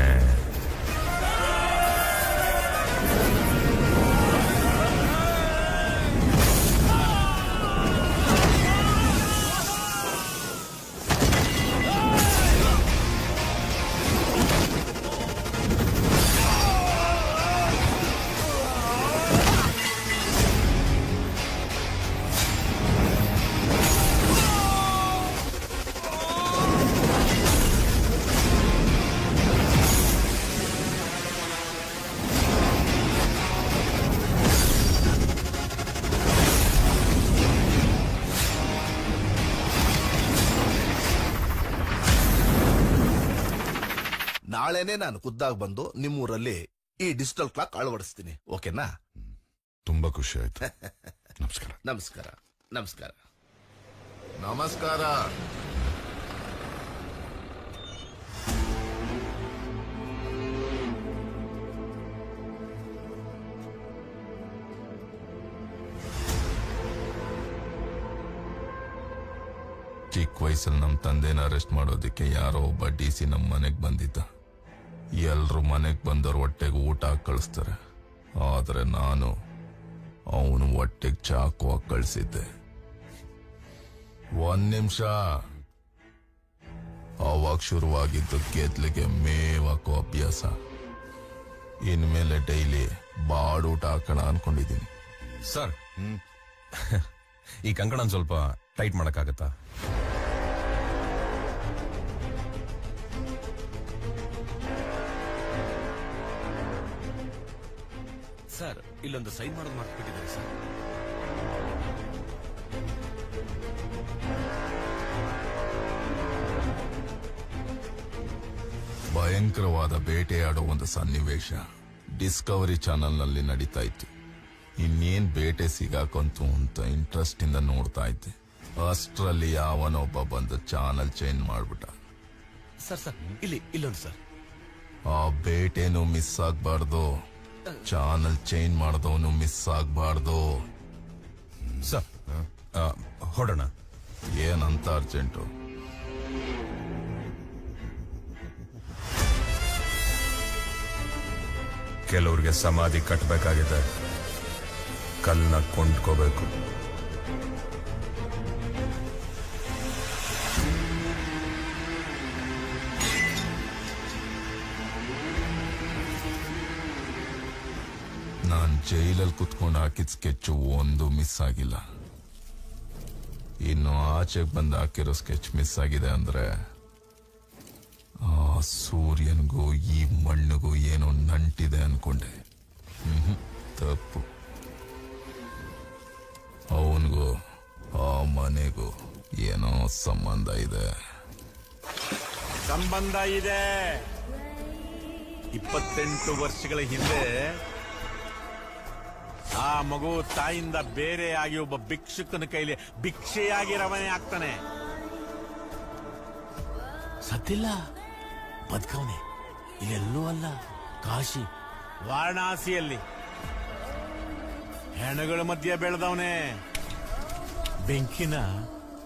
ನಾಳೆನೆ ನಾನು ಖುದ್ದಾಗಿ ಬಂದು ನಿಮ್ಮೂರಲ್ಲಿ ಈ ಡಿಜಿಟಲ್ ಕ್ಲಾಕ್ ಅಳವಡಿಸ್ತೀನಿ. ಓಕೆನಾ? ತುಂಬಾ ಖುಷಿ ಆಯ್ತು. ನಮಸ್ಕಾರ. ನಮಸ್ಕಾರ. ನಮಸ್ಕಾರ. ನಮಸ್ಕಾರ. ಚಿಕ್ಕ ವಯಸ್ಸಲ್ಲಿ ನಮ್ಮ ತಂದೆನ ಅರೆಸ್ಟ್ ಮಾಡೋದಕ್ಕೆ ಯಾರೋ ಒಬ್ಬ DC ನಮ್ಮ ಮನೆಗೆ ಬಂದಿದ್ದ. ಎಲ್ರು ಮನೆಗೆ ಬಂದವ್ರ ಹೊಟ್ಟೆಗೆ ಊಟ ಹಾಕಿ ಕಳಿಸ್ತಾರೆ. ಆದ್ರೆ ನಾನು ಅವನು ಹೊಟ್ಟೆಗೆ ಚಾಕು ಹಾಕಿ ಕಳಿಸಿದ್ದೆ. 1 ನಿಮಿಷ. ಅವಾಗ ಶುರುವಾಗಿದ್ದು ಗೆದ್ಲಿಗೆ ಮೇವಾಕೋ ಅಭ್ಯಾಸ. ಇನ್ಮೇಲೆ ಡೈಲಿ ಬಾಡೂಟ ಹಾಕೋಣ ಅನ್ಕೊಂಡಿದ್ದೀನಿ. ಸರ್, ಈ ಕಂಕಣ ಸ್ವಲ್ಪ ಟೈಟ್ ಮಾಡಕ್ಕಾಗತ್ತಾ? ಸರ್, ಇಲ್ಲೊಂದು ಸೈನ್ ಮಾಡೋದು ಮಾಡ್ಬಿಟ್ಟಿದ್ದಾರೆ ಸರ್. ಭಯಂಕರವಾದ ಬೇಟೆಯಾಡೋ ಒಂದು ಸನ್ನಿವೇಶ ಡಿಸ್ಕವರಿ ಚಾನೆಲ್ನಲ್ಲಿ ನಡೀತಾ ಇತ್ತು. ಇನ್ನೇನ್ ಬೇಟೆ ಸಿಗಾಕೊಂತು ಅಂತ ಇಂಟ್ರೆಸ್ಟ್ ಇಂದ ನೋಡ್ತಾ ಇದ್ದೆ. ಅಷ್ಟರಲ್ಲಿ ಯಾವನೊಬ್ಬ ಬಂದು ಚಾನಲ್ ಚೇಂಜ್ ಮಾಡ್ಬಿಟ್ಟ. ಸರ್ ಇಲ್ಲೊಂದು ಸರ್. ಆ ಬೇಟೆನೂ ಮಿಸ್ ಆಗ್ಬಾರ್ದು, ಚಾನಲ್ ಚೇಂಜ್ ಮಾಡಿದವನು ಮಿಸ್ ಆಗ್ಬಾರ್ದು. ಸರ್, ಹೊಡೋಣ. ಏನಂತ ಅರ್ಜೆಂಟು? ಕೆಲವ್ರಿಗೆ ಸಮಾಧಿ ಕಟ್ಟಬೇಕಾಗಿದೆ, ಕಲ್ಲನ್ನ ಕೊಂಡ್ಕೋಬೇಕು. ನಾನ್ ಜೈಲಲ್ಲಿ ಕುತ್ಕೊಂಡು ಹಾಕಿದ ಸ್ಕೆಚ್ ಒಂದು ಮಿಸ್ ಆಗಿಲ್ಲ. ಇನ್ನು ಆಚೆಗೆ ಬಂದು ಹಾಕಿರೋ ಸ್ಕೆಚ್ ಮಿಸ್ ಆಗಿದೆ ಅಂದ್ರೆ ಆ ಸೂರ್ಯನ್ಗೂ ಈ ಮಣ್ಣಿಗೂ ಏನೋ ನಂಟಿದೆ ಅನ್ಕೊಂಡೆ. ತಪ್ಪು. ಅವನಿಗೂ ಆ ಮನೆಗೂ ಏನೋ ಸಂಬಂಧ ಇದೆ. ಸಂಬಂಧ ಇದೆ. 28 ವರ್ಷಗಳ ಹಿಂದೆ ಆ ಮಗು ತಾಯಿಂದ ಬೇರೆ ಆಗಿ ಒಬ್ಬ ಭಿಕ್ಷುಕನ ಕೈಲಿ ಭಿಕ್ಷೆಯಾಗಿ ರವಾನೆ ಆಗ್ತಾನೆ. ಸತ್ತಿಲ್ಲ, ಬದುಕವನೆ. ಇಲ್ಲೆಲ್ಲೂ ಅಲ್ಲ, ಕಾಶಿ ವಾರಣಾಸಿಯಲ್ಲಿ ಹೆಣಗಳ ಮಧ್ಯೆ ಬೆಳೆದವನೇ. ಬೆಂಕಿನ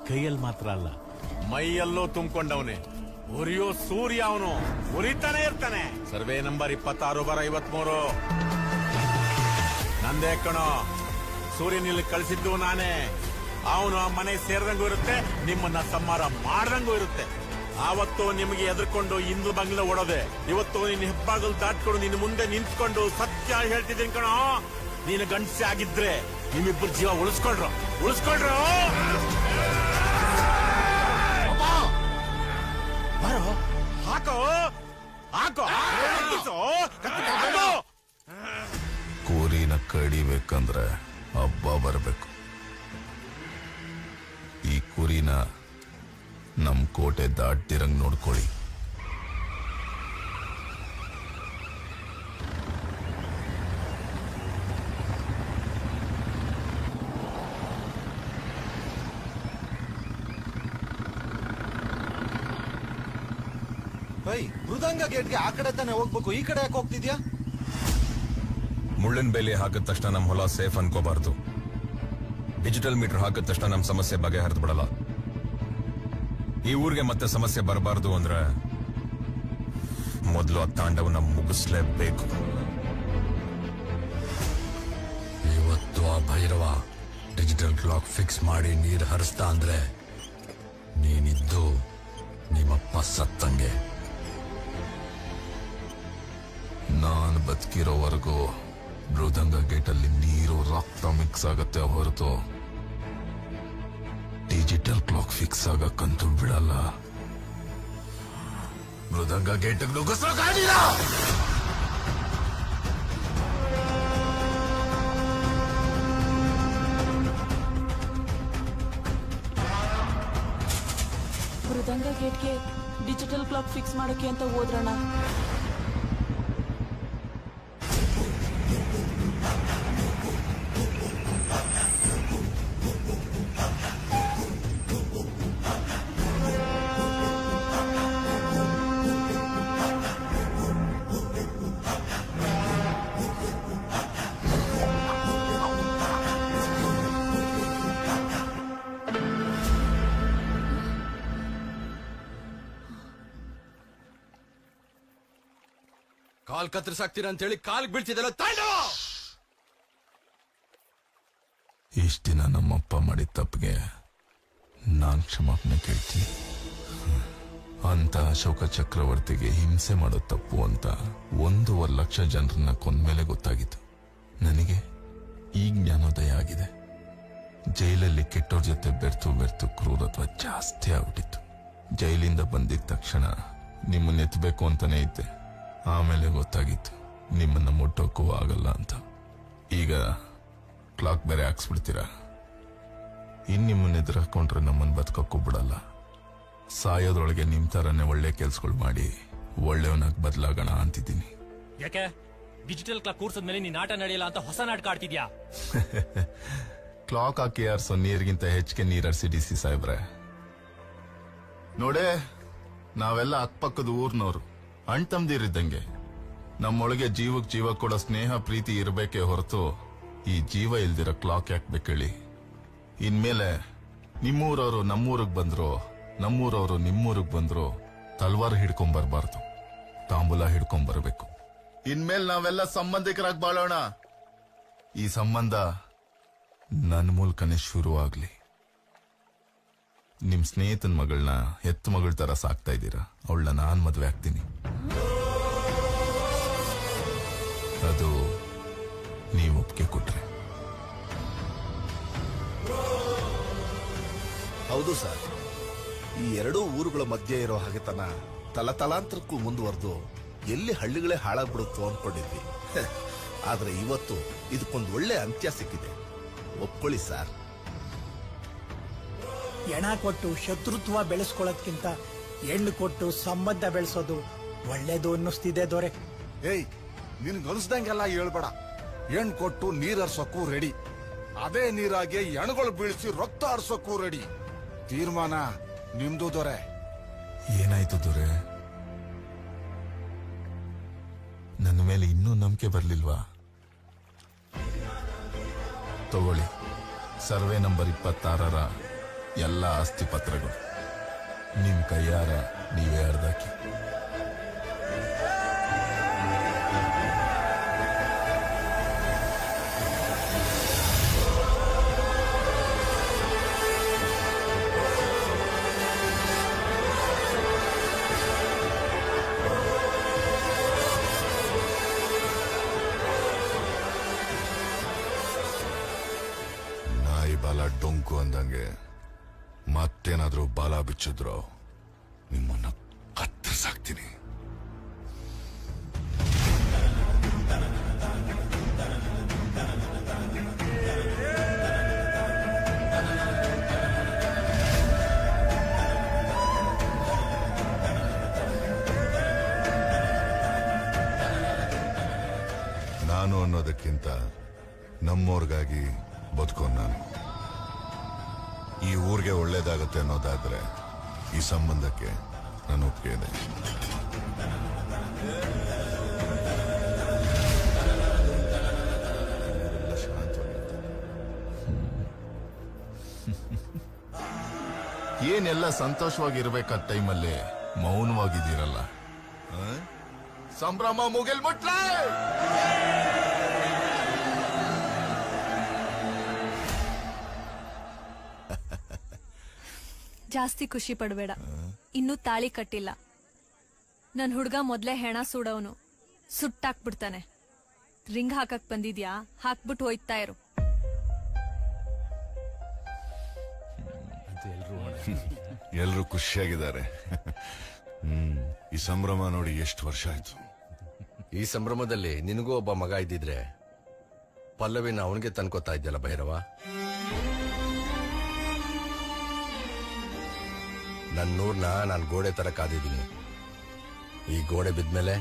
ಕೈಯಲ್ಲಿ ಮಾತ್ರ ಅಲ್ಲ, ಮೈಯಲ್ಲೂ ತುಂಬಿಕೊಂಡವನೇ. ಉರಿಯೋ ಸೂರ್ಯ ಅವನು, ಉರಿತಾನೆ ಇರ್ತಾನೆ. ಸರ್ವೆ ನಂಬರ್ 26/53 ನಂದೇ ಕಣೋ. ಸೂರ್ಯನಲ್ಲಿ ಕಳಿಸಿದ್ದು ನಾನೇ. ಅವನು ಆ ಮನೆ ಸೇರಿದಂಗೂ ಇರುತ್ತೆ, ನಿಮ್ಮನ್ನ ಸಂಹಾರ ಮಾಡ್ದಂಗೂ ಇರುತ್ತೆ. ಆವತ್ತು ನಿಮಗೆ ಎದುರ್ಕೊಂಡು ಇಂದು ಬಂಗ್ಲೆ ಓಡೋದೆ. ಇವತ್ತು ನಿನ್ನ ಹೆಬ್ಬಾಗಲ್ ದಾಟ್ಕೊಂಡು ನಿನ್ನ ಮುಂದೆ ನಿಂತ್ಕೊಂಡು ಸತ್ಯ ಹೇಳ್ತಿದ್ದೀನಿ ಕಣೋ. ನೀನು ಗಂಡಸೆ ಆಗಿದ್ರೆ ನಿಮ್ಮಿಬ್ಬರು ಜೀವ ಉಳಿಸ್ಕೊಳ್ರು. ಬರೋ ಹಾಕೋ ಕೂರಿನ ಕಡಿಬೇಕಂದ್ರೆ ಹಬ್ಬ ಬರಬೇಕು. ಈ ಕುರಿನ ನಮ್ ಕೋಟೆ ದಾಟ್ತಿರಂಗ್ ನೋಡ್ಕೊಳ್ಳಿ. ಬೈ, ಮೃದಂಗ ಗೇಟ್ಗೆ ಆ ಕಡೆ ತಾನೆ ಹೋಗ್ಬೇಕು, ಈ ಕಡೆ ಯಾಕೆ ಹೋಗ್ತಿದ್ಯಾ? ಮುಳ್ಳಿನ ಬೇಲಿ ಹಾಕಿದ ತಕ್ಷಣ ನಮ್ ಹೊಲ ಸೇಫ್ ಅನ್ಕೋಬಾರ್ದು. ಡಿಜಿಟಲ್ ಮೀಟರ್ ಹಾಕಿದ ತಕ್ಷಣ ನಮ್ ಸಮಸ್ಯೆ ಬಗೆಹರಿದು ಬಿಡಲ್ಲ. ಈ ಊರಿಗೆ ಮತ್ತೆ ಸಮಸ್ಯೆ ಬರಬಾರ್ದು ಅಂದ್ರೆ ಮೊದಲು ಆ ತಾಂಡವನ್ನ ಮುಗಿಸ್ಲೇಬೇಕು. ಇವತ್ತು ಆ ಭೈರವ ಡಿಜಿಟಲ್ ಕ್ಲಾಕ್ ಫಿಕ್ಸ್ ಮಾಡಿ ನೀರು ಹರಿಸ್ತಾ ಅಂದ್ರೆ ನೀನಿದ್ದು ನಿಮ್ಮಪ್ಪ ಸತ್ತಂಗೆ. ನಾನು ಬದುಕಿರೋವರೆಗೂ ಮೃದಂಗ ಗೇಟಲ್ಲಿ ನೀರು ರಕ್ತ ಮಿಕ್ಸ್ ಆಗತ್ತೆ ಹೊರತು ಡಿಜಿಟಲ್ ಕ್ಲಾಕ್ ಫಿಕ್ಸ್ ಆಗಕ್ಕಂತೂ ಬಿಡಲ್ಲ. ಮೃದಂಗ ಗೇಟ್ಗೆ ನುಗ್ಗಿಸೋಕಾಗಿಲ್ಲ. ಮೃದಂಗ ಗೇಟ್ಗೆ ಡಿಜಿಟಲ್ ಕ್ಲಾಕ್ ಫಿಕ್ಸ್ ಮಾಡಕ್ಕೆ ಅಂತ ಹೋದ್ರಣ್ಣ. ಕಾಲ್ ಕತ್ತರಿಸಾಕ್ತೀರಾ ಅಂತ ಹೇಳಿ ಕಾಲ್ಗೆ ಬೀಳ್ತಿದ್ದಲ್ಲ ತಾಂಡವ. ಇಷ್ಟ ದಿನ ನಮ್ಮಪ್ಪ ಮಾಡಿದ ತಪ್ಪಿಗೆ ನಾನ್ ಕ್ಷಮಾಪಣೆ ಕೇಳ್ತೀನಿ. ಅಂತ ಅಶೋಕ ಚಕ್ರವರ್ತಿಗೆ ಹಿಂಸೆ ಮಾಡೋ ತಪ್ಪು ಅಂತ 1.5 ಲಕ್ಷ ಜನರನ್ನ ಕೊಂದ್ಮೇಲೆ ಗೊತ್ತಾಗಿತ್ತು. ನನಗೆ ಈಗ ಜ್ಞಾನೋದಯ ಆಗಿದೆ. ಜೈಲಲ್ಲಿ ಕೆಟ್ಟೋರ್ ಜೊತೆ ಬೆರ್ತು ಕ್ರೂರತ್ವ ಜಾಸ್ತಿ ಆಗ್ಬಿಟ್ಟಿತ್ತು. ಜೈಲಿಂದ ಬಂದಿದ ತಕ್ಷಣ ನಿಮ್ಮನ್ನ ಎತ್ತಬೇಕು ಅಂತಾನೆ ಇದ್ದೆ. ಆಮೇಲೆ ಗೊತ್ತಾಗಿತ್ತು ನಿಮ್ಮನ್ನ ಮುಟ್ಟೋಕ್ಕೂ ಆಗಲ್ಲ ಅಂತ. ಈಗ ಕ್ಲಾಕ್ ಬೇರೆ ಹಾಕ್ಸ್ಬಿಡ್ತೀರಾ. ನಿಮ್ಮನ್ನ ಎದುರು ಹಾಕೊಂಡ್ರೆ ನಮ್ಮನ್ನ ಬದುಕೋಕ್ಕೂ ಬಿಡಲ್ಲ. ಸಾಯೋದ್ರೊಳಗೆ ನಿಮ್ ತರನೇ ಒಳ್ಳೆ ಕೆಲ್ಸಗಳು ಮಾಡಿ ಒಳ್ಳೆಯವನಾಗಿ ಬದಲಾಗೋಣ ಅಂತಿದ್ದೀನಿ. ಯಾಕೆ ಡಿಜಿಟಲ್ ಕ್ಲಾಕ್ ಕೂರ್ಸದ್ಮೇಲೆ ನೀನ್ ಆಟ ನಡೆಯಲ್ಲ ಅಂತ ಹೊಸ ನಾಟಕ ಆಡ್ತಿದ್ಯಾ? ಕ್ಲಾಕ್ ಹಾಕಿ ಯಾರ್ಸೋ ನೀರಿಗಿಂತ ಹೆಚ್ಚಿಗೆ ನೀರರ್ಸಿ ಡಿ ಸಿ ಸಾಹೇಬ್ರೆ. ನೋಡೇ, ನಾವೆಲ್ಲ ಅಕ್ಕಪಕ್ಕದ ಊರ್ನವ್ರು, ಅಣ್ತಮ್ದಿರಿದ್ದಂಗೆ. ನಮ್ಮೊಳಗೆ ಜೀವಕ್ ಜೀವ ಕೊಡೋ ಸ್ನೇಹ ಪ್ರೀತಿ ಇರಬೇಕೇ ಹೊರತು ಈ ಜೀವ ಇಲ್ದಿರೋ ಕ್ಲಾಕ್ ಯಾಕೆ ಬೇಕೇಳಿ? ಇನ್ಮೇಲೆ ನಿಮ್ಮೂರವರು ನಮ್ಮೂರಿಗೆ ಬಂದ್ರು, ನಮ್ಮೂರವರು ನಿಮ್ಮೂರಿಗೆ ಬಂದ್ರು ತಲ್ವಾರ್ ಹಿಡ್ಕೊಂಬರ್ಬಾರ್ದು, ತಾಂಬೂಲ ಹಿಡ್ಕೊಂಬರ್ಬೇಕು. ಇನ್ಮೇಲೆ ನಾವೆಲ್ಲ ಸಂಬಂಧಿಕರಾಗಿ ಬಾಳೋಣ. ಈ ಸಂಬಂಧ ನನ್ನ ಮೂಲಕನೇ ಶುರು ಆಗ್ಲಿ. ನಿಮ್ ಸ್ನೇಹಿತನ ಮಗಳನ್ನ ಹೆತ್ತು ಮಗಳ ತರ ಸಾಕ್ತಾ ಇದ್ದೀರಾ. ಅವಳನ್ನ ನಾನ್ ಮದ್ವೆ ಆಗ್ತೀನಿ. ಅದು ನೀವು ಒಪ್ಪಿಗೆ ಕೊಟ್ರೆ. ಹೌದು ಸರ್, ಈ ಎರಡೂ ಊರುಗಳ ಮಧ್ಯೆ ಇರೋ ಹಾಗೆತನ ತಲತಲಾಂತರಕ್ಕೂ ಮುಂದುವರೆದು ಎಲ್ಲಿ ಹಳ್ಳಿಗಳೇ ಹಾಳಾಗ್ಬಿಡುತ್ತೋ ಅನ್ಕೊಂಡಿದ್ವಿ. ಆದ್ರೆ ಇವತ್ತು ಇದಕ್ಕೊಂದು ಒಳ್ಳೆ ಅಂತ್ಯ ಸಿಕ್ಕಿದೆ. ಒಪ್ಕೊಳ್ಳಿ ಸರ್. ಎಣ ಕೊಟ್ಟು ಶತ್ರುತ್ವ ಬೆಳೆಸ್ಕೊಳ್ಳೋದ್ಕಿಂತ ಹೆಣ್ಣು ಕೊಟ್ಟು ಸಂಬಂಧ ಬೆಳೆಸೋದು ಒಳ್ಳೇದು ಅನ್ನಿಸ್ತಿದೆ ದೊರೆ. ಏಯ್, ನಿನ್ಗೆ ಅನ್ಸ್ದಂಗೆಲ್ಲ ಹೇಳ್ಬೇಡ. ಹೆಣ್ ಕೊಟ್ಟು ನೀರ್ ಹರ್ಸೋಕ್ಕೂ ರೆಡಿ, ಅದೇ ನೀರಾಗಿ ಎಣ್ಗಳು ಬೀಳಿಸಿ ರಕ್ತ ಹರ್ಸೋಕ್ಕೂ ರೆಡಿ. ತೀರ್ಮಾನ ನಿಮ್ದು ದೊರೆ. ಏನಾಯ್ತು ದೊರೆ? ನನ್ನ ಮೇಲೆ ಇನ್ನೂ ನಂಬಿಕೆ ಬರ್ಲಿಲ್ವಾ? ತಗೊಳ್ಳಿ, ಸರ್ವೆ ನಂಬರ್ 26ರ ಎಲ್ಲ ಆಸ್ತಿ ಪತ್ರಗಳು. ನಿಮ್ ಕೈಯಾರ ನೀವೇ ಅರ್ಧಾಕಿ. ಬಾಲ ಡೊಂಕು ಅಂದಂಗೆ ಮತ್ತೇನಾದ್ರೂ ಬಾಲ ಬಿಚ್ಚಿದ್ರು ನಿಮ್ಮನ್ನ ಕತ್ತರಿಸಾಕ್ತೀನಿ. ನಾನು ಅನ್ನೋದಕ್ಕಿಂತ ನಮ್ಮೋರ್ಗಾಗಿ ಬದುಕೋನ್ ನಾನು. ಈ ಊರಿಗೆ ಒಳ್ಳೇದಾಗತ್ತೆ ಅನ್ನೋದಾದ್ರೆ ಈ ಸಂಬಂಧಕ್ಕೆ ನಾನು ಒಪ್ಪಿಗೆ ಇದೆ. ಏನೆಲ್ಲ ಸಂತೋಷವಾಗಿರ್ಬೇಕಾದ ಟೈಮಲ್ಲಿ ಮೌನವಾಗಿದ್ದೀರಲ್ಲ, ಸಂಭ್ರಮ ಮುಗಿಲ್ ಮುಟ್ಲೆ. ಜಾಸ್ತಿ ಖುಷಿ ಪಡ್ಬೇಡ, ಇನ್ನೂ ತಾಳಿ ಕಟ್ಟಿಲ್ಲ. ನನ್ ಹುಡ್ಗ ಮೊದ್ಲೇ ಹೆಣ ಸುಡೋನು, ಸುಟ್ಟಾಕ್ಬಿಡ್ತಾನೆ. ರಿಂಗ್ ಹಾಕಕ್ ಬಂದಿದ್ಯಾ? ಹಾಕ್ಬಿಟ್ಟು ಹೋಯ್ತಾ ಇರು. ಎಲ್ರು ಖುಷಿಯಾಗಿದ್ದಾರೆ. ಈ ಸಂಭ್ರಮ ನೋಡಿ ಎಷ್ಟು ವರ್ಷ ಆಯ್ತು. ಈ ಸಂಭ್ರಮದಲ್ಲಿ ನಿನಗೂ ಒಬ್ಬ ಮಗ ಇದ್ದಿದ್ರೆ ಪಲ್ಲವಿನ ಅವನಿಗೆ ತನ್ಕೋತಾ ಇದ್ಯಲ್ಲ ಭೈರವ. ನನ್ನೂರ್ನ ನಾನು ಗೋಡೆ ತರ ಕಾದಿದ್ದೀನಿ. ಈ ಗೋಡೆ ಬಿದ್ಮೇಲೆ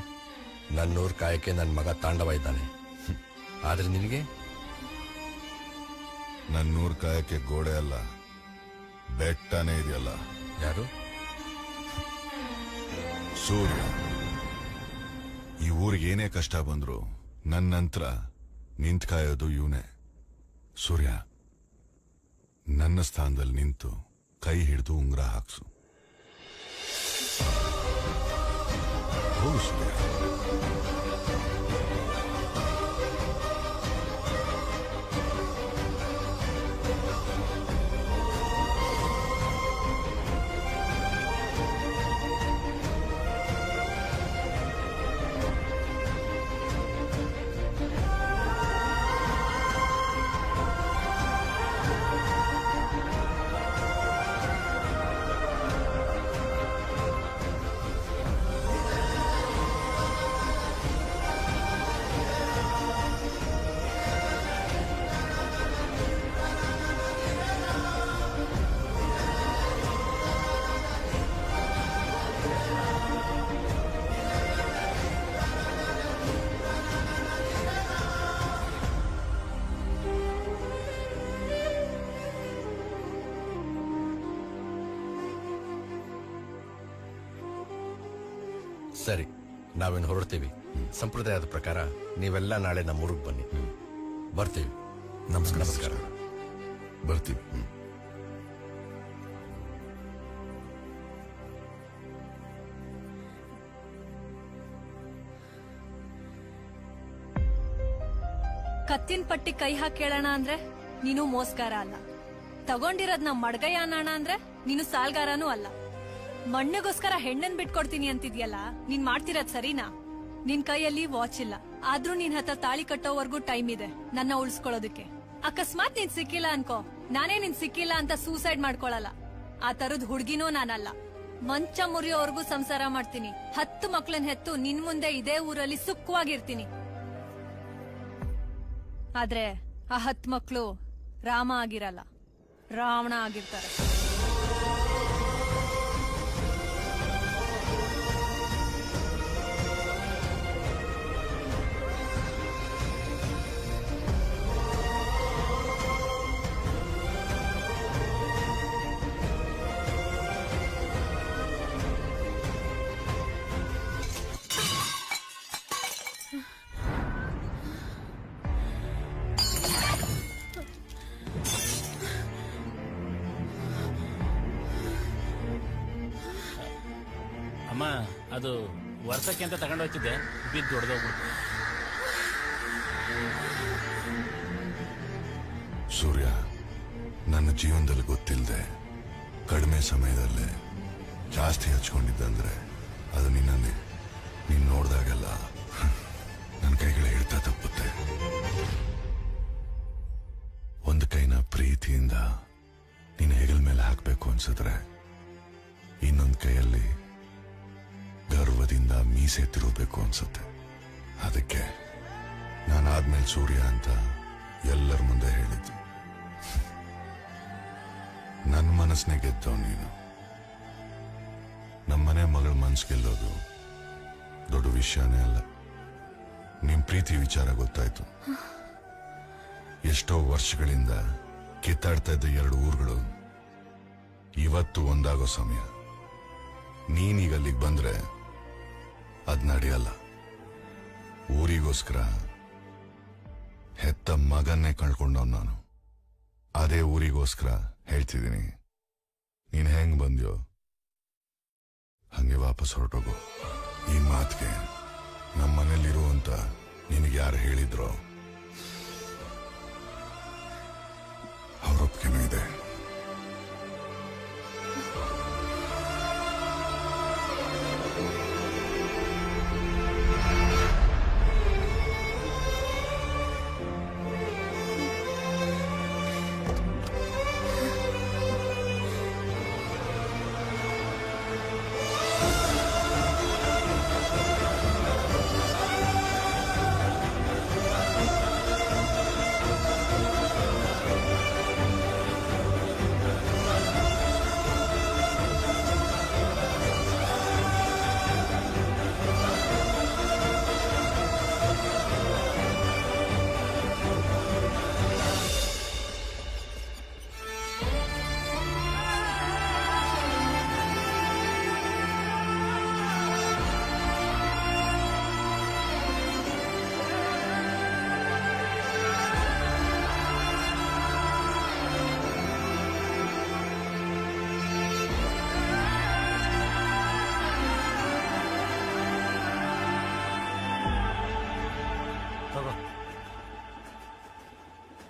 ನನ್ನೂರ್ ಕಾಯಕ್ಕೆ ನನ್ನ ಮಗ ತಾಂಡವ ಇದ್ದಾನೆ. ಆದ್ರೆ ನಿನಗೆ ನನ್ನೂರ್ ಕಾಯಕ್ಕೆ ಗೋಡೆ ಅಲ್ಲ, ಬೆಟ್ಟನೇ ಇದೆಯಲ್ಲ. ಯಾರು? ಸೂರ್ಯ. ಈ ಊರಿಗೆ ಏನೇ ಕಷ್ಟ ಬಂದ್ರು ನನ್ನ ನಂತರ ನಿಂತ್ ಕಾಯೋದು ಇವನೇ. ಸೂರ್ಯ, ನನ್ನ ಸ್ಥಾನದಲ್ಲಿ ನಿಂತು ಕೈ ಹಿಡಿದು ಉಂಗ್ರ ಹಾಕ್ಸು. ಹೋಗು ಸೂರ್ಯ. ಸರಿ, ನಾವೇನು ಹೊರಡ್ತೀವಿ. ಸಂಪ್ರದಾಯದ ಪ್ರಕಾರ ನೀವೆಲ್ಲ ನಾಳೆ ನಮ್ಮ ಊರಿಗೆ ಬನ್ನಿ. ಬರ್ತೀವಿ. ನಮಸ್ಕಾರ. ಬರ್ತೀವಿ. ಕತ್ತಿನ ಪಟ್ಟಿ ಕೈ ಹಾಕಿ ಕೇಳೋಣ ಅಂದ್ರೆ ನೀನು ಮೋಸ್ಗಾರ ಅಲ್ಲ. ತಗೊಂಡಿರೋದ್ ನಮ್ ಮಡ್ಗಯ್ಯನಾಣ ಅಂದ್ರೆ ನೀನು ಸಾಲ್ಗಾರನೂ ಅಲ್ಲ. ಮಣ್ಣಿಗೋಸ್ಕರ ಹೆಣ್ಣನ್ ಬಿಟ್ಕೊಡ್ತೀನಿ ಅಂತಿದ್ಯಲ್ಲ, ನೀನ್ ಮಾಡ್ತಿರೋದ್ ಸರಿನಾ? ನಿನ್ ಕೈಯಲ್ಲಿ ವಾಚ್ ಇಲ್ಲ, ಆದ್ರೂ ನಿನ್ ಹತ್ರ ತಾಳಿ ಕಟ್ಟೋವರೆಗೂ ಟೈಮ್ ಇದೆ ನನ್ನ ಉಳಿಸ್ಕೊಳ್ಳೋದಕ್ಕೆ. ಅಕಸ್ಮಾತ್ ನೀನ್ ಸಿಕ್ಕಿಲ್ಲ ಅನ್ಕೋ, ನಾನೇ ನಿನ್ ಸಿಕ್ಕಿಲ್ಲ ಅಂತ ಸೂಸೈಡ್ ಮಾಡ್ಕೊಳಲ್ಲ. ಆ ತರದ್ ಹುಡ್ಗಿನೂ ನಾನಲ್ಲ. ಮಂಚ ಮುರಿಯೋವರೆಗೂ ಸಂಸಾರ ಮಾಡ್ತೀನಿ. 10 ಮಕ್ಳನ್ ಹೆತ್ತು ನಿನ್ ಮುಂದೆ ಇದೇ ಊರಲ್ಲಿ ಸುಖವಾಗಿರ್ತೀನಿ. ಆದ್ರೆ ಆ 10 ಮಕ್ಳು ರಾಮ ಆಗಿರಲ್ಲ, ರಾವಣ ಆಗಿರ್ತಾರೆ. ಅಮ್ಮ, ಅದು ವರ್ಷಕ್ಕೆ ಅಂತ ತಗೊಂಡು ಹೋಗ್ತಿದ್ದೆ, ಬಿದ್ದು ಹೊಡೆದೋಗ್ಬಿಡ್ತು. ಸೂರ್ಯ, ನನ್ನ ಜೀವನದಲ್ಲಿ ಗೊತ್ತಿಲ್ಲದೆ ಕಡಿಮೆ ಸಮಯದಲ್ಲೇ ಜಾಸ್ತಿ ಹಚ್ಕೊಂಡಿದ್ದಂದ್ರೆ ಅದು ನಿನ್ನೇ. ನೀನ್ ನೋಡ್ದಾಗೆಲ್ಲ ನನ್ನ ಕೈಗಳ ಹಿಡಿತ ತಪ್ಪುತ್ತೆ. ಒಂದು ಕೈನ ಪ್ರೀತಿ ಪ್ರೀತಿಯಿಂದ ನೀನ್ ಹೆಗಲ ಮೇಲೆ ಹಾಕ್ಬೇಕು ಅನ್ಸಿದ್ರೆ ಇನ್ನೊಂದ್ ಕೈಯಲ್ಲಿ ಗರ್ವದಿಂದ ಮೀಸೆ ತಿರುಗಬೇಕು ಅನ್ಸುತ್ತೆ. ಅದಕ್ಕೆ ನಾನಾದ್ಮೇಲೆ ಸೂರ್ಯ ಅಂತ ಎಲ್ಲರ ಮುಂದೆ ಹೇಳಿದ್ದು. ನನ್ನ ಮನಸ್ಸನ್ನೇ ಗೆದ್ದವ್ ನೀನು. ನಮ್ಮನೆ ಮಗಳ ಮನ್ಸು ಗೆಲ್ಲೋದು ದೊಡ್ಡ ವಿಷಯನೇ ಅಲ್ಲ. ನಿಮ್ ಪ್ರೀತಿ ವಿಚಾರ ಗೊತ್ತಾಯ್ತು. ಎಷ್ಟೋ ವರ್ಷಗಳಿಂದ ಕಿತ್ತಾಡ್ತಾ ಇದ್ದ ಎರಡು ಊರುಗಳು ಇವತ್ತು ಒಂದಾಗೋ ಸಮಯ. ನೀನೀಗ ಅಲ್ಲಿಗೆ ಬಂದ್ರೆ ಅದ್ ನಡೆಯಲ್ಲ. ಊರಿಗೋಸ್ಕರ ಹೆತ್ತ ಮಗನ್ನೇ ಕಳ್ಕೊಂಡವ್ ನಾನು. ಅದೇ ಊರಿಗೋಸ್ಕರ ಹೇಳ್ತಿದ್ದೀನಿ, ನೀನ್ ಹೆಂಗ್ ಬಂದ್ಯೋ ಹಂಗೆ ವಾಪಸ್ ಹೊರಟೋಗು. ಈ ಮಾತಿಗೆ ನಮ್ಮನೇಲಿರು ಅಂತ ನಿನಗೆ ಯಾರು ಹೇಳಿದ್ರೋ ಅವರೊಪ್ಪಿಗೆನೂ ಇದೆ.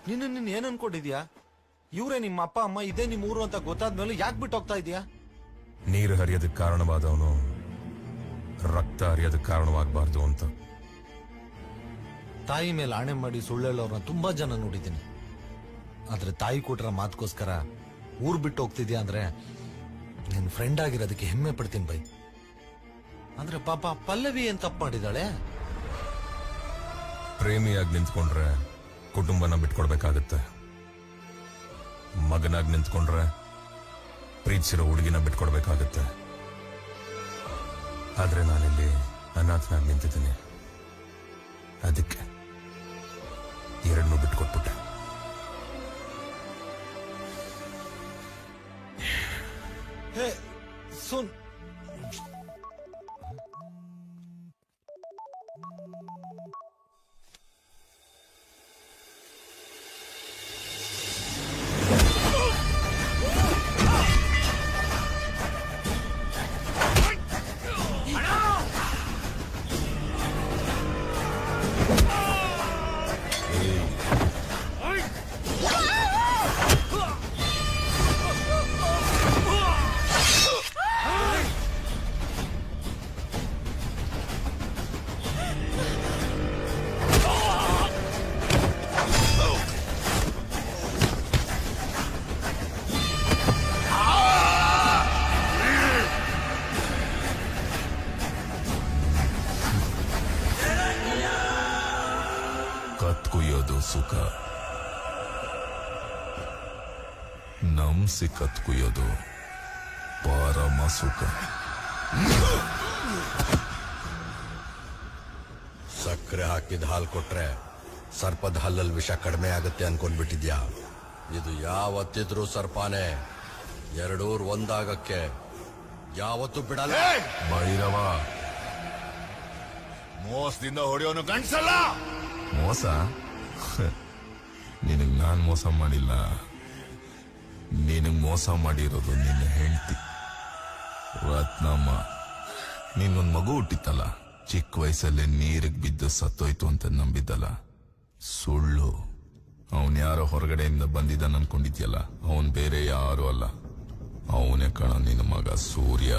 ನೀನ್ ಏನ್ ಅನ್ಕೊಂಡಿದ್ಯಾ? ಇವ್ರೇ ನಿಮ್ಮ ಅಪ್ಪ ಅಮ್ಮ, ಇದೇ ನಿಮ್ ಊರು ಅಂತ ಗೊತ್ತಾದ್ಮೇಲೆ ಯಾಕೆ ಬಿಟ್ಟು ಹೋಗ್ತಾ ಇದೀಯಾ? ನೀರು ಹರಿಯೋದಕ್ಕೆ ಕಾರಣವಾದವನು ರಕ್ತ ಹರಿಯೋದಕ್ಕೆ ಕಾರಣವಾಗಬಾರ್ದು ಅಂತ. ತಾಯಿ ಮೇಲೆ ಆಣೆ ಮಾಡಿ ಸುಳ್ಳೇಳೋರ್ನ ತುಂಬಾ ಜನ ನೋಡಿದ್ದೀನಿ. ಆದ್ರೆ ತಾಯಿ ಕೊಟ್ರ ಮಾತ್ಕೋಸ್ಕರ ಊರ್ ಬಿಟ್ಟು ಹೋಗ್ತಿದ್ಯಾ ಅಂದ್ರೆ ನಿನ್ ಫ್ರೆಂಡ್ ಆಗಿರೋದಕ್ಕೆ ಹೆಮ್ಮೆ ಪಡ್ತೀನಿ ಬೈ. ಅಂದ್ರೆ ಪಾಪ ಪಲ್ಲವಿ ಏನ್ ತಪ್ಪು ಮಾಡಿದಾಳೆ? ಪ್ರೇಮಿಯಾಗಿ ನಿಂತ್ಕೊಂಡ್ರೆ ಕುಟುಂಬನ ಬಿಟ್ಕೊಡ್ಬೇಕಾಗತ್ತೆ. ಮಗನಾಗಿ ನಿಂತ್ಕೊಂಡ್ರೆ ಪ್ರೀತಿಸಿರೋ ಹುಡುಗಿನ ಬಿಟ್ಕೊಡ್ಬೇಕಾಗತ್ತೆ. ಆದ್ರೆ ನಾನಿಲ್ಲಿ ಅನಾಥನಾಗಿ ನಿಂತಿದ್ದೀನಿ. ಅದಕ್ಕೆ ಎರಡನ್ನೂ ಬಿಟ್ಕೊಟ್ಬಿಟ್ಟೆ. ಹೇ ಸುನ್, ಸುಖ, ನಂಸಿ ಕತ್ ಕುಯ್ಯೋದು ಪರಮ ಸುಖ. ಸಕ್ಕರೆ ಹಾಕಿದ ಹಾಲು ಕೊಟ್ರೆ ಸರ್ಪದ ಹಲ್ಲಲ್ಲಿ ವಿಷ ಕಡಿಮೆ ಆಗುತ್ತೆ ಅನ್ಕೊಂಡ್ಬಿಟ್ಟಿದ್ಯಾ? ಇದು ಯಾವತ್ತಿದ್ರೂ ಸರ್ಪಾನೆ. ಎರಡೂರ್ ಒಂದಾಗಕ್ಕೆ ಯಾವತ್ತೂ ಬಿಡಲ್ಲ. ಭೈರವ, ಮೋಸದಿಂದ ಹೊಡೆಯೋನು ಗಂಡ್ಸಲ್ಲ. ಮೋಸ? ನಿನಗ್ ನಾನ್ ಮೋಸ ಮಾಡಿಲ್ಲ. ನಿನಗ್ ಮೋಸ ಮಾಡಿರೋದು ನಿನ್ನ ಹೆಂಡತಿ ರತ್ನಮ್ಮ. ನೀನೊಂದ್ ಮಗು ಹುಟ್ಟಿತ್ತಲ್ಲ, ಚಿಕ್ಕ ವಯಸ್ಸಲ್ಲೇ ನೀರಿಗೆ ಬಿದ್ದು ಸತ್ತೋಯ್ತು ಅಂತ ನಂಬಿದ್ದಲ್ಲ, ಸುಳ್ಳು. ಅವನ್ ಯಾರೋ ಹೊರಗಡೆಯಿಂದ ಬಂದಿದ್ದಾನ ಅನ್ಕೊಂಡಿದ್ಯಲ್ಲ, ಅವನ್ ಬೇರೆ ಯಾರು ಅಲ್ಲ. ಅವನೇ ಕಣ ನಿನ್ನ ಮಗ ಸೂರ್ಯ.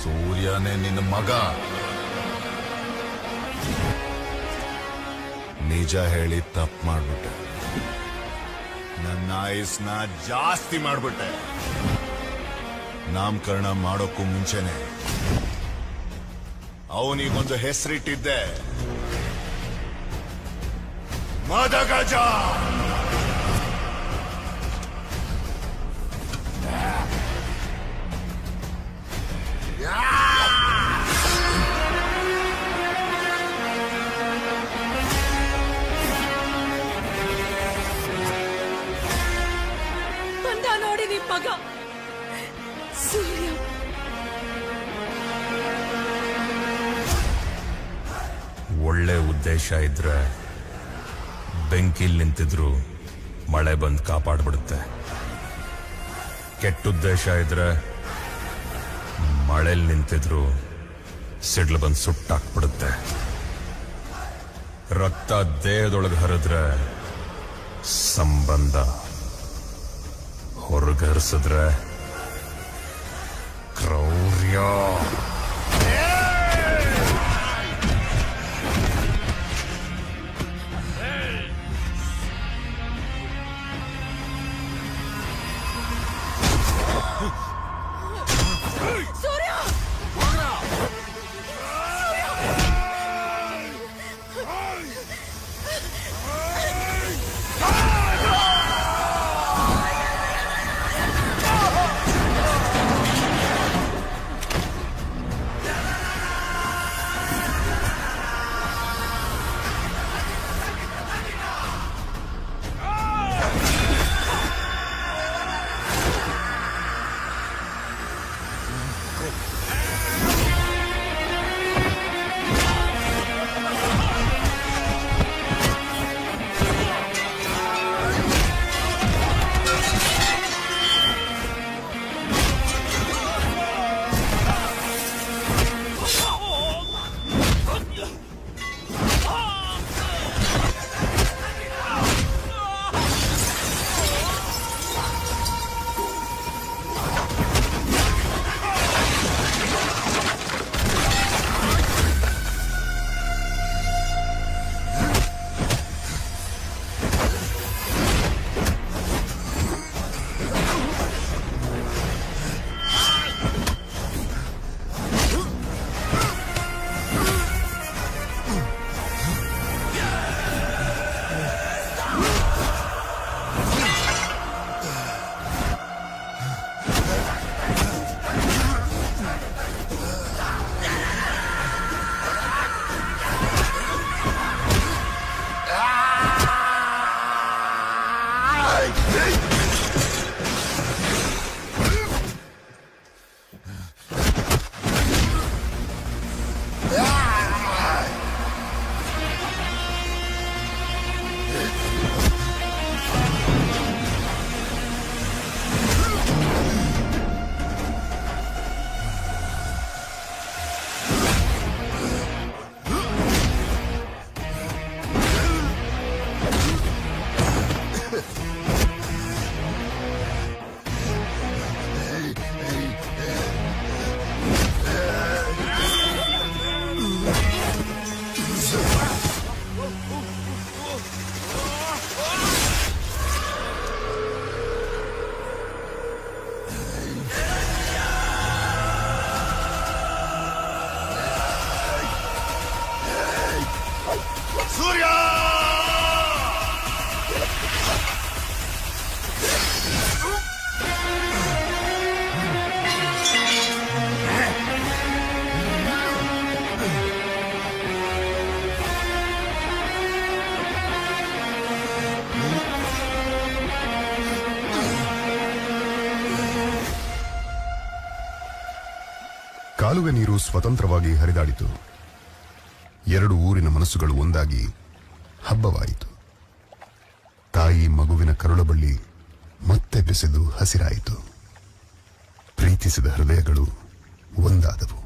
ಸೂರ್ಯನೇ ನಿನ್ನ ಮಗ. ನಿಜ ಹೇಳಿ ತಪ್ಪು ಮಾಡ್ಬಿಟ್ಟೆ. ನನ್ನ ಆಯಸ್ನ ಜಾಸ್ತಿ ಮಾಡ್ಬಿಟ್ಟೆ. ನಾಮಕರಣ ಮಾಡೋಕ್ಕೂ ಮುಂಚೆನೆ ಅವನಿಗೊಂದು ಹೆಸರಿಟ್ಟಿದ್ದೆ, ಮದಗಜ. ಬಂದ ನೋಡಿ ನಿಮ್ ಮಗ ಸೂರ್ಯ. ಒಳ್ಳೆ ಉದ್ದೇಶ ಇದ್ರೆ ಬೆಂಕಿಲ್ ನಿಂತಿದ್ರು ಮಳೆ ಬಂದು ಕಾಪಾಡ್ಬಿಡುತ್ತೆ. ಕೆಟ್ಟ ಉದ್ದೇಶ ಇದ್ರೆ ಮಳೆಲ್ ನಿಂತಿದ್ರು ಸಿಡ್ಲು ಬಂದು ಸುಟ್ಟಾಕ್ಬಿಡುತ್ತೆ. ರಕ್ತ ದೇಹದೊಳಗೆ ಹರಿದ್ರೆ ಸಂಬಂಧ, ಹೊರಗರಿಸಿದ್ರೆ ಕ್ರೌರ್ಯ. ಸೂರ್ಯ ಕಾಲುವೆ ನೀರು ಸ್ವತಂತ್ರವಾಗಿ ಹರಿದಾಡಿತು. ಎರಡು ಊರಿನ ಮನಸ್ಸುಗಳು ಒಂದಾಗಿ ಹಬ್ಬವಾಯಿತು. ತಾಯಿ ಮಗುವಿನ ಕರುಳಬಳ್ಳಿ ಮತ್ತೆ ಬೆಸೆದು ಹಸಿರಾಯಿತು. ಪ್ರೀತಿಸಿದ ಹೃದಯಗಳು ಒಂದಾದವು.